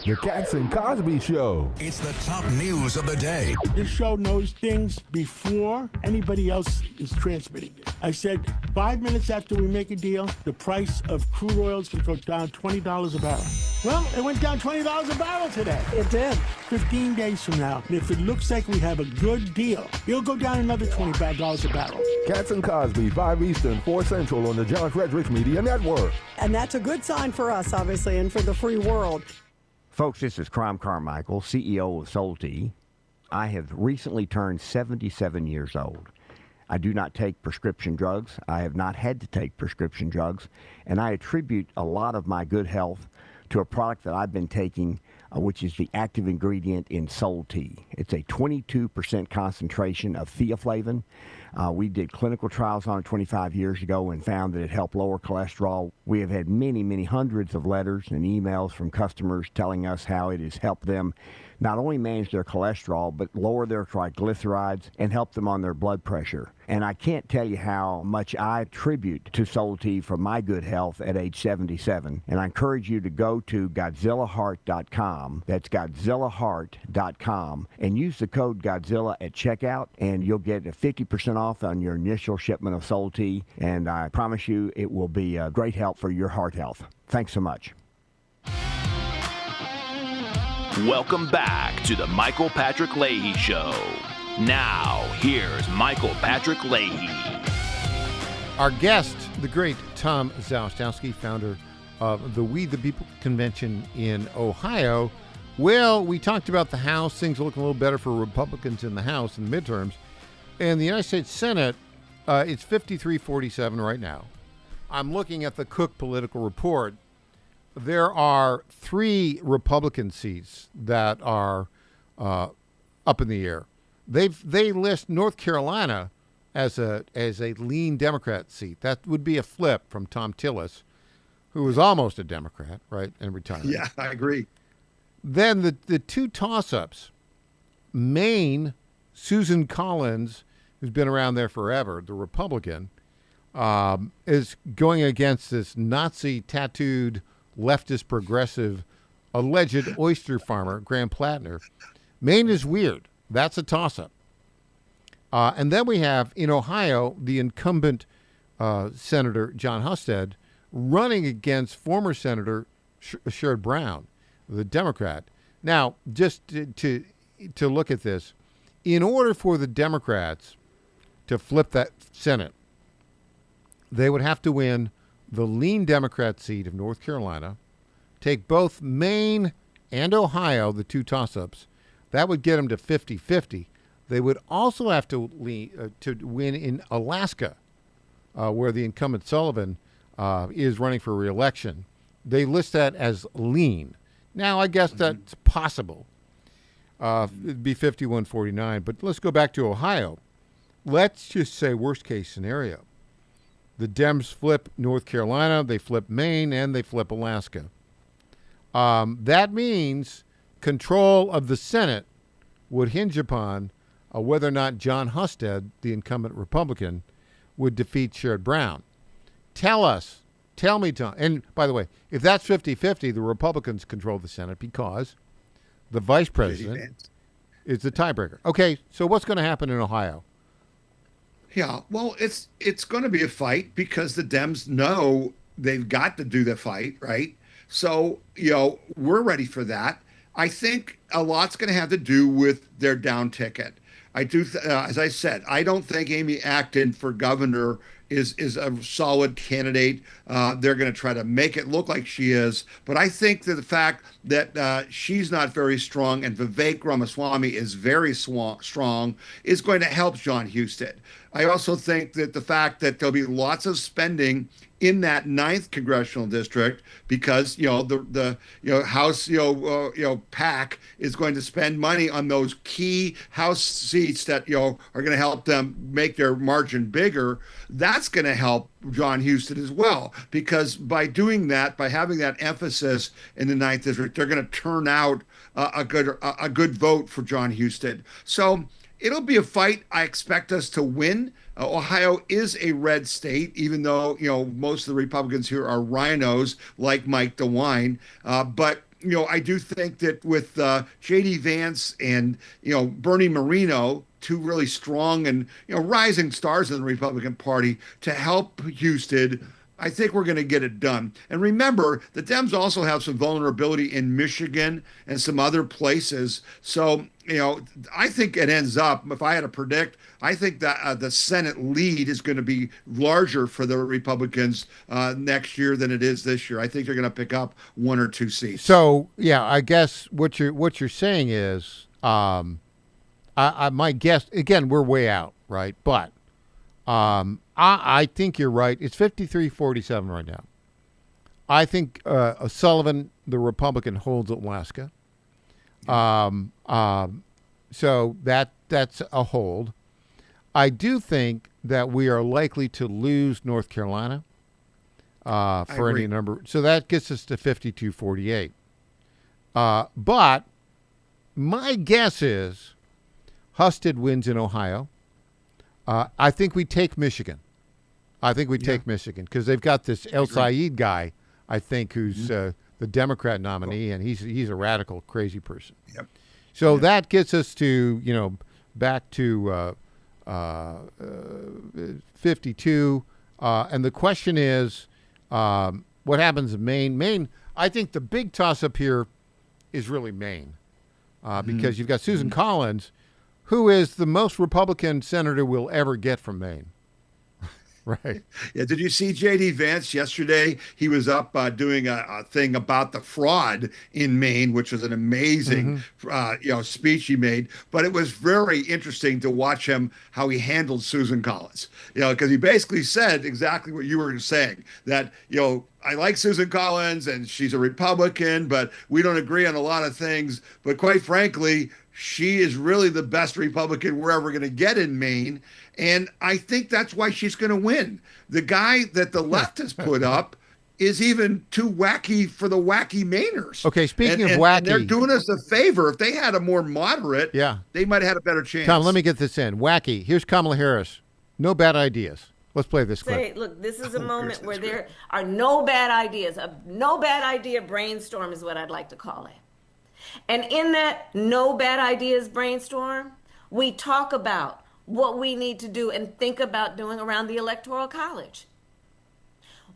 The Cats and Cosby Show. It's the top news of the day. This show knows things before anybody else is transmitting it. I said 5 minutes after we make a deal, the price of crude oil is going to go down $20 a barrel. Well, it went down $20 a barrel today. It did. 15 days from now, and if it looks like we have a good deal, it'll go down another $25 a barrel. Cats and Cosby, 5 Eastern, 4 Central on the John Fredericks Media Network. And that's a good sign for us, obviously, and for the free world. Folks, this is Crime Carmichael, CEO of Solti. I have recently turned 77 years old. I do not take prescription drugs. I have not had to take prescription drugs, and I attribute a lot of my good health to a product that I've been taking, which is the active ingredient in Solti. It's a 22% concentration of theaflavin. We did clinical trials on it 25 years ago and found that it helped lower cholesterol. We have had many, many hundreds of letters and emails from customers telling us how it has helped them not only manage their cholesterol, but lower their triglycerides and help them on their blood pressure. And I can't tell you how much I attribute to Solti for my good health at age 77. And I encourage you to go to GodzillaHeart.com. That's GodzillaHeart.com. And use the code Godzilla at checkout, and you'll get a 50% off on your initial shipment of Solti. And I promise you it will be a great help for your heart health. Thanks so much. Welcome back to the Michael Patrick Leahy Show. Now, here's Michael Patrick Leahy. Our guest, the great Tom Zalestowski, founder of the We the People convention in Ohio. Well, we talked about the House. Things are looking a little better for Republicans in the House in the midterms. In the United States Senate, it's 53-47 right now. I'm looking at the Cook political report, there are 3 Republican seats that are up in the air. They list North Carolina as a lean Democrat seat. That would be a flip from Tom Tillis, who was almost a Democrat, right, and retired. Yeah, I agree. Then the 2 toss-ups, Maine, Susan Collins, who's been around there forever, the Republican, is going against this Nazi tattooed leftist progressive alleged oyster farmer, Graham Plattner. Maine is weird. That's a toss-up. And then we have, in Ohio, the incumbent Senator John Husted running against former Senator Sherrod Brown, the Democrat. Now, just to look at this, in order for the Democrats to flip that Senate, they would have to win the lean Democrat seat of North Carolina, take both Maine and Ohio, the 2 toss-ups. That would get them to 50-50. They would also have to win in Alaska, where the incumbent Sullivan is running for re-election. They list that as lean. Now, I guess that's possible. It'd be 51-49. But let's go back to Ohio. Let's just say worst-case scenario. The Dems flip North Carolina, they flip Maine, and they flip Alaska. That means control of the Senate would hinge upon whether or not John Husted, the incumbent Republican, would defeat Sherrod Brown. Tell me, Tom. And by the way, if that's 50-50, the Republicans control the Senate because the vice president is the tiebreaker. Okay, so what's going to happen in Ohio? Yeah, well, it's going to be a fight because the Dems know they've got to do the fight, right? So, we're ready for that. I think a lot's going to have to do with their down ticket. I do, as I said, I don't think Amy Acton for governor is a solid candidate. They're going to try to make it look like she is. But I think that the fact that she's not very strong and Vivek Ramaswamy is very strong is going to help John Husted. I also think that the fact that there'll be lots of spending in that 9th congressional district because the House PAC is going to spend money on those key House seats that are going to help them make their margin bigger. That's going to help John Husted as well because by doing that, by having that emphasis in the 9th district, they're going to turn out a good vote for John Husted. So it'll be a fight. I expect us to win. Ohio is a red state, even though, most of the Republicans here are rhinos like Mike DeWine. But, I do think that with J.D. Vance and, Bernie Moreno, 2 really strong and, rising stars in the Republican Party to help Husted, I think we're going to get it done. And remember, the Dems also have some vulnerability in Michigan and some other places. So, I think it ends up, if I had to predict, I think that the Senate lead is going to be larger for the Republicans next year than it is this year. I think they're going to pick up 1 or 2 seats. So, yeah, I guess what you're saying is, my guess, again, we're way out, right? But I think you're right. It's 53-47 right now. I think Sullivan, the Republican, holds Alaska. So that's a hold. I do think that we are likely to lose North Carolina for any number. So that gets us to 52-48. But my guess is Husted wins in Ohio. I think we take Michigan. Take Michigan because they've got this El Sayed guy, I think, who's the Democrat nominee, and he's a radical, crazy person. Yep. So that gets us to, back to 52. And the question is, what happens in Maine? Maine, I think the big toss-up here is really Maine because you've got Susan Collins, who is the most Republican senator we'll ever get from Maine. Right. Yeah. Did you see J.D. Vance yesterday? He was up doing a thing about the fraud in Maine, which was an amazing, speech he made. But it was very interesting to watch him, how he handled Susan Collins. Because he basically said exactly what you were saying, that, I like Susan Collins and she's a Republican, but we don't agree on a lot of things. But quite frankly, she is really the best Republican we're ever going to get in Maine. And I think that's why she's going to win. The guy that the left has put up is even too wacky for the wacky Mainers. Okay, speaking of wacky. And they're doing us a favor. If they had a more moderate, they might have had a better chance. Tom, let me get this in. Wacky. Here's Kamala Harris. No bad ideas. Let's play this clip. Look, this is a moment where there are no bad ideas. A no bad idea brainstorm is what I'd like to call it. And in that no bad ideas brainstorm, we talk about what we need to do and think about doing around the Electoral College.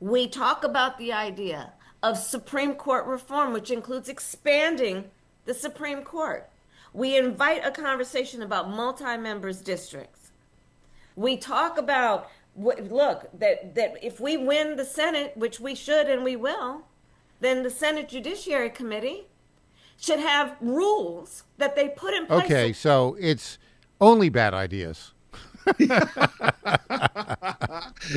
We talk about the idea of Supreme Court reform, which includes expanding the Supreme Court. We invite a conversation about multi-members districts. We talk about, that if we win the Senate, which we should and we will, then the Senate Judiciary Committee should have rules that they put in place. Okay, so it's only bad ideas.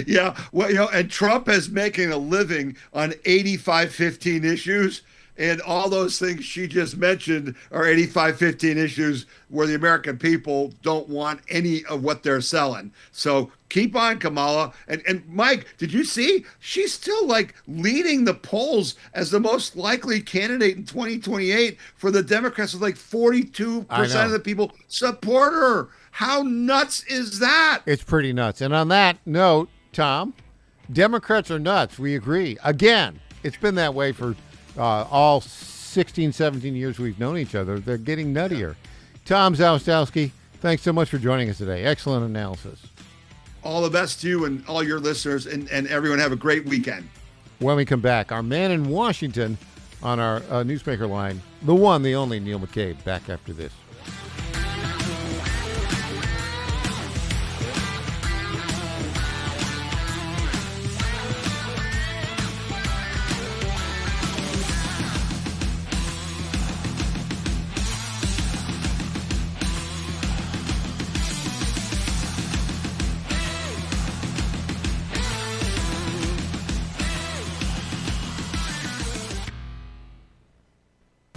Yeah, well, and Trump is making a living on 85-15 issues, and all those things she just mentioned are 85-15 issues where the American people don't want any of what they're selling. So keep on, Kamala. And Mike, did you see? She's still leading the polls as the most likely candidate in 2028 for the Democrats, with 42% of the people support her. How nuts is that? It's pretty nuts. And on that note, Tom, Democrats are nuts. We agree. Again, it's been that way for all 16, 17 years we've known each other. They're getting nuttier. Tom Zalestowski, thanks so much for joining us today. Excellent analysis. All the best to you and all your listeners, and everyone have a great weekend. When we come back, our man in Washington on our newsmaker line, the one, the only Neil McCabe, back after this.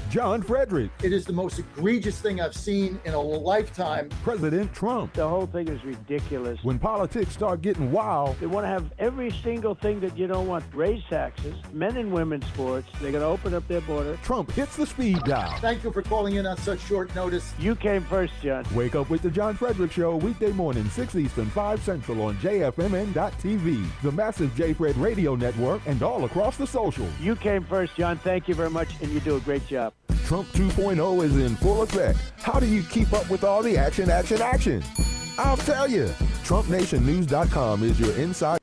John Frederick. It is the most egregious thing I've seen in a lifetime. President Trump. The whole thing is ridiculous. When politics start getting wild, they want to have every single thing that you don't want. Raise taxes, men and women's sports. They're going to open up their border. Trump hits the speed dial. Thank you for calling in on such short notice. You came first, John. Wake up with the John Frederick Show weekday morning, 6 Eastern, 5 Central on JFMN.TV, the massive J-Fred radio network, and all across the social. You came first, John. Thank you very much, and you do a great job. Trump 2.0 is in full effect. How do you keep up with all the action? I'll tell you. TrumpNationNews.com is your inside.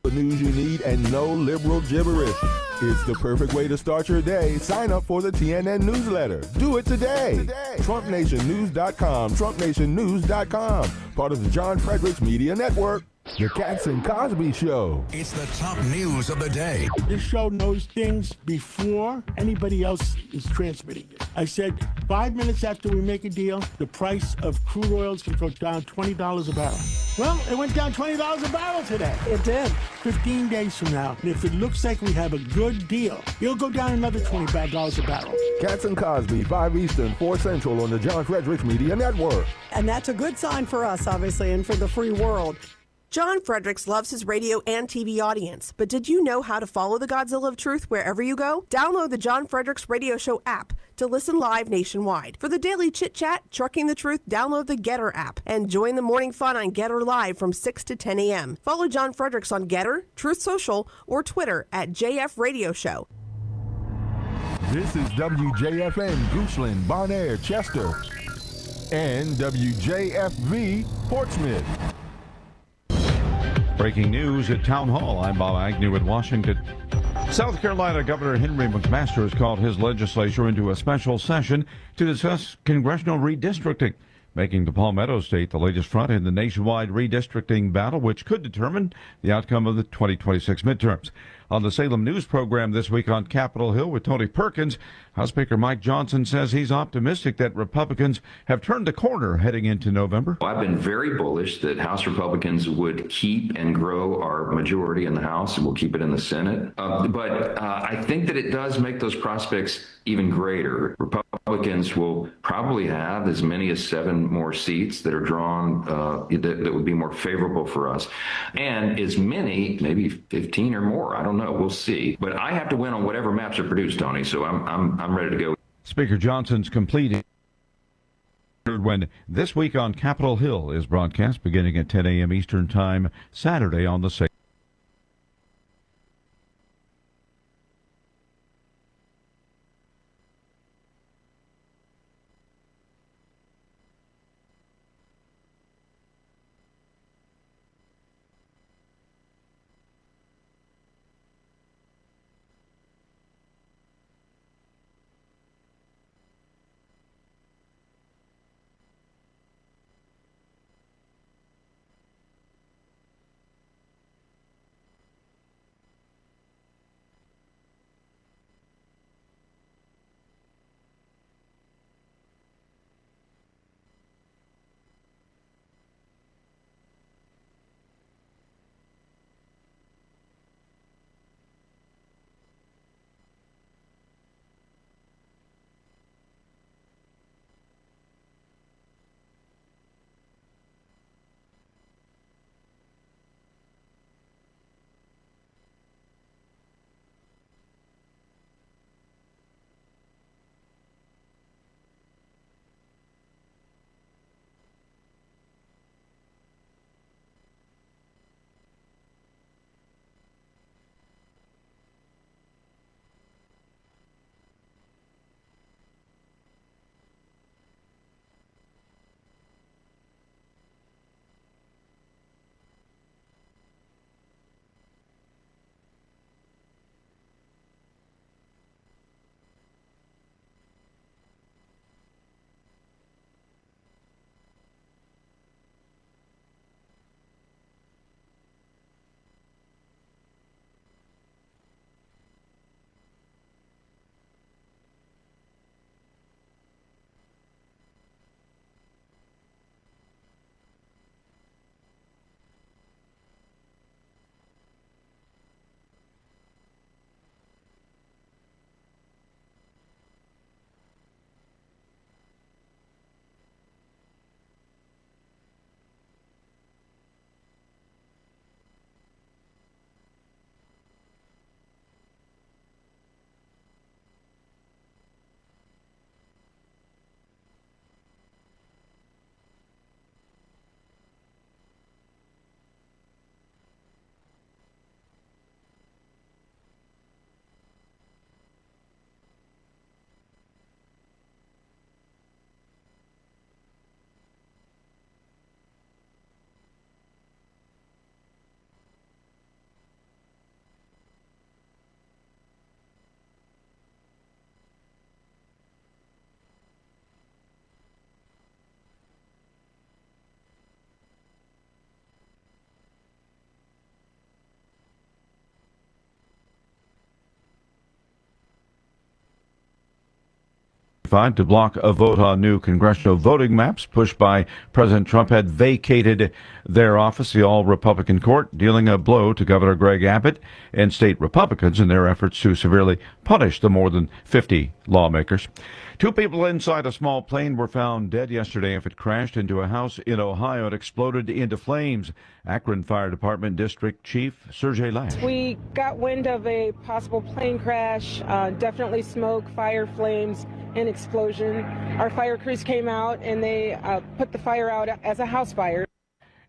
The news you need and no liberal gibberish. It's the perfect way to start your day. Sign up for the TNN newsletter. Do it today. TrumpNationNews.com. TrumpNationNews.com. Part of the John Fredericks Media Network. The Cats and Cosby Show. It's the top news of the day. This show knows things before anybody else is transmitting it. I said 5 minutes after we make a deal, the price of crude oils can go down $20 a barrel. Well, it went down $20 a barrel today. It did. 15 days from now, and if it looks like we have a good deal, it'll go down another $25 a barrel. Cats and Cosby, 5 Eastern, 4 Central on the John Fredericks Media Network. And that's a good sign for us, obviously, and for the free world. John Fredericks loves his radio and TV audience, but did you know how to follow the Godzilla of Truth wherever you go? Download the John Fredericks Radio Show app to listen live nationwide. For the daily chit-chat, Trucking the Truth, download the Getter app and join the morning fun on Getter Live from 6 to 10 a.m. Follow John Fredericks on Getter, Truth Social, or Twitter at JF Radio Show. This is WJFN, Goochland, Bonaire, Chester, and WJFV, Portsmouth. Breaking news at Town Hall. I'm Bob Agnew in Washington. South Carolina Governor Henry McMaster has called his legislature into a special session to discuss congressional redistricting, making the Palmetto State the latest front in the nationwide redistricting battle, which could determine the outcome of the 2026 midterms. On the Salem News program this week on Capitol Hill with Tony Perkins, House Speaker Mike Johnson says he's optimistic that Republicans have turned the corner heading into November. I've been very bullish that House Republicans would keep and grow our majority in the House, and we'll keep it in the Senate. But I think that it does make those prospects even greater. Republicans will probably have as many as 7 more seats that are drawn that would be more favorable for us, and as many, maybe 15 or more. I don't know. We'll see. But I have to win on whatever maps are produced, Tony. So I'm ready to go. Speaker Johnson's completing when This Week on Capitol Hill is broadcast beginning at 10 a.m. Eastern Time Saturday on the 6th. To block a vote on new congressional voting maps pushed by President Trump had vacated their office, the all-Republican court, dealing a blow to Governor Greg Abbott and state Republicans in their efforts to severely punish the more than 50 lawmakers. 2 people inside a small plane were found dead yesterday after it crashed into a house in Ohio and exploded into flames. Akron Fire Department District Chief Sergey Lash. We got wind of a possible plane crash, definitely smoke, fire, flames, and explosion. Our fire crews came out and they put the fire out as a house fire.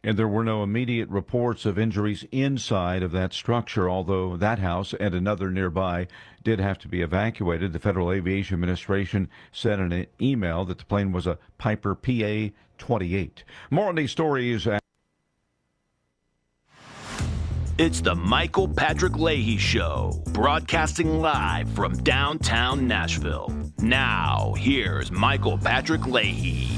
And there were no immediate reports of injuries inside of that structure, although that house and another nearby did have to be evacuated. The Federal Aviation Administration said in an email that the plane was a Piper PA-28. More on these stories. It's the Michael Patrick Leahy Show, broadcasting live from downtown Nashville. Now, here's Michael Patrick Leahy.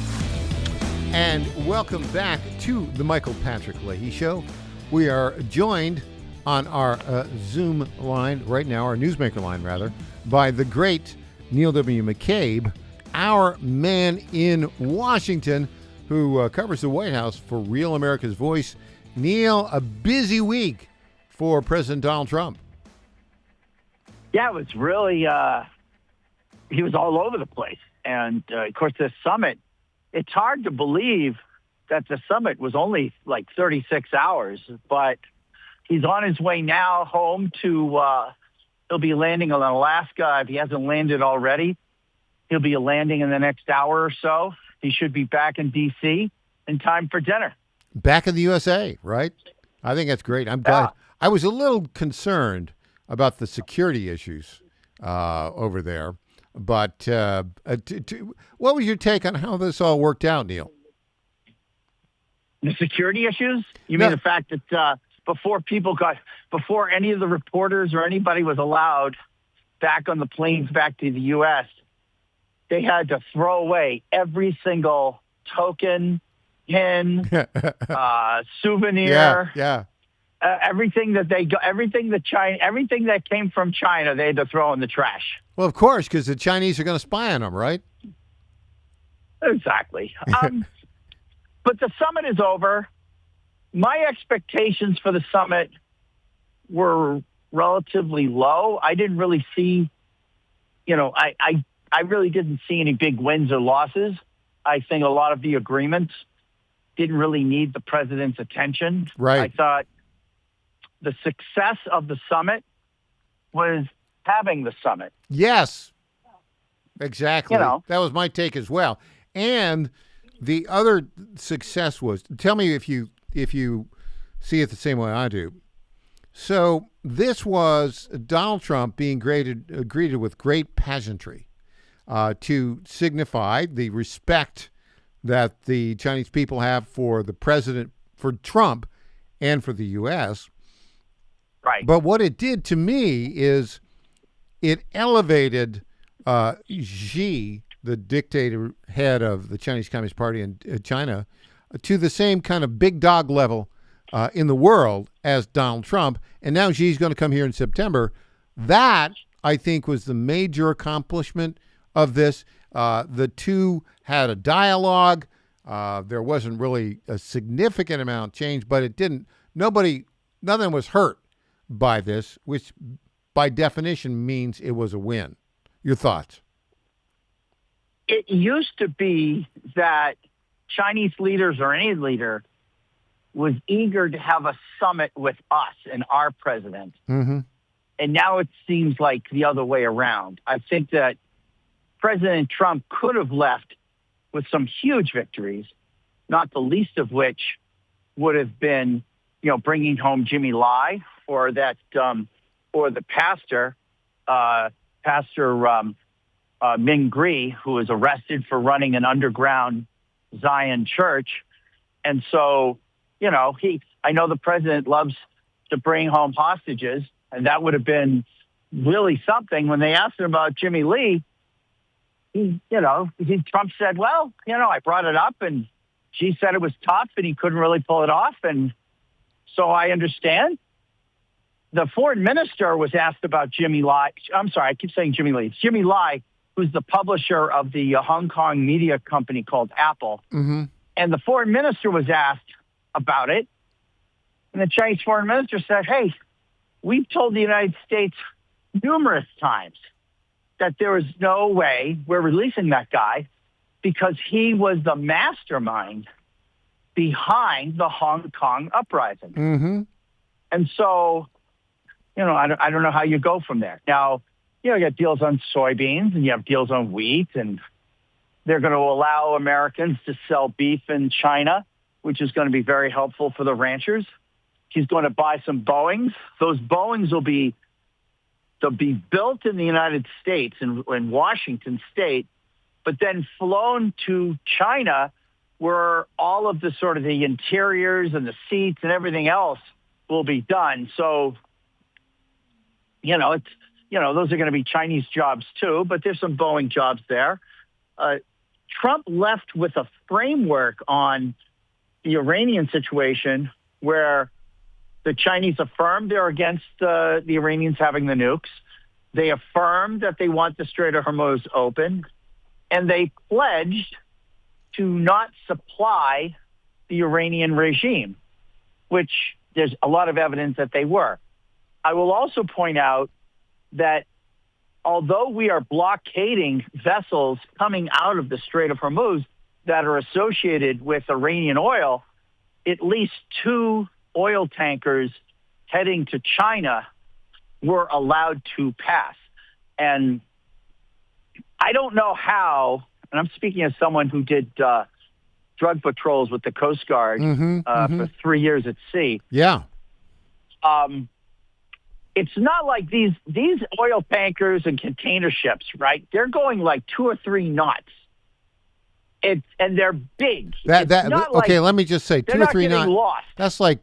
And welcome back to the Michael Patrick Leahy Show. We are joined on our Zoom line right now, our Newsmaker line rather, by the great Neil W. McCabe, our man in Washington, who covers the White House for Real America's Voice. Neil, a busy week for President Donald Trump. Yeah, it was really, he was all over the place. And, of course, the summit, it's hard to believe that the summit was only like 36 hours, but he's on his way now home to, he'll be landing on Alaska. If he hasn't landed already, he'll be landing in the next hour or so. He should be back in D.C. in time for dinner. Back in the USA, right? I think that's great. I'm glad. I was a little concerned about the security issues over there. But what was your take on how this all worked out, Neil? The security issues? You mean the fact that before any of the reporters or anybody was allowed back on the planes back to the U.S., they had to throw away every single token, pin, souvenir. Yeah. Everything that came from China, they had to throw in the trash. Well, of course, because the Chinese are going to spy on them, right? Exactly. But the summit is over. My expectations for the summit were relatively low. I didn't really see, I really didn't see any big wins or losses. I think a lot of the agreements didn't really need the president's attention. Right. I thought the success of the summit was having the summit. Yes, exactly. That was my take as well. And the other success was, tell me if you see it the same way I do. So this was Donald Trump being greeted with great pageantry to signify the respect that the Chinese people have for the president, for Trump, and for the U.S. Right. But what it did to me is it elevated Xi, the dictator head of the Chinese Communist Party in China, to the same kind of big dog level in the world as Donald Trump. And now Xi's going to come here in September. That, I think, was the major accomplishment of this. The two had a dialogue. There wasn't really a significant amount changed, but it didn't. Nothing was hurt by this, which by definition means it was a win. Your thoughts? It used to be that Chinese leaders or any leader was eager to have a summit with us and our president. Mm-hmm. And now it seems like the other way around. I think that President Trump could have left with some huge victories, not the least of which would have been, bringing home Jimmy Lai or that, or the pastor Ming Gri, who was arrested for running an underground Zion church. And so, I know the president loves to bring home hostages, and that would have been really something. When they asked him about Jimmy Lee, Trump said, well, I brought it up, and Xi said it was tough, and he couldn't really pull it off, and so I understand. The foreign minister was asked about Jimmy Lai. I'm sorry, I keep saying Jimmy Lee. It's Jimmy Lai, who's the publisher of the Hong Kong media company called Apple. Mm-hmm. And the foreign minister was asked about it. And the Chinese foreign minister said, hey, we've told the United States numerous times that there is no way we're releasing that guy because he was the mastermind behind the Hong Kong uprising. Mm-hmm. And so, I don't know how you go from there. Now, you got deals on soybeans and you have deals on wheat, and they're going to allow Americans to sell beef in China, which is going to be very helpful for the ranchers. He's going to buy some Boeings. Those Boeings they'll be built in the United States in Washington State, but then flown to China, where all of the sort of the interiors and the seats and everything else will be done. So, those are going to be Chinese jobs too, but there's some Boeing jobs there. Trump left with a framework on the Iranian situation where the Chinese affirmed they're against the Iranians having the nukes. They affirmed that they want the Strait of Hormuz open, and they pledged to not supply the Iranian regime, which there's a lot of evidence that they were. I will also point out that although we are blockading vessels coming out of the Strait of Hormuz that are associated with Iranian oil, at least 2 oil tankers heading to China were allowed to pass. And I don't know how, and I'm speaking as someone who did drug patrols with the Coast Guard for 3 years at sea. Yeah. It's not like these oil tankers and container ships, right? They're going like 2 or 3 knots. And they're big. Okay, let me just say 2 or 3 knots. Lost. That's like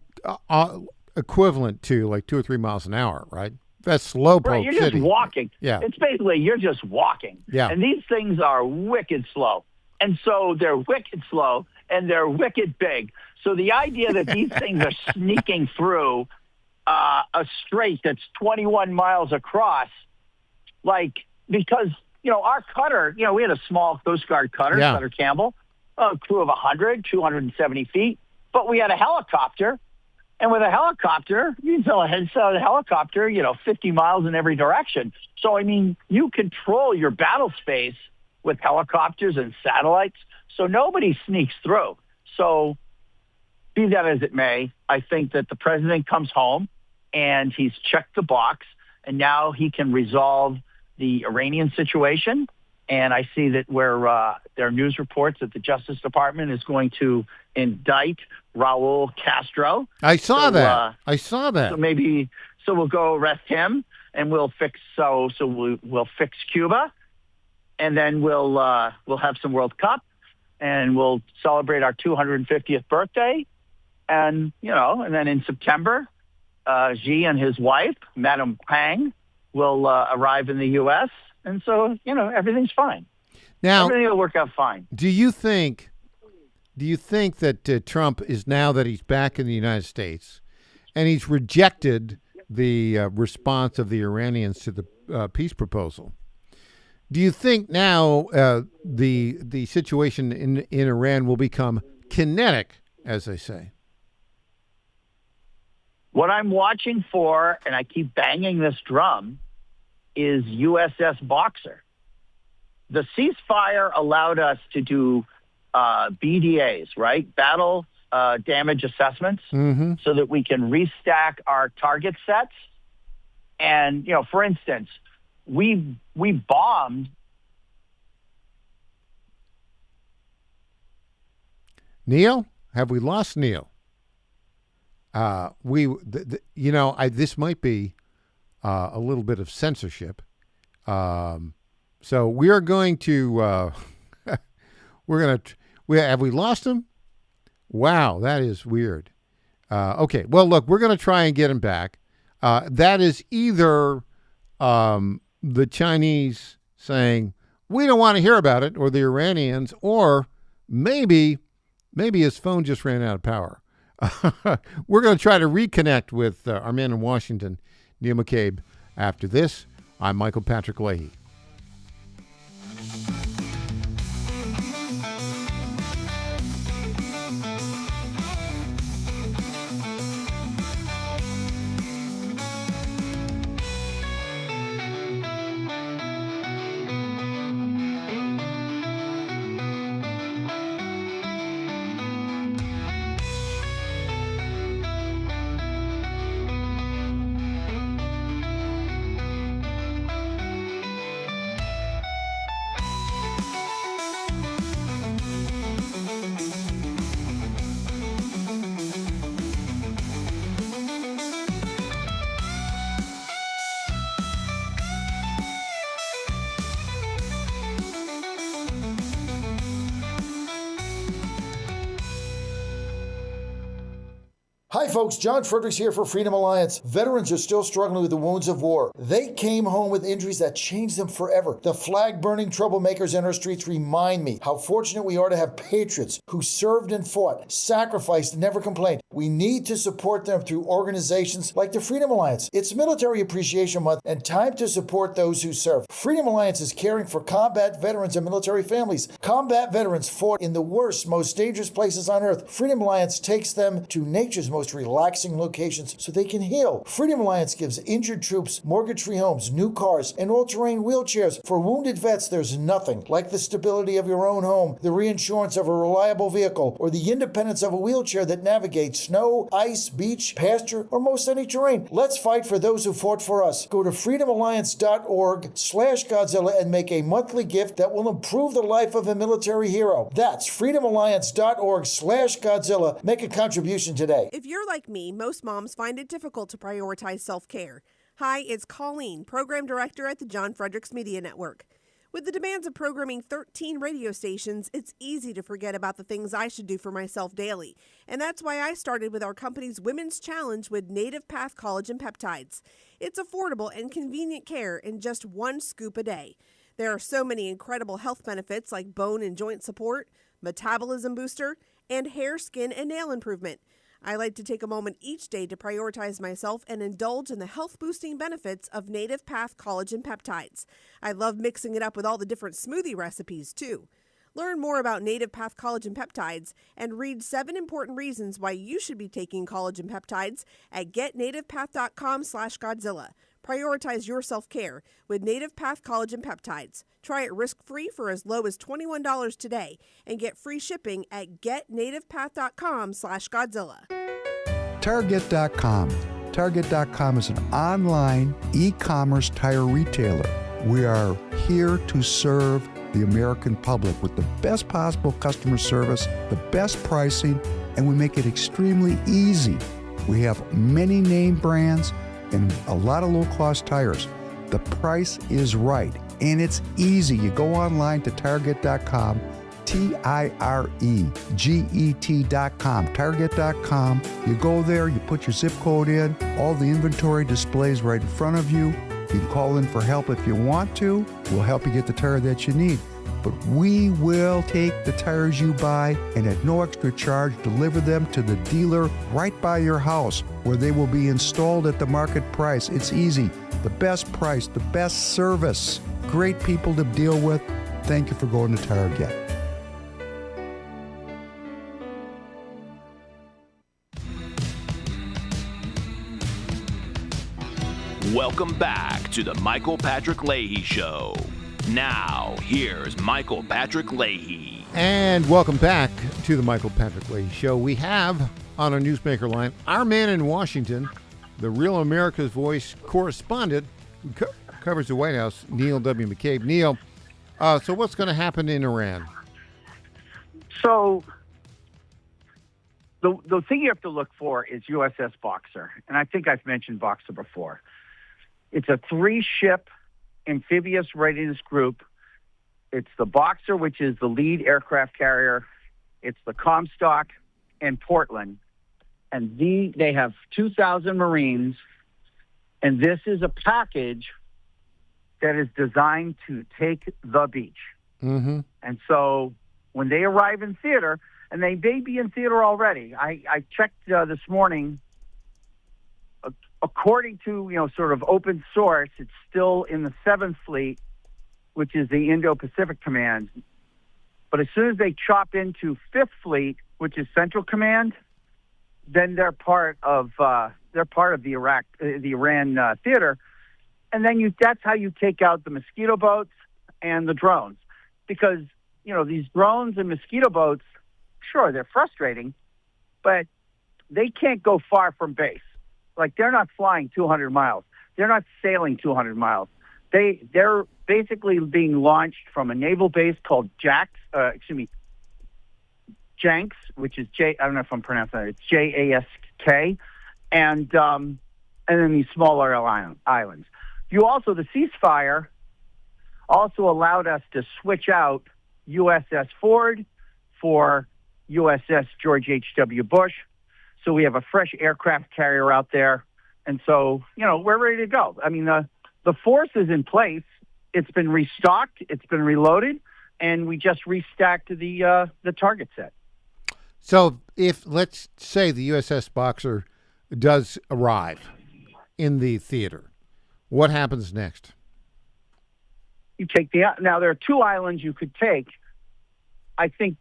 equivalent to like 2 or 3 miles an hour, right? That's slow boat. Right, you're just walking. Yeah. It's basically you're just walking. Yeah. And these things are wicked slow. And so they're wicked slow and they're wicked big. So the idea that these things are sneaking through a strait that's 21 miles across, because, our cutter, we had a small Coast Guard cutter, Cutter Campbell, a crew of 100, 270 feet, but we had a helicopter. And with a helicopter, you can sell a helicopter, 50 miles in every direction. So, you control your battle space with helicopters and satellites, so nobody sneaks through. So, be that as it may, I think that the president comes home and he's checked the box, and now he can resolve the Iranian situation. And I see that where there are news reports that the Justice Department is going to indict Raul Castro. I saw that. So we'll go arrest him, and we'll fix we'll fix Cuba, and then we'll have some World Cup, and we'll celebrate our 250th birthday, and and then in September, Xi and his wife, Madame Pang, will arrive in the U.S. And so, everything's fine. Now, everything will work out fine. Do you think that Trump is, now that he's back in the United States and he's rejected the response of the Iranians to the peace proposal, do you think now the situation in Iran will become kinetic, as they say? What I'm watching for, and I keep banging this drum, is USS Boxer. The ceasefire allowed us to do BDAs, right? Battle damage assessments, so that we can restack our target sets. And, for instance, we bombed. Neil? Have we lost Neil? This might be a little bit of censorship. So we are going to, have we lost him? Wow, that is weird. Okay, well, look, we're going to try and get him back. That is either the Chinese saying, we don't want to hear about it, or the Iranians, or maybe his phone just ran out of power. We're going to try to reconnect with our man in Washington, Neil McCabe, after this. I'm Michael Patrick Leahy. Hi folks, John Fredericks here for Freedom Alliance. Veterans are still struggling with the wounds of war. They came home with injuries that changed them forever. The flag-burning troublemakers in our streets remind me how fortunate we are to have patriots who served and fought, sacrificed, and never complained. We need to support them through organizations like the Freedom Alliance. It's Military Appreciation Month and time to support those who serve. Freedom Alliance is caring for combat veterans and military families. Combat veterans fought in the worst, most dangerous places on earth. Freedom Alliance takes them to nature's most relaxing locations so they can heal. Freedom Alliance gives injured troops mortgage-free homes, new cars, and all-terrain wheelchairs. For wounded vets, there's nothing like the stability of your own home, the reinsurance of a reliable vehicle, or the independence of a wheelchair that navigates snow, ice, beach, pasture, or most any terrain. Let's fight for those who fought for us. Go to freedomalliance.org/Godzilla and make a monthly gift that will improve the life of a military hero. That's freedomalliance.org/Godzilla. Make a contribution today. If you're like me, most moms find it difficult to prioritize self-care. Hi, it's Colleen, Program Director at the John Fredericks Media Network. With the demands of programming 13 radio stations, it's easy to forget about the things I should do for myself daily. And that's why I started with our company's Women's Challenge with Native Path Collagen Peptides. It's affordable and convenient care in just 1 scoop a day. There are so many incredible health benefits like bone and joint support, metabolism booster, and hair, skin, and nail improvement. I like to take a moment each day to prioritize myself and indulge in the health-boosting benefits of Native Path Collagen Peptides. I love mixing it up with all the different smoothie recipes, too. Learn more about Native Path Collagen Peptides and read 7 important reasons why you should be taking collagen peptides at getnativepath.com/Godzilla. Prioritize your self-care with Native Path Collagen Peptides. Try it risk-free for as low as $21 today and get free shipping at getnativepath.com/Godzilla. Target.com. Target.com is an online e-commerce tire retailer. We are here to serve the American public with the best possible customer service, the best pricing, and we make it extremely easy. We have many name brands and a lot of low-cost tires. The price is right, and it's easy. You go online to Target.com, Tireget.com, Target.com. You go there, you put your zip code in, all the inventory displays right in front of you. You can call in for help if you want to. We'll help you get the tire that you need. But we will take the tires you buy and at no extra charge deliver them to the dealer right by your house where they will be installed at the market price. It's easy. The best price, the best service. Great people to deal with. Thank you for going to Target. Welcome back to the Michael Patrick Leahy Show. Now, here's Michael Patrick Leahy. And welcome back to the Michael Patrick Leahy Show. We have on our newsmaker line our man in Washington, the Real America's Voice correspondent who covers the White House, Neil W. McCabe. Neil, so what's going to happen in Iran? So the thing you have to look for is USS Boxer. And I think I've mentioned Boxer before. It's a 3-ship amphibious readiness group. It's the Boxer, which is the lead aircraft carrier. It's the Comstock and Portland. And they have 2,000 Marines. And this is a package that is designed to take the beach. Mm-hmm. And so when they arrive in theater, and they may be in theater already, I checked this morning. According to, sort of open source, it's still in the 7th Fleet, which is the Indo-Pacific Command. But as soon as they chop into 5th Fleet, which is Central Command, then they're part of the Iran theater. And then that's how you take out the mosquito boats and the drones. Because, these drones and mosquito boats, sure, they're frustrating, but they can't go far from base. Like, they're not flying 200 miles. They're not sailing 200 miles. They're basically being launched from a naval base called Janks, which is I don't know if I'm pronouncing that. It's JASK, and then these smaller islands. The ceasefire also allowed us to switch out USS Ford for USS George H.W. Bush. So we have a fresh aircraft carrier out there. And so, we're ready to go. I mean, the force is in place. It's been restocked. It's been reloaded. And we just restacked the target set. So if, let's say, the USS Boxer does arrive in the theater, what happens next? You take now there are 2 islands you could take. I think,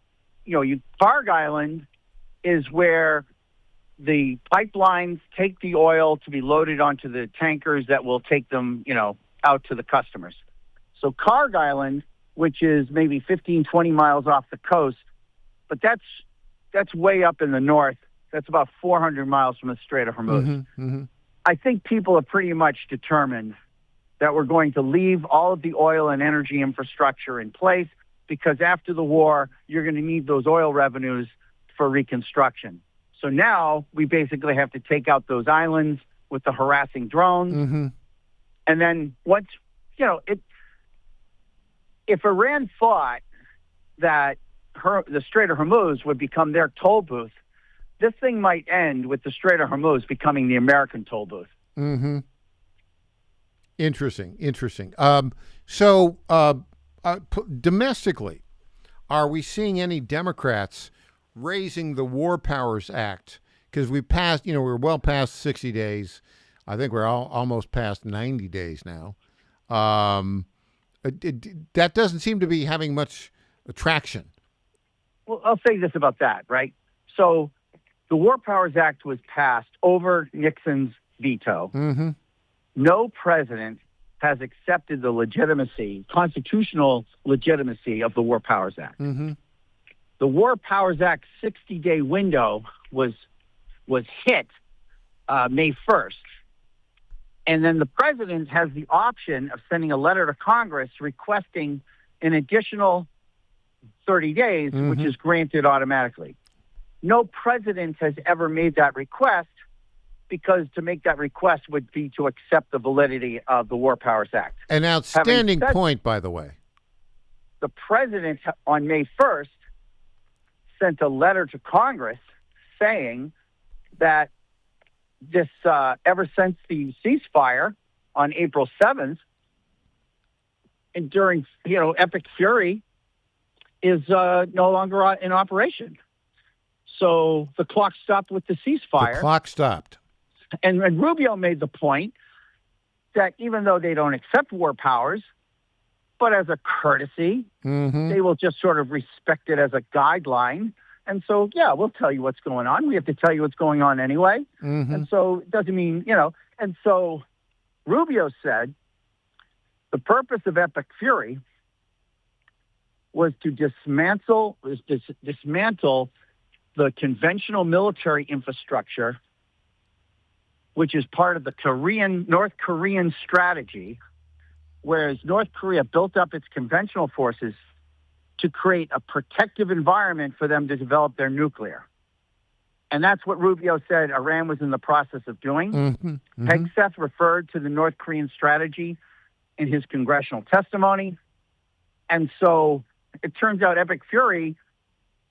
Parg Island is where the pipelines take the oil to be loaded onto the tankers that will take them, out to the customers. So Karg Island, which is maybe 15, 20 miles off the coast, but that's way up in the north. That's about 400 miles from the Strait of Hormuz. Mm-hmm, mm-hmm. I think people are pretty much determined that we're going to leave all of the oil and energy infrastructure in place, because after the war, you're going to need those oil revenues for reconstruction. So now we basically have to take out those islands with the harassing drones. Mm-hmm. And then once, if Iran thought that the Strait of Hormuz would become their toll booth, this thing might end with the Strait of Hormuz becoming the American toll booth. Mm-hmm. Interesting. Domestically, are we seeing any Democrats raising the War Powers Act? Because we passed, we're well past 60 days. I think we're almost past 90 days now. That doesn't seem to be having much traction. Well, I'll say this about that, right? So the War Powers Act was passed over Nixon's veto. Mm-hmm. No president has accepted the constitutional legitimacy of the War Powers Act. Mm-hmm. The War Powers Act 60-day window was hit May 1st. And then the president has the option of sending a letter to Congress requesting an additional 30 days, Mm-hmm. which is granted automatically. No president has ever made that request, because to make that request would be to accept the validity of the War Powers Act. An outstanding point, by the way. The president on May 1st sent a letter to Congress saying that this, ever since the ceasefire on April 7th, and during, Epic Fury is no longer in operation. So the clock stopped with the ceasefire. The clock stopped. And Rubio made the point that even though they don't accept war powers, but as a courtesy, Mm-hmm. they will just sort of respect it as a guideline. And so, we'll tell you what's going on. We have to tell you what's going on anyway. Mm-hmm. And so it doesn't mean, And so Rubio said the purpose of Epic Fury was to dismantle the conventional military infrastructure, which is part of the North Korean strategy, whereas North Korea built up its conventional forces to create a protective environment for them to develop their nuclear. And that's what Rubio said Iran was in the process of doing. Mm-hmm. Mm-hmm. Hegseth referred to the North Korean strategy in his congressional testimony. And so it turns out Epic Fury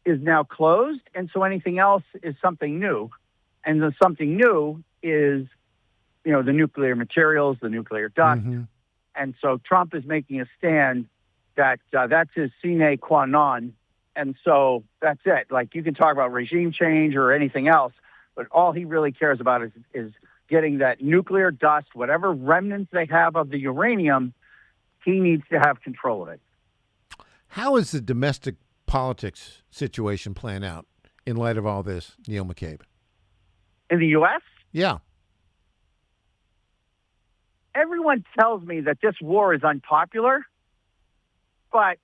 is now closed, and so anything else is something new. And the something new is, the nuclear materials, the nuclear dust. Mm-hmm. And so Trump is making a stand that that's his sine qua non. And so that's it. Like, you can talk about regime change or anything else, but all he really cares about is getting that nuclear dust, whatever remnants they have of the uranium, he needs to have control of it. How is the domestic politics situation playing out in light of all this, Neil McCabe? In the U.S.? Yeah. Everyone tells me that this war is unpopular, but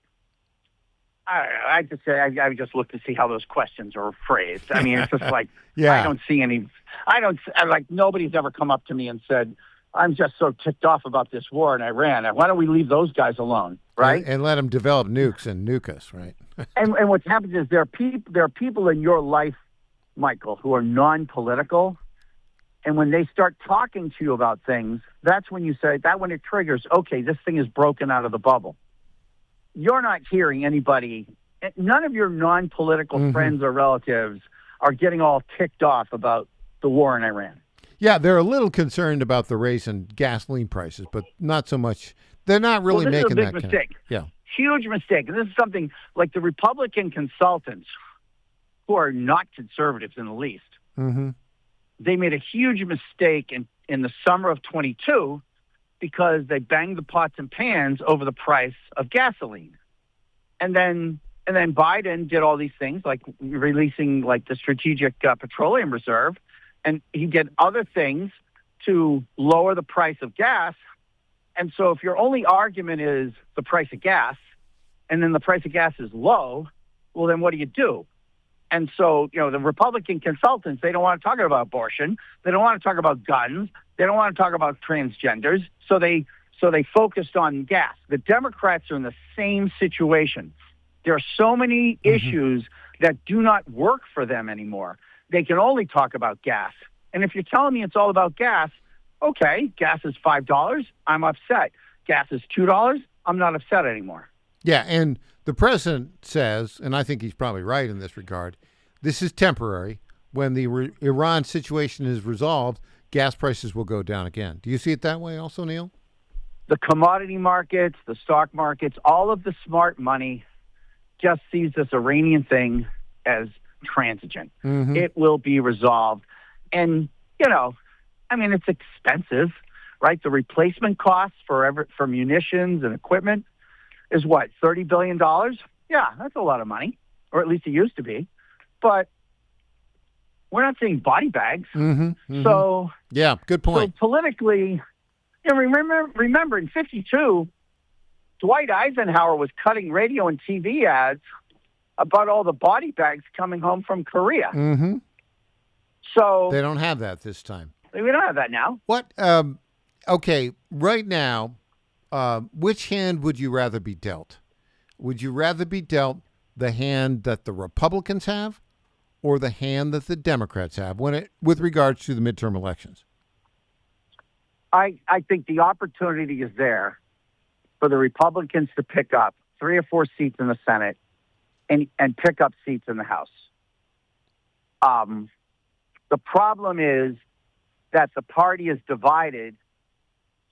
I just say I just look to see how those questions are phrased. I mean, it's just like, I don't see any. Nobody's ever come up to me and said, I'm just so ticked off about this war in Iran. Why don't we leave those guys alone, right? And let them develop nukes and nuke us, right? and what's happened is there are people in your life, Michael, who are non-political. And when they start talking to you about things, that's when you say, when it triggers, okay, this thing is broken out of the bubble. You're not hearing anybody, none of your non-political Mm-hmm. friends or relatives are getting all ticked off about the war in Iran. Yeah, they're a little concerned about the raise in gasoline prices, but not so much. They're not really making that This is a big mistake. Yeah. Huge mistake. And this is something like the Republican consultants, who are not conservatives in the least, Mm-hmm. they made a huge mistake in the summer of 22 because they banged the pots and pans over the price of gasoline. And then Biden did all these things like releasing like the strategic petroleum reserve. And he did other things to lower the price of gas. And so if your only argument is the price of gas and then the price of gas is low, well, then what do? And so, the Republican consultants, they don't want to talk about abortion. They don't want to talk about guns. They don't want to talk about transgenders. So they focused on gas. The Democrats are in the same situation. There are so many issues that do not work for them anymore. They can only talk about gas. And if you're telling me it's all about gas, okay, gas is $5, I'm upset. Gas is $2, I'm not upset anymore. Yeah, and the president says, and I think he's probably right in this regard, this is temporary. When the Iran situation is resolved, gas prices will go down again. Do you see it that way also, Neil? The commodity markets, the stock markets, all of the smart money just sees this Iranian thing as transigent. Mm-hmm. It will be resolved. And, it's expensive, right? The replacement costs for munitions and equipment is what, $30 billion? Yeah, that's a lot of money, or at least it used to be. But we're not seeing body bags. Mm-hmm, mm-hmm. So, yeah, good point. So politically, remember in 52, Dwight Eisenhower was cutting radio and TV ads about all the body bags coming home from Korea. Mm-hmm. So they don't have that this time. We don't have that now. What? Okay, right now, which hand would you rather be dealt? Would you rather be dealt the hand that the Republicans have or the hand that the Democrats have with regards to the midterm elections? I think the opportunity is there for the Republicans to pick up 3 or 4 seats in the Senate and pick up seats in the House. The problem is that the party is divided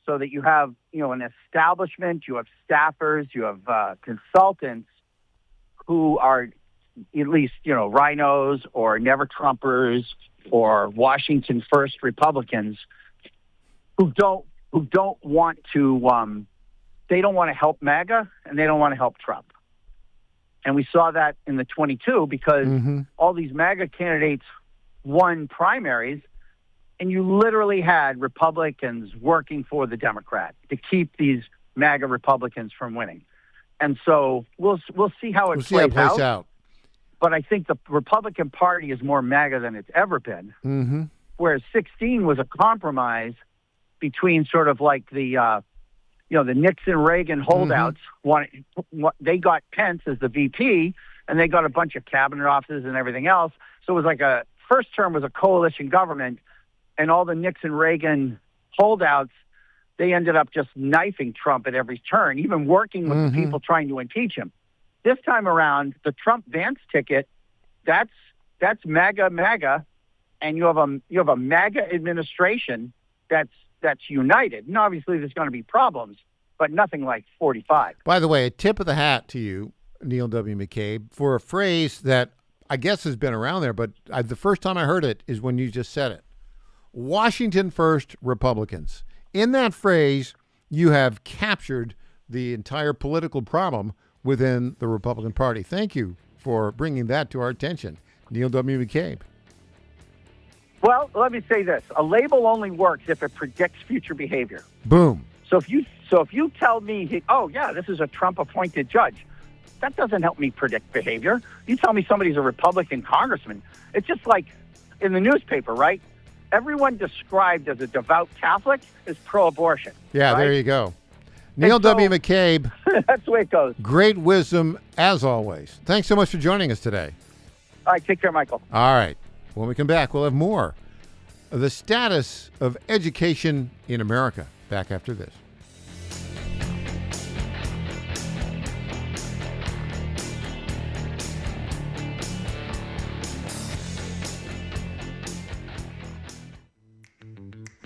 so that you have, an establishment, you have staffers, you have consultants who are at least, rhinos or never Trumpers or Washington First Republicans who don't want to, they don't want to help MAGA and they don't want to help Trump. And we saw that in the 22 because all these MAGA candidates won primaries, and you literally had Republicans working for the Democrat to keep these MAGA Republicans from winning. And so we'll see how it plays out. But I think the Republican Party is more MAGA than it's ever been. Mm-hmm. Whereas 16 was a compromise between sort of like the Nixon-Reagan holdouts. They got Pence as the VP, and they got a bunch of cabinet offices and everything else. So it was like first term was a coalition government, and all the Nixon-Reagan holdouts, they ended up just knifing Trump at every turn, even working with the people trying to impeach him. This time around, the Trump-Vance ticket, that's MAGA, and you have a MAGA administration that's united. And obviously there's going to be problems, but nothing like 45. By the way, a tip of the hat to you, Neil W. McCabe, for a phrase that I guess has been around there, but the first time I heard it is when you just said it. Washington First Republicans. In that phrase, you have captured the entire political problem within the Republican Party. Thank you for bringing that to our attention, Neil W. McCabe. Well, let me say this. A label only works if it predicts future behavior. Boom. So if you tell me, oh, yeah, this is a Trump-appointed judge, that doesn't help me predict behavior. You tell me somebody's a Republican congressman. It's just like in the newspaper, right? Everyone described as a devout Catholic is pro-abortion. Yeah, right? There you go. Neil W. McCabe. That's the way it goes. Great wisdom, as always. Thanks so much for joining us today. All right, take care, Michael. All right. When we come back, we'll have more of the status of education in America. Back after this.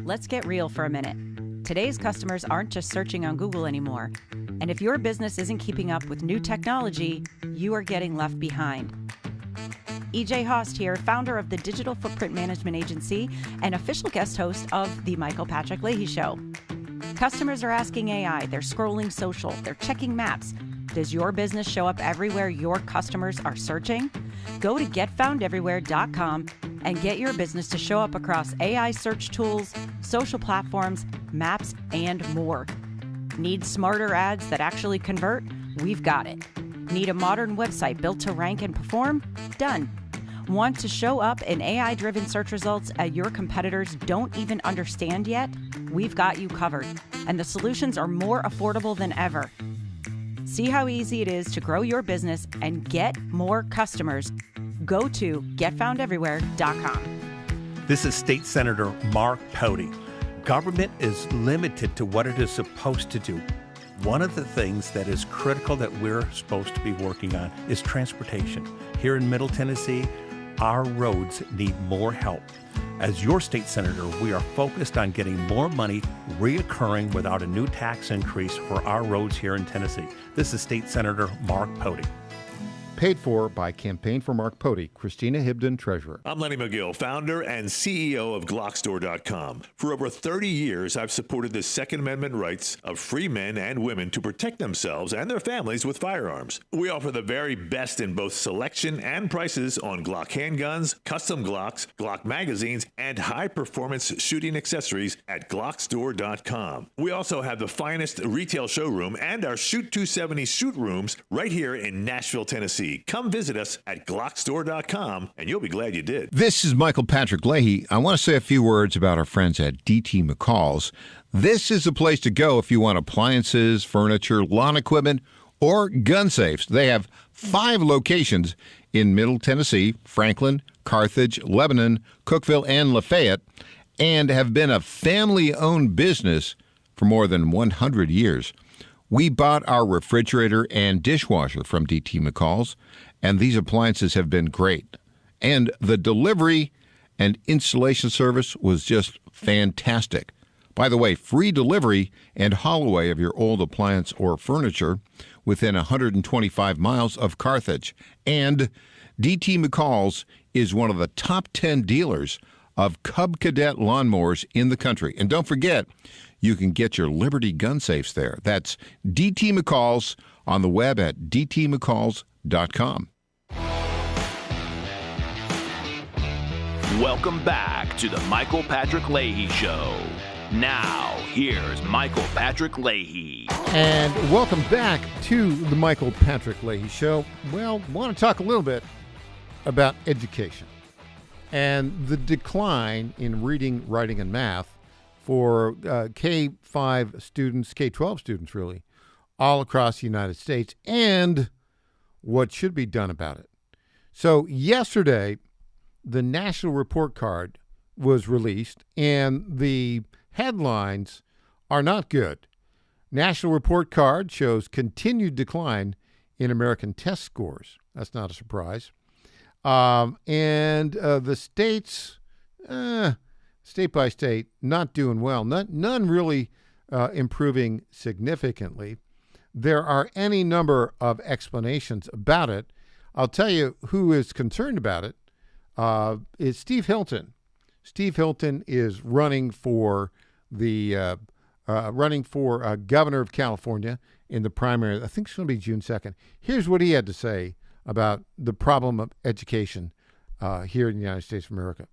Let's get real for a minute. Today's customers aren't just searching on Google anymore. And if your business isn't keeping up with new technology, you are getting left behind. EJ Host here, founder of the Digital Footprint Management Agency and official guest host of The Michael Patrick Leahy Show. Customers are asking AI, they're scrolling social, they're checking maps. Does your business show up everywhere your customers are searching? Go to getfoundeverywhere.com and get your business to show up across AI search tools, social platforms, maps, and more. Need smarter ads that actually convert? We've got it. Need a modern website built to rank and perform? Done. Want to show up in AI-driven search results that your competitors don't even understand yet? We've got you covered, and the solutions are more affordable than ever. See how easy it is to grow your business and get more customers. Go to getfoundeverywhere.com. This is State Senator Mark Pody. Government is limited to what it is supposed to do. One of the things that is critical that we're supposed to be working on is transportation. Here in Middle Tennessee, our roads need more help. As your state senator, we are focused on getting more money reoccurring without a new tax increase for our roads here in Tennessee. This is State Senator Mark Pody. Paid for by Campaign for Mark Pody, Christina Hibden, Treasurer. I'm Lenny McGill, founder and CEO of Glockstore.com. For over 30 years, I've supported the Second Amendment rights of free men and women to protect themselves and their families with firearms. We offer the very best in both selection and prices on Glock handguns, custom Glocks, Glock magazines, and high-performance shooting accessories at Glockstore.com. We also have the finest retail showroom and our Shoot 270 shoot rooms right here in Nashville, Tennessee. Come visit us at Glockstore.com, and you'll be glad you did. This is Michael Patrick Leahy. I want to say a few words about our friends at DT McCall's. This is the place to go if you want appliances, furniture, lawn equipment, or gun safes. They have 5 locations in Middle Tennessee, Franklin, Carthage, Lebanon, Cookeville, and Lafayette, and have been a family-owned business for more than 100 years. We bought our refrigerator and dishwasher from DT McCall's, and these appliances have been great. And the delivery and installation service was just fantastic. By the way, free delivery and haul away of your old appliance or furniture within 125 miles of Carthage. And DT McCall's is one of the top 10 dealers of Cub Cadet lawnmowers in the country. And don't forget, you can get your Liberty gun safes there. That's DT McCall's on the web at dtmccalls.com. Welcome back to the Michael Patrick Leahy Show. Now, here's Michael Patrick Leahy. And welcome back to the Michael Patrick Leahy Show. Well, I want to talk a little bit about education and the decline in reading, writing, and math for K-5 students, K-12 students really, all across the United States, and what should be done about it. So yesterday, the National Report Card was released, and the headlines are not good. National Report Card shows continued decline in American test scores. That's not a surprise. And the states, state by state, not doing well. None really improving significantly. There are any number of explanations about it. I'll tell you who is concerned about it. Is Steve Hilton. Steve Hilton is running for the governor of California in the primary. I think it's going to be June 2nd. Here's what he had to say about the problem of education here in the United States of America.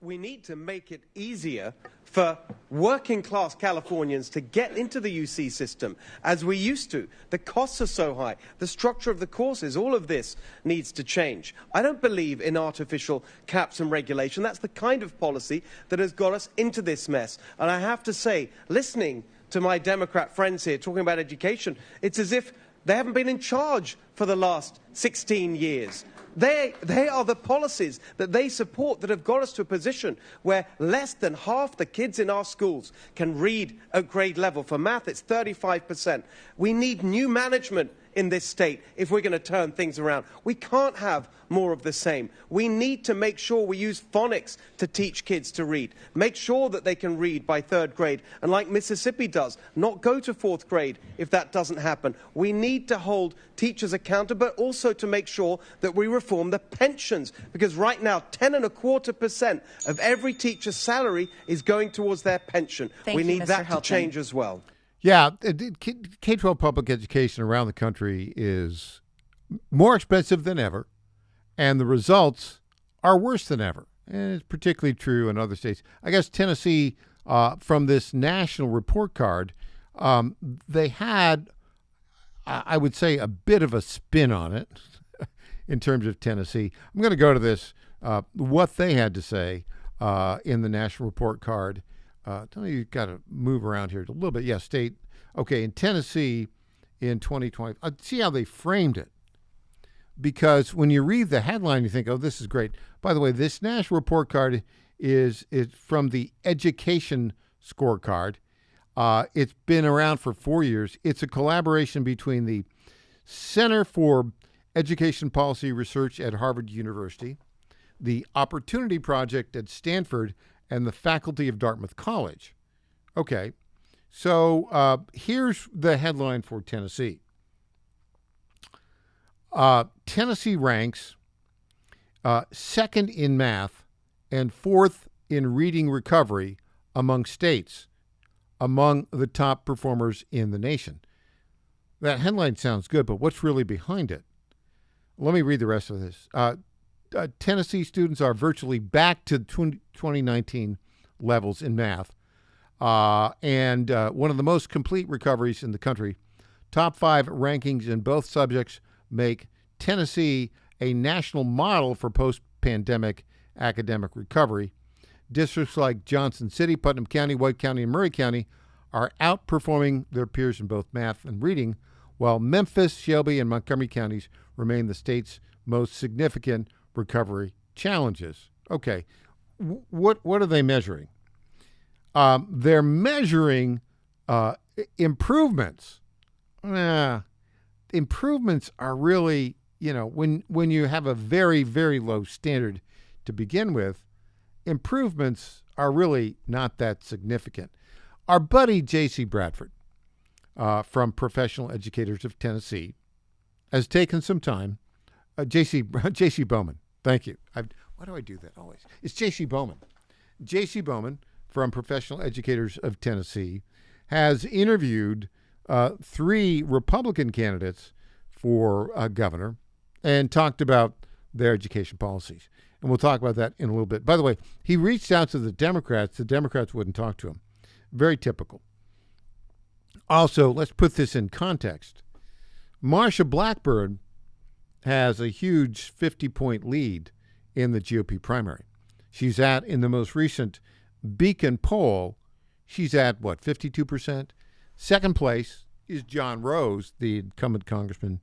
We need to make it easier for working class Californians to get into the UC system as we used to. The costs are so high. The structure of the courses, all of this needs to change. I don't believe in artificial caps and regulation. That's the kind of policy that has got us into this mess. And I have to say, listening to my Democrat friends here talking about education, it's as if they haven't been in charge for the last 16 years. They are the policies that they support that have got us to a position where less than half the kids in our schools can read at grade level. For math, it's 35%. We need new management in this state if we're going to turn things around. We can't have more of the same. We need to make sure we use phonics to teach kids to read. Make sure that they can read by 3rd grade. And like Mississippi does, not go to 4th grade if that doesn't happen. We need to hold teachers accountable, but also to make sure that we reform the pensions. Because right now, 10.25% of every teacher's salary is going towards their pension. We need that to change as well. Yeah, K-12 public education around the country is more expensive than ever, and the results are worse than ever. And it's particularly true in other states. I guess Tennessee, from this national report card, they had, I would say, a bit of a spin on it in terms of Tennessee. I'm going to go to this, what they had to say in the national report card. Tell me, you've got to move around here a little bit. Yeah, state. Okay, in Tennessee in 2020. See how they framed it. Because when you read the headline, you think, oh, this is great. By the way, this national report card is from the Education Scorecard. It's been around for 4 years. It's a collaboration between the Center for Education Policy Research at Harvard University, the Opportunity Project at Stanford, and the faculty of Dartmouth College. Okay, so here's the headline for Tennessee. Tennessee ranks second in math and 4th in reading recovery among states, among the top performers in the nation. That headline sounds good, but what's really behind it? Let me read the rest of this. Tennessee students are virtually back to 2019 levels in math, and one of the most complete recoveries in the country. Top 5 rankings in both subjects make Tennessee a national model for post-pandemic academic recovery. Districts like Johnson City, Putnam County, White County, and Murray County are outperforming their peers in both math and reading, while Memphis, Shelby, and Montgomery counties remain the state's most significant recovery challenges. Okay, what are they measuring? They're measuring improvements. Improvements are really, when you have a very, very low standard to begin with, improvements are really not that significant. Our buddy J.C. Bradford from Professional Educators of Tennessee has taken some time. J.C. Bowman, thank you. Why do I do that always? It's J.C. Bowman. J.C. Bowman from Professional Educators of Tennessee has interviewed 3 Republican candidates for governor and talked about their education policies. And we'll talk about that in a little bit. By the way, he reached out to the Democrats. The Democrats wouldn't talk to him. Very typical. Also, let's put this in context. Marsha Blackburn has a huge 50-point lead in the GOP primary. She's in the most recent Beacon poll, she's at, 52%? Second place is John Rose, the incumbent congressman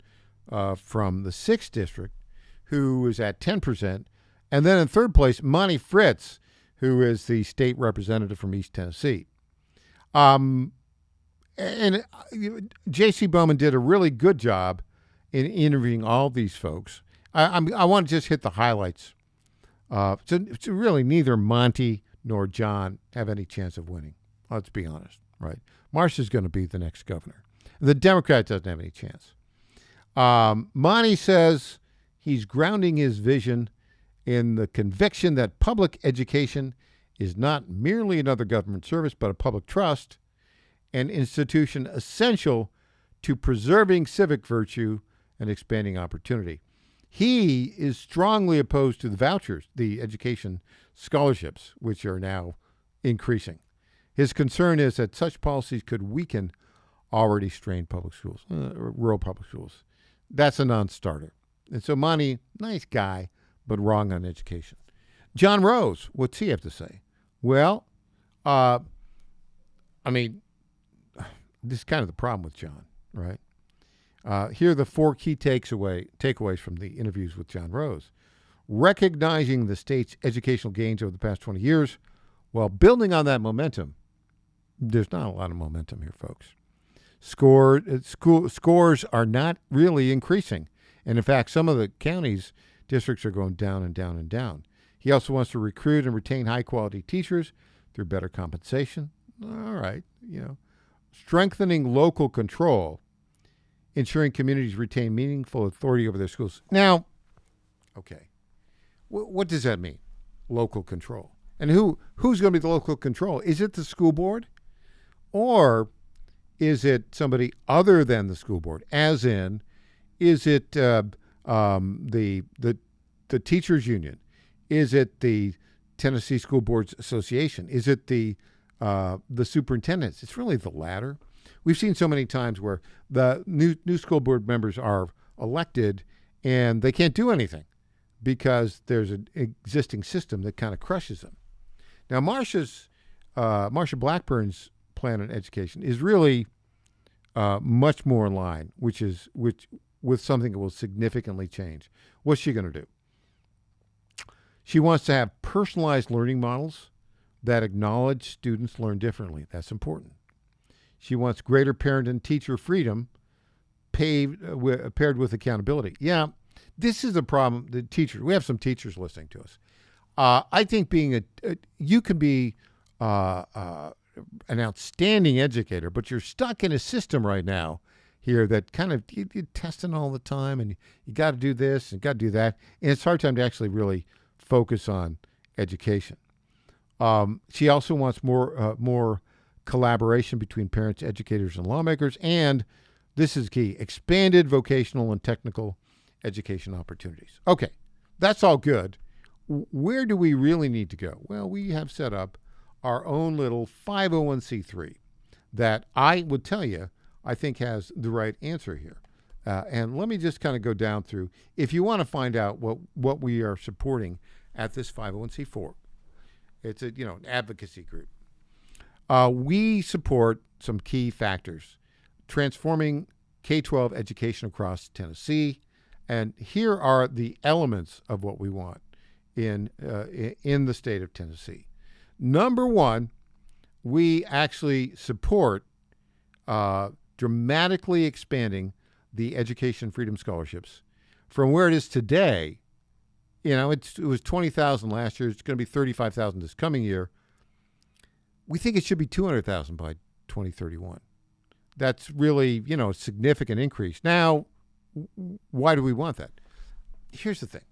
from the 6th District, who is at 10%. And then in third place, Monty Fritz, who is the state representative from East Tennessee. And J.C. Bowman did a really good job in interviewing all these folks. I want to just hit the highlights. So really, neither Monty nor John have any chance of winning. Let's be honest, right? Marsha's going to be the next governor. The Democrat doesn't have any chance. Monty says he's grounding his vision in the conviction that public education is not merely another government service, but a public trust, an institution essential to preserving civic virtue and expanding opportunity. He is strongly opposed to the vouchers, the education scholarships, which are now increasing. His concern is that such policies could weaken already strained public schools, rural public schools. That's a non-starter. And so Monty, nice guy, but wrong on education. John Rose, what's he have to say? Well, this is kind of the problem with John, right? Here are the 4 key takeaways from the interviews with John Rose. Recognizing the state's educational gains over the past 20 years while building on that momentum. There's not a lot of momentum here, folks. Scores are not really increasing. And in fact, some of the county's districts are going down and down and down. He also wants to recruit and retain high-quality teachers through better compensation. All right, strengthening local control, ensuring communities retain meaningful authority over their schools. Now, okay, what does that mean, local control? And who's going to be the local control? Is it the school board? Or is it somebody other than the school board? As in, is it the teachers union? Is it the Tennessee School Boards Association? Is it the superintendents? It's really the latter. We've seen so many times where the new school board members are elected and they can't do anything because there's an existing system that kind of crushes them. Now, Marsha Blackburn's plan on education is really much more in line, with something that will significantly change. What's she going to do? She wants to have personalized learning models that acknowledge students learn differently. That's important. She wants greater parent and teacher freedom paired with accountability. Yeah, this is a problem. The teachers, we have some teachers listening to us. I think you can be an outstanding educator, but you're stuck in a system right now here that kind of you're testing all the time, and you got to do this and got to do that, and it's a hard time to actually really focus on education. She also wants more collaboration between parents, educators, and lawmakers, and this is key: expanded vocational and technical education opportunities. Okay, that's all good. Where do we really need to go? Well, we have set up our own little 501c3 that I would tell you I think has the right answer here. And let me just kind of go down through. If you want to find out what we are supporting at this 501c4, it's an advocacy group. We support some key factors: transforming K-12 education across Tennessee, and here are the elements of what we want in the state of Tennessee. Number one, we actually support dramatically expanding the Education Freedom Scholarships from where it is today. It was 20,000 last year. It's going to be 35,000 this coming year. We think it should be 200,000 by 2031. That's really, a significant increase. Now, why do we want that? Here's the thing.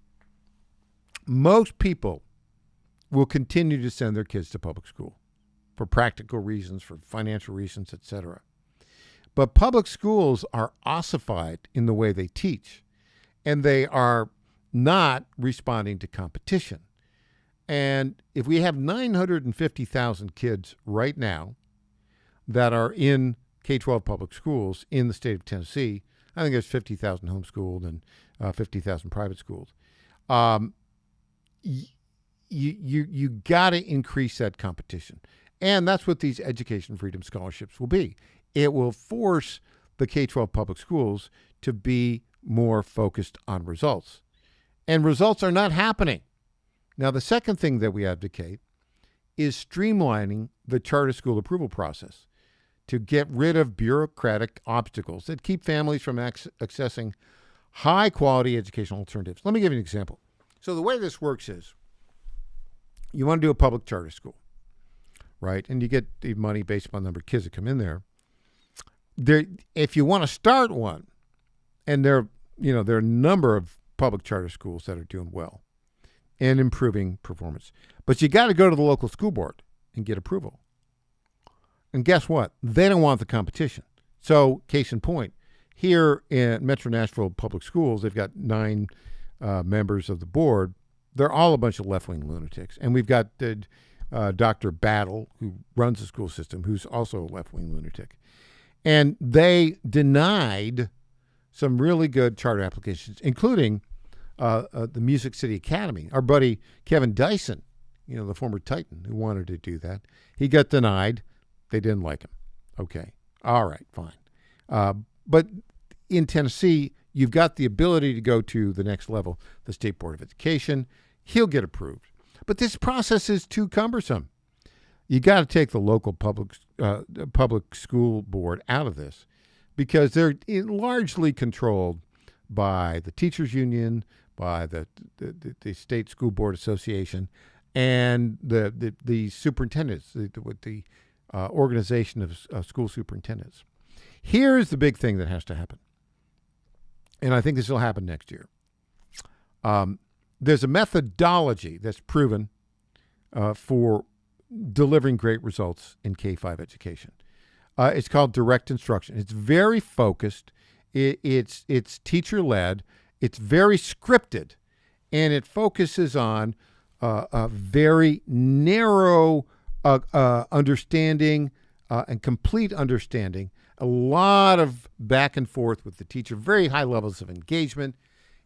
Most people will continue to send their kids to public school for practical reasons, for financial reasons, etc. But public schools are ossified in the way they teach, and they are not responding to competition. And if we have 950,000 kids right now that are in K-12 public schools in the state of Tennessee, I think there's 50,000 homeschooled and 50,000 private schools. You got to increase that competition. And that's what these Education Freedom Scholarships will be. It will force the K-12 public schools to be more focused on results. And results are not happening. Now, the second thing that we advocate is streamlining the charter school approval process to get rid of bureaucratic obstacles that keep families from accessing high-quality educational alternatives. Let me give you an example. So the way this works is you want to do a public charter school, right? And you get the money based upon the number of kids that come in there. If you want to start one, and there are a number of public charter schools that are doing well and improving performance, but you got to go to the local school board and get approval. And guess what? They don't want the competition. So, case in point, here in Metro Nashville Public Schools, they've got 9 members of the board. They're all a bunch of left-wing lunatics. And we've got Dr. Battle, who runs the school system, who's also a left-wing lunatic. And they denied some really good charter applications, including the Music City Academy. Our buddy Kevin Dyson, the former Titan, who wanted to do that, he got denied. They didn't like him. Okay. All right, fine. But in Tennessee, you've got the ability to go to the next level, the State Board of Education. He'll get approved. But this process is too cumbersome. You got to take the local public school board out of this, because they're largely controlled by the teachers union, by the state school board association, and the superintendents, the organization of school superintendents. Here's the big thing that has to happen, and I think this will happen next year. There's a methodology that's proven for delivering great results in K-5 education. It's called direct instruction. It's very focused. It's teacher-led. It's very scripted, and it focuses on a very narrow understanding and complete understanding. A lot of back and forth with the teacher, very high levels of engagement.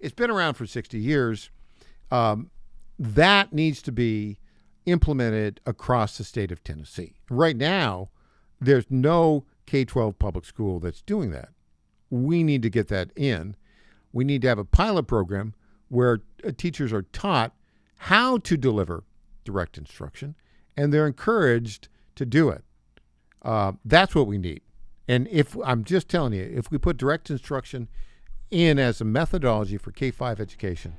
It's been around for 60 years. That needs to be implemented across the state of Tennessee. Right now, there's no K-12 public school that's doing that. We need to get that in. We need to have a pilot program where teachers are taught how to deliver direct instruction, and they're encouraged to do it. That's what we need. And if I'm just telling you, if we put direct instruction in as a methodology for K-5 education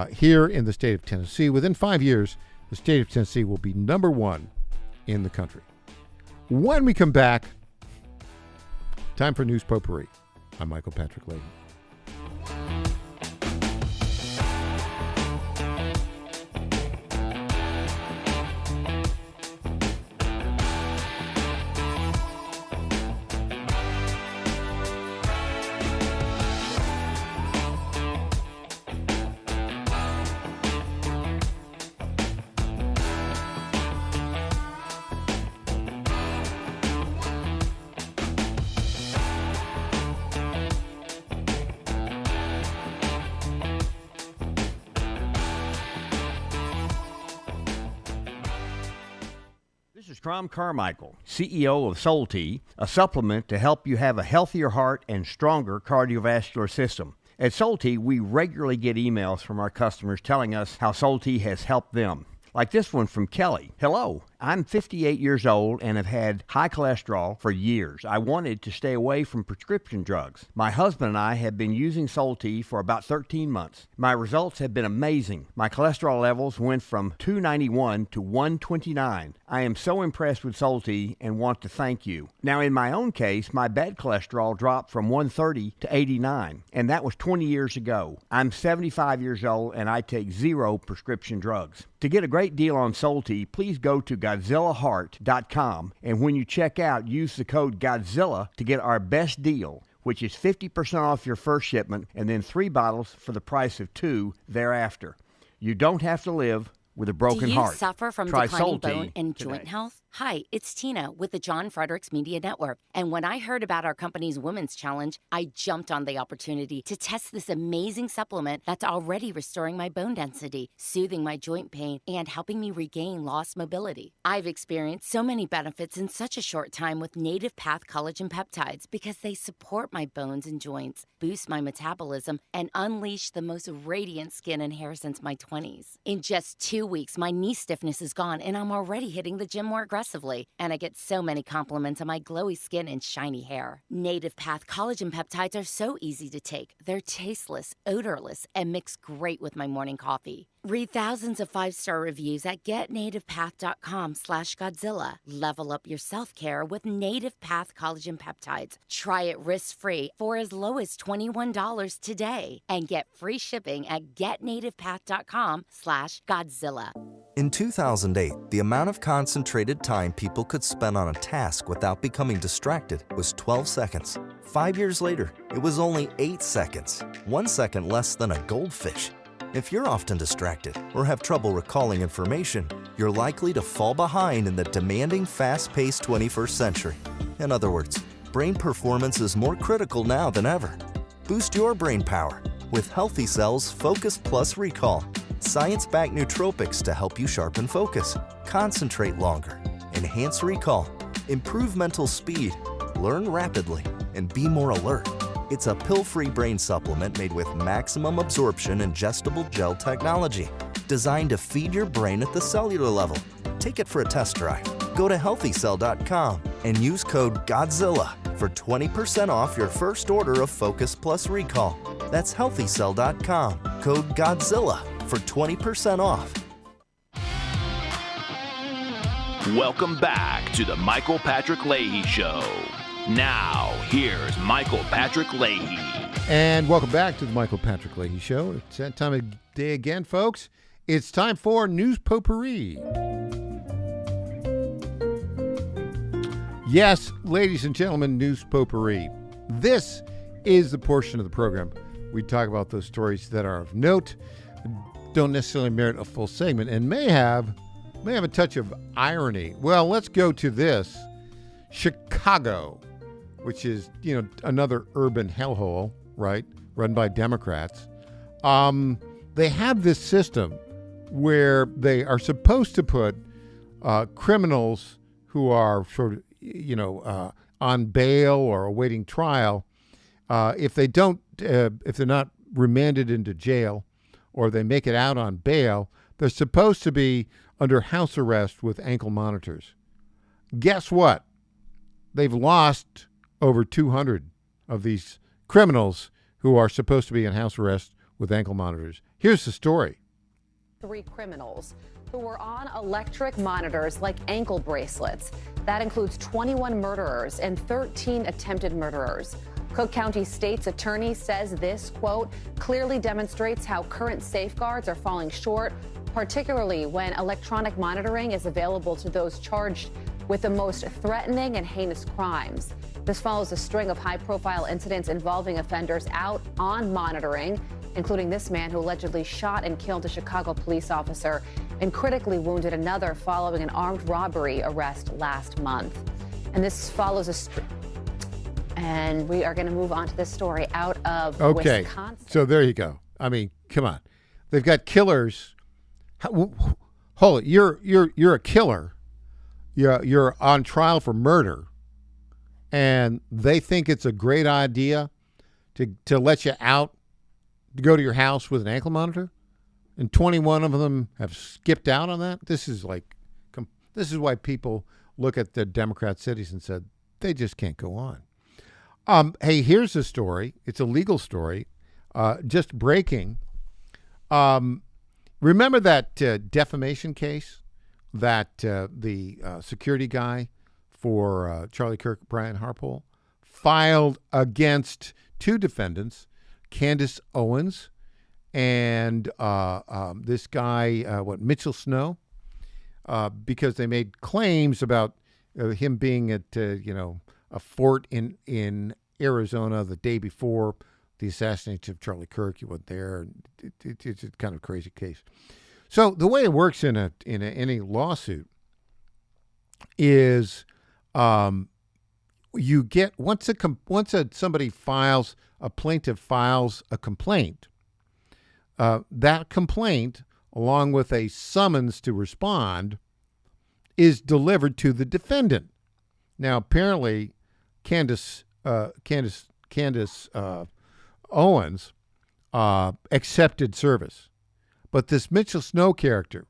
here in the state of Tennessee, within 5 years, the state of Tennessee will be number one in the country. When we come back, time for News Potpourri. I'm Michael Patrick Leahy. Tom Carmichael, CEO of Soul Tea, a supplement to help you have a healthier heart and stronger cardiovascular system. At Soul Tea, we regularly get emails from our customers telling us how Soul Tea has helped them. Like this one from Kelly. Hello, I'm 58 years old and have had high cholesterol for years. I wanted to stay away from prescription drugs. My husband and I have been using Soul Tea for about 13 months. My results have been amazing. My cholesterol levels went from 291 to 129. I am so impressed with Soul Tea and want to thank you. Now, in my own case, my bad cholesterol dropped from 130 to 89, and that was 20 years ago. I'm 75 years old and I take 0 prescription drugs. To get a great deal on Soul Tea, please go to GodzillaHeart.com, and when you check out, use the code Godzilla to get our best deal, which is 50% off your first shipment and then 3 bottles for the price of 2 thereafter. You don't have to live with a broken heart. Do you suffer from declining bone and joint health? Hi, it's Tina with the John Fredericks Media Network. And when I heard about our company's Women's Challenge, I jumped on the opportunity to test this amazing supplement that's already restoring my bone density, soothing my joint pain, and helping me regain lost mobility. I've experienced so many benefits in such a short time with Native Path Collagen Peptides because they support my bones and joints, boost my metabolism, and unleash the most radiant skin and hair since my 20s. In just 2 weeks, my knee stiffness is gone, and I'm already hitting the gym more aggressively. And I get so many compliments on my glowy skin and shiny hair. Native Path Collagen Peptides are so easy to take. They're tasteless, odorless, and mix great with my morning coffee. Read thousands of 5-star reviews at getnativepath.com/Godzilla. Level up your self-care with Native Path Collagen Peptides. Try it risk-free for as low as $21 today. And get free shipping at getnativepath.com/Godzilla. In 2008, the amount of concentrated time people could spend on a task without becoming distracted was 12 seconds. 5 years later, it was only 8 seconds, 1 second less than a goldfish. If you're often distracted or have trouble recalling information, you're likely to fall behind in the demanding, fast-paced 21st century. In other words, brain performance is more critical now than ever. Boost your brain power with Healthy Cells Focus Plus Recall. Science-backed nootropics to help you sharpen focus, concentrate longer, enhance recall, improve mental speed, learn rapidly, and be more alert. It's a pill-free brain supplement made with maximum absorption ingestible gel technology, designed to feed your brain at the cellular level. Take it for a test drive. Go to healthycell.com and use code GODZILLA for 20% off your first order of Focus Plus Recall. That's healthycell.com, code GODZILLA for 20% off. Welcome back to the Michael Patrick Leahy Show. Now, here's Michael Patrick Leahy. And welcome back to the Michael Patrick Leahy Show. It's that time of day again, folks. It's time for News Potpourri. Yes, ladies and gentlemen, News Potpourri. This is the portion of the program we talk about those stories that are of note, don't necessarily merit a full segment, and may have a touch of irony. Well, let's go to this. Chicago, which is, another urban hellhole, right? Run by Democrats. They have this system where they are supposed to put criminals who are sort of, on bail or awaiting trial. If they're not remanded into jail or they make it out on bail, they're supposed to be under house arrest with ankle monitors. Guess what? They've lost over 200 of these criminals who are supposed to be in house arrest with ankle monitors. Here's the story. 3 criminals who were on electric monitors like ankle bracelets. That includes 21 murderers and 13 attempted murderers. Cook County State's attorney says this, quote, clearly demonstrates how current safeguards are falling short, particularly when electronic monitoring is available to those charged with the most threatening and heinous crimes. This follows a string of high-profile incidents involving offenders out on monitoring, including this man who allegedly shot and killed a Chicago police officer and critically wounded another following an armed robbery arrest last month. And this follows and we are going to move on to this story out of Wisconsin. So there you go. I mean, come on. They've got killers. Hold it. You're a killer. You're on trial for murder, and they think it's a great idea to let you out, to go to your house with an ankle monitor, and 21 of them have skipped out on that. This is why people look at the Democrat cities and said they just can't go on. Hey, here's a story. It's a legal story, just breaking. Remember that defamation case that the security guy for Charlie Kirk, Brian Harpole, filed against 2 defendants, Candace Owens and this guy, Mitchell Snow, because they made claims about him being at, a fort in Arizona the day before the assassination of Charlie Kirk. He went there. It's a kind of crazy case. So the way it works in any lawsuit is you get once somebody files, a plaintiff files a complaint, that complaint, along with a summons to respond, is delivered to the defendant. Now, apparently, Candace Owens accepted service, but this Mitchell Snow character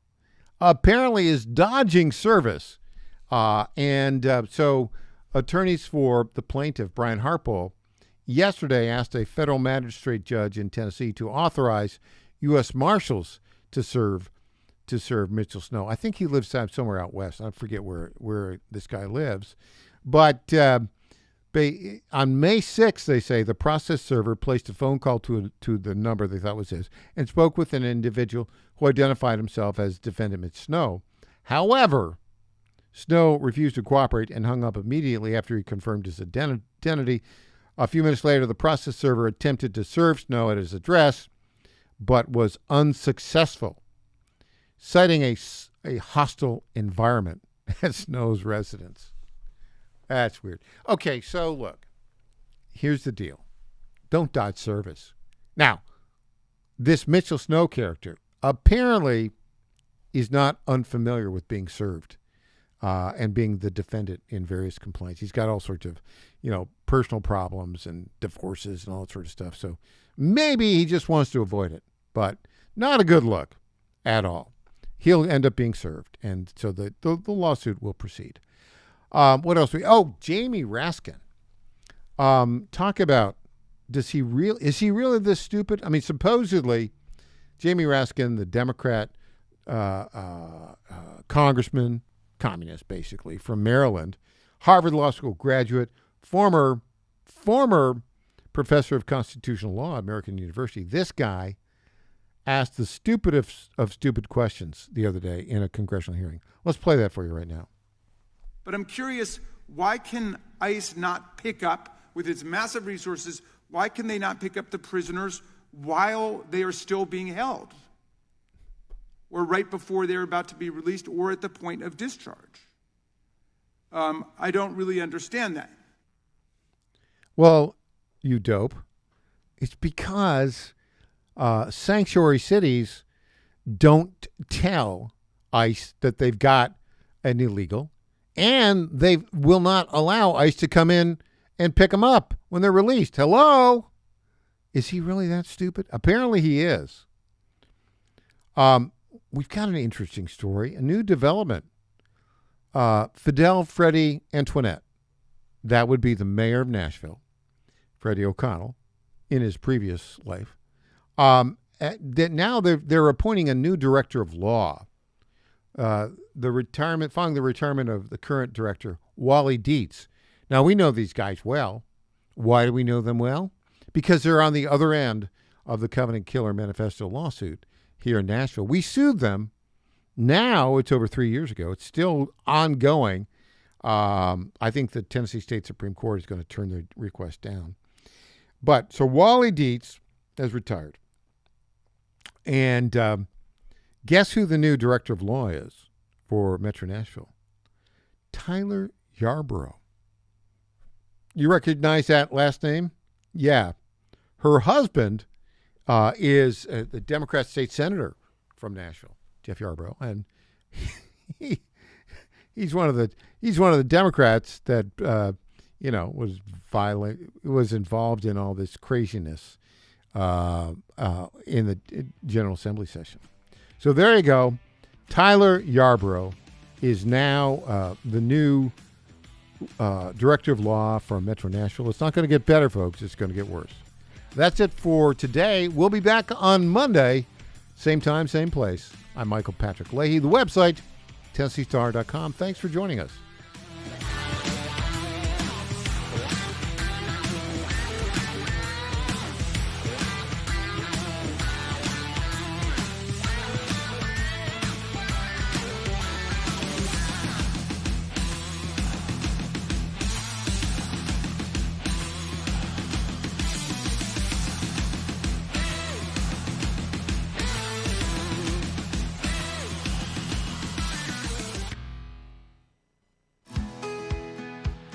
apparently is dodging service, and so attorneys for the plaintiff, Brian Harpole, yesterday asked a federal magistrate judge in Tennessee to authorize U.S. Marshals to serve Mitchell Snow. I think he lives somewhere out west. I forget where this guy lives. But on May 6th, they say, the process server placed a phone call to the number they thought was his and spoke with an individual who identified himself as defendant Mitch Snow. However, Snow refused to cooperate and hung up immediately after he confirmed his identity. A few minutes later, the process server attempted to serve Snow at his address, but was unsuccessful, citing a hostile environment at Snow's residence. That's weird. Okay, so look, here's the deal. Don't dodge service. Now, this Mitchell Snow character apparently is not unfamiliar with being served. and being the defendant in various complaints. He's got all sorts of, personal problems and divorces and all that sort of stuff. So maybe he just wants to avoid it, but not a good look at all. He'll end up being served, and so the lawsuit will proceed. What else? Jamie Raskin. Talk about, is he really this stupid? I mean, supposedly, Jamie Raskin, the Democrat congressman, communist basically, from Maryland, Harvard Law School graduate, former professor of constitutional law at American University. This guy asked the stupidest of stupid questions the other day in a congressional hearing. Let's play that for you right now. But I'm curious, why can ICE not pick up, with its massive resources, why can they not pick up the prisoners while they are still being held? Or right before they're about to be released, or at the point of discharge? I don't really understand that. Well, you dope. It's because sanctuary cities don't tell ICE that they've got an illegal, and they will not allow ICE to come in and pick them up when they're released. Hello? Is he really that stupid? Apparently he is. We've got an interesting story, a new development. Fidel Freddie Antoinette, that would be the mayor of Nashville, Freddie O'Connell, in his previous life. Now they're appointing a new director of law. Following the retirement of the current director, Wally Dietz. Now, we know these guys well. Why do we know them well? Because they're on the other end of the Covenant Killer Manifesto lawsuit here in Nashville. We sued them. Now, it's over 3 years ago. It's still ongoing. I think the Tennessee State Supreme Court is going to turn the request down. So Wally Dietz has retired. And guess who the new director of law is for Metro Nashville? Tyler Yarborough. You recognize that last name? Yeah. Her husband is the Democrat state senator from Nashville, Jeff Yarborough, and he's one of the Democrats that was involved in all this craziness in the General Assembly session. So there you go. Tyler Yarborough is now the new director of law for Metro Nashville. It's not going to get better, folks. It's going to get worse. That's it for today. We'll be back on Monday, same time, same place. I'm Michael Patrick Leahy. The website, TennesseeStar.com. Thanks for joining us.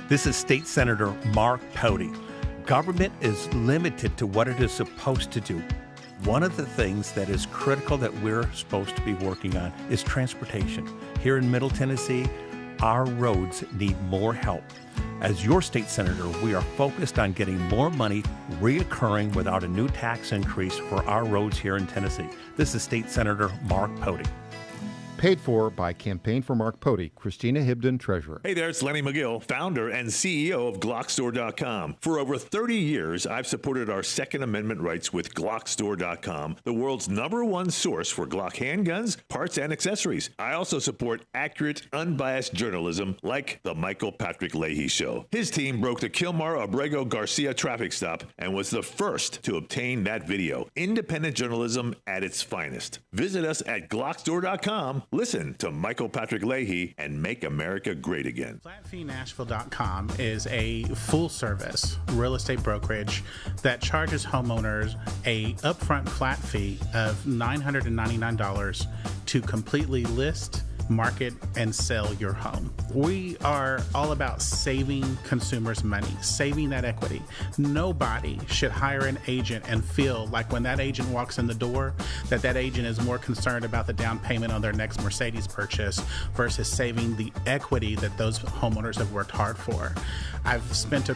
This is State Senator Mark Pody. Government is limited to what it is supposed to do. One of the things that is critical that we're supposed to be working on is transportation. Here in Middle Tennessee, our roads need more help. As your state senator, we are focused on getting more money reoccurring without a new tax increase for our roads here in Tennessee. This is State Senator Mark Pody. Paid for by Campaign for Mark Pody, Christina Hibden, Treasurer. Hey there, it's Lenny McGill, founder and CEO of GlockStore.com. For over 30 years, I've supported our Second Amendment rights with GlockStore.com, the world's #1 source for Glock handguns, parts, and accessories. I also support accurate, unbiased journalism like the Michael Patrick Leahy Show. His team broke the Kilmar Abrego Garcia traffic stop and was the first to obtain that video. Independent journalism at its finest. Visit us at GlockStore.com. Listen to Michael Patrick Leahy and make America great again. FlatFeeNashville.com is a full-service real estate brokerage that charges homeowners a upfront flat fee of $999 to completely list market and sell your home. We are all about saving consumers money, saving that equity. Nobody should hire an agent and feel like when that agent walks in the door, that agent is more concerned about the down payment on their next Mercedes purchase versus saving the equity that those homeowners have worked hard for. I've spent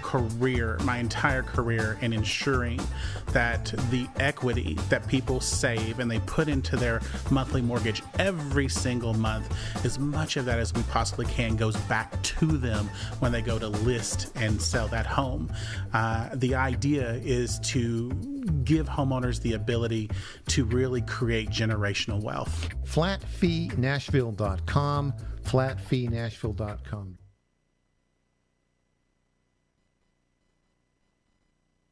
my entire career in ensuring that the equity that people save and they put into their monthly mortgage every single month, as much of that as we possibly can goes back to them when they go to list and sell that home. The idea is to give homeowners the ability to really create generational wealth. Flatfeenashville.com, flatfeenashville.com.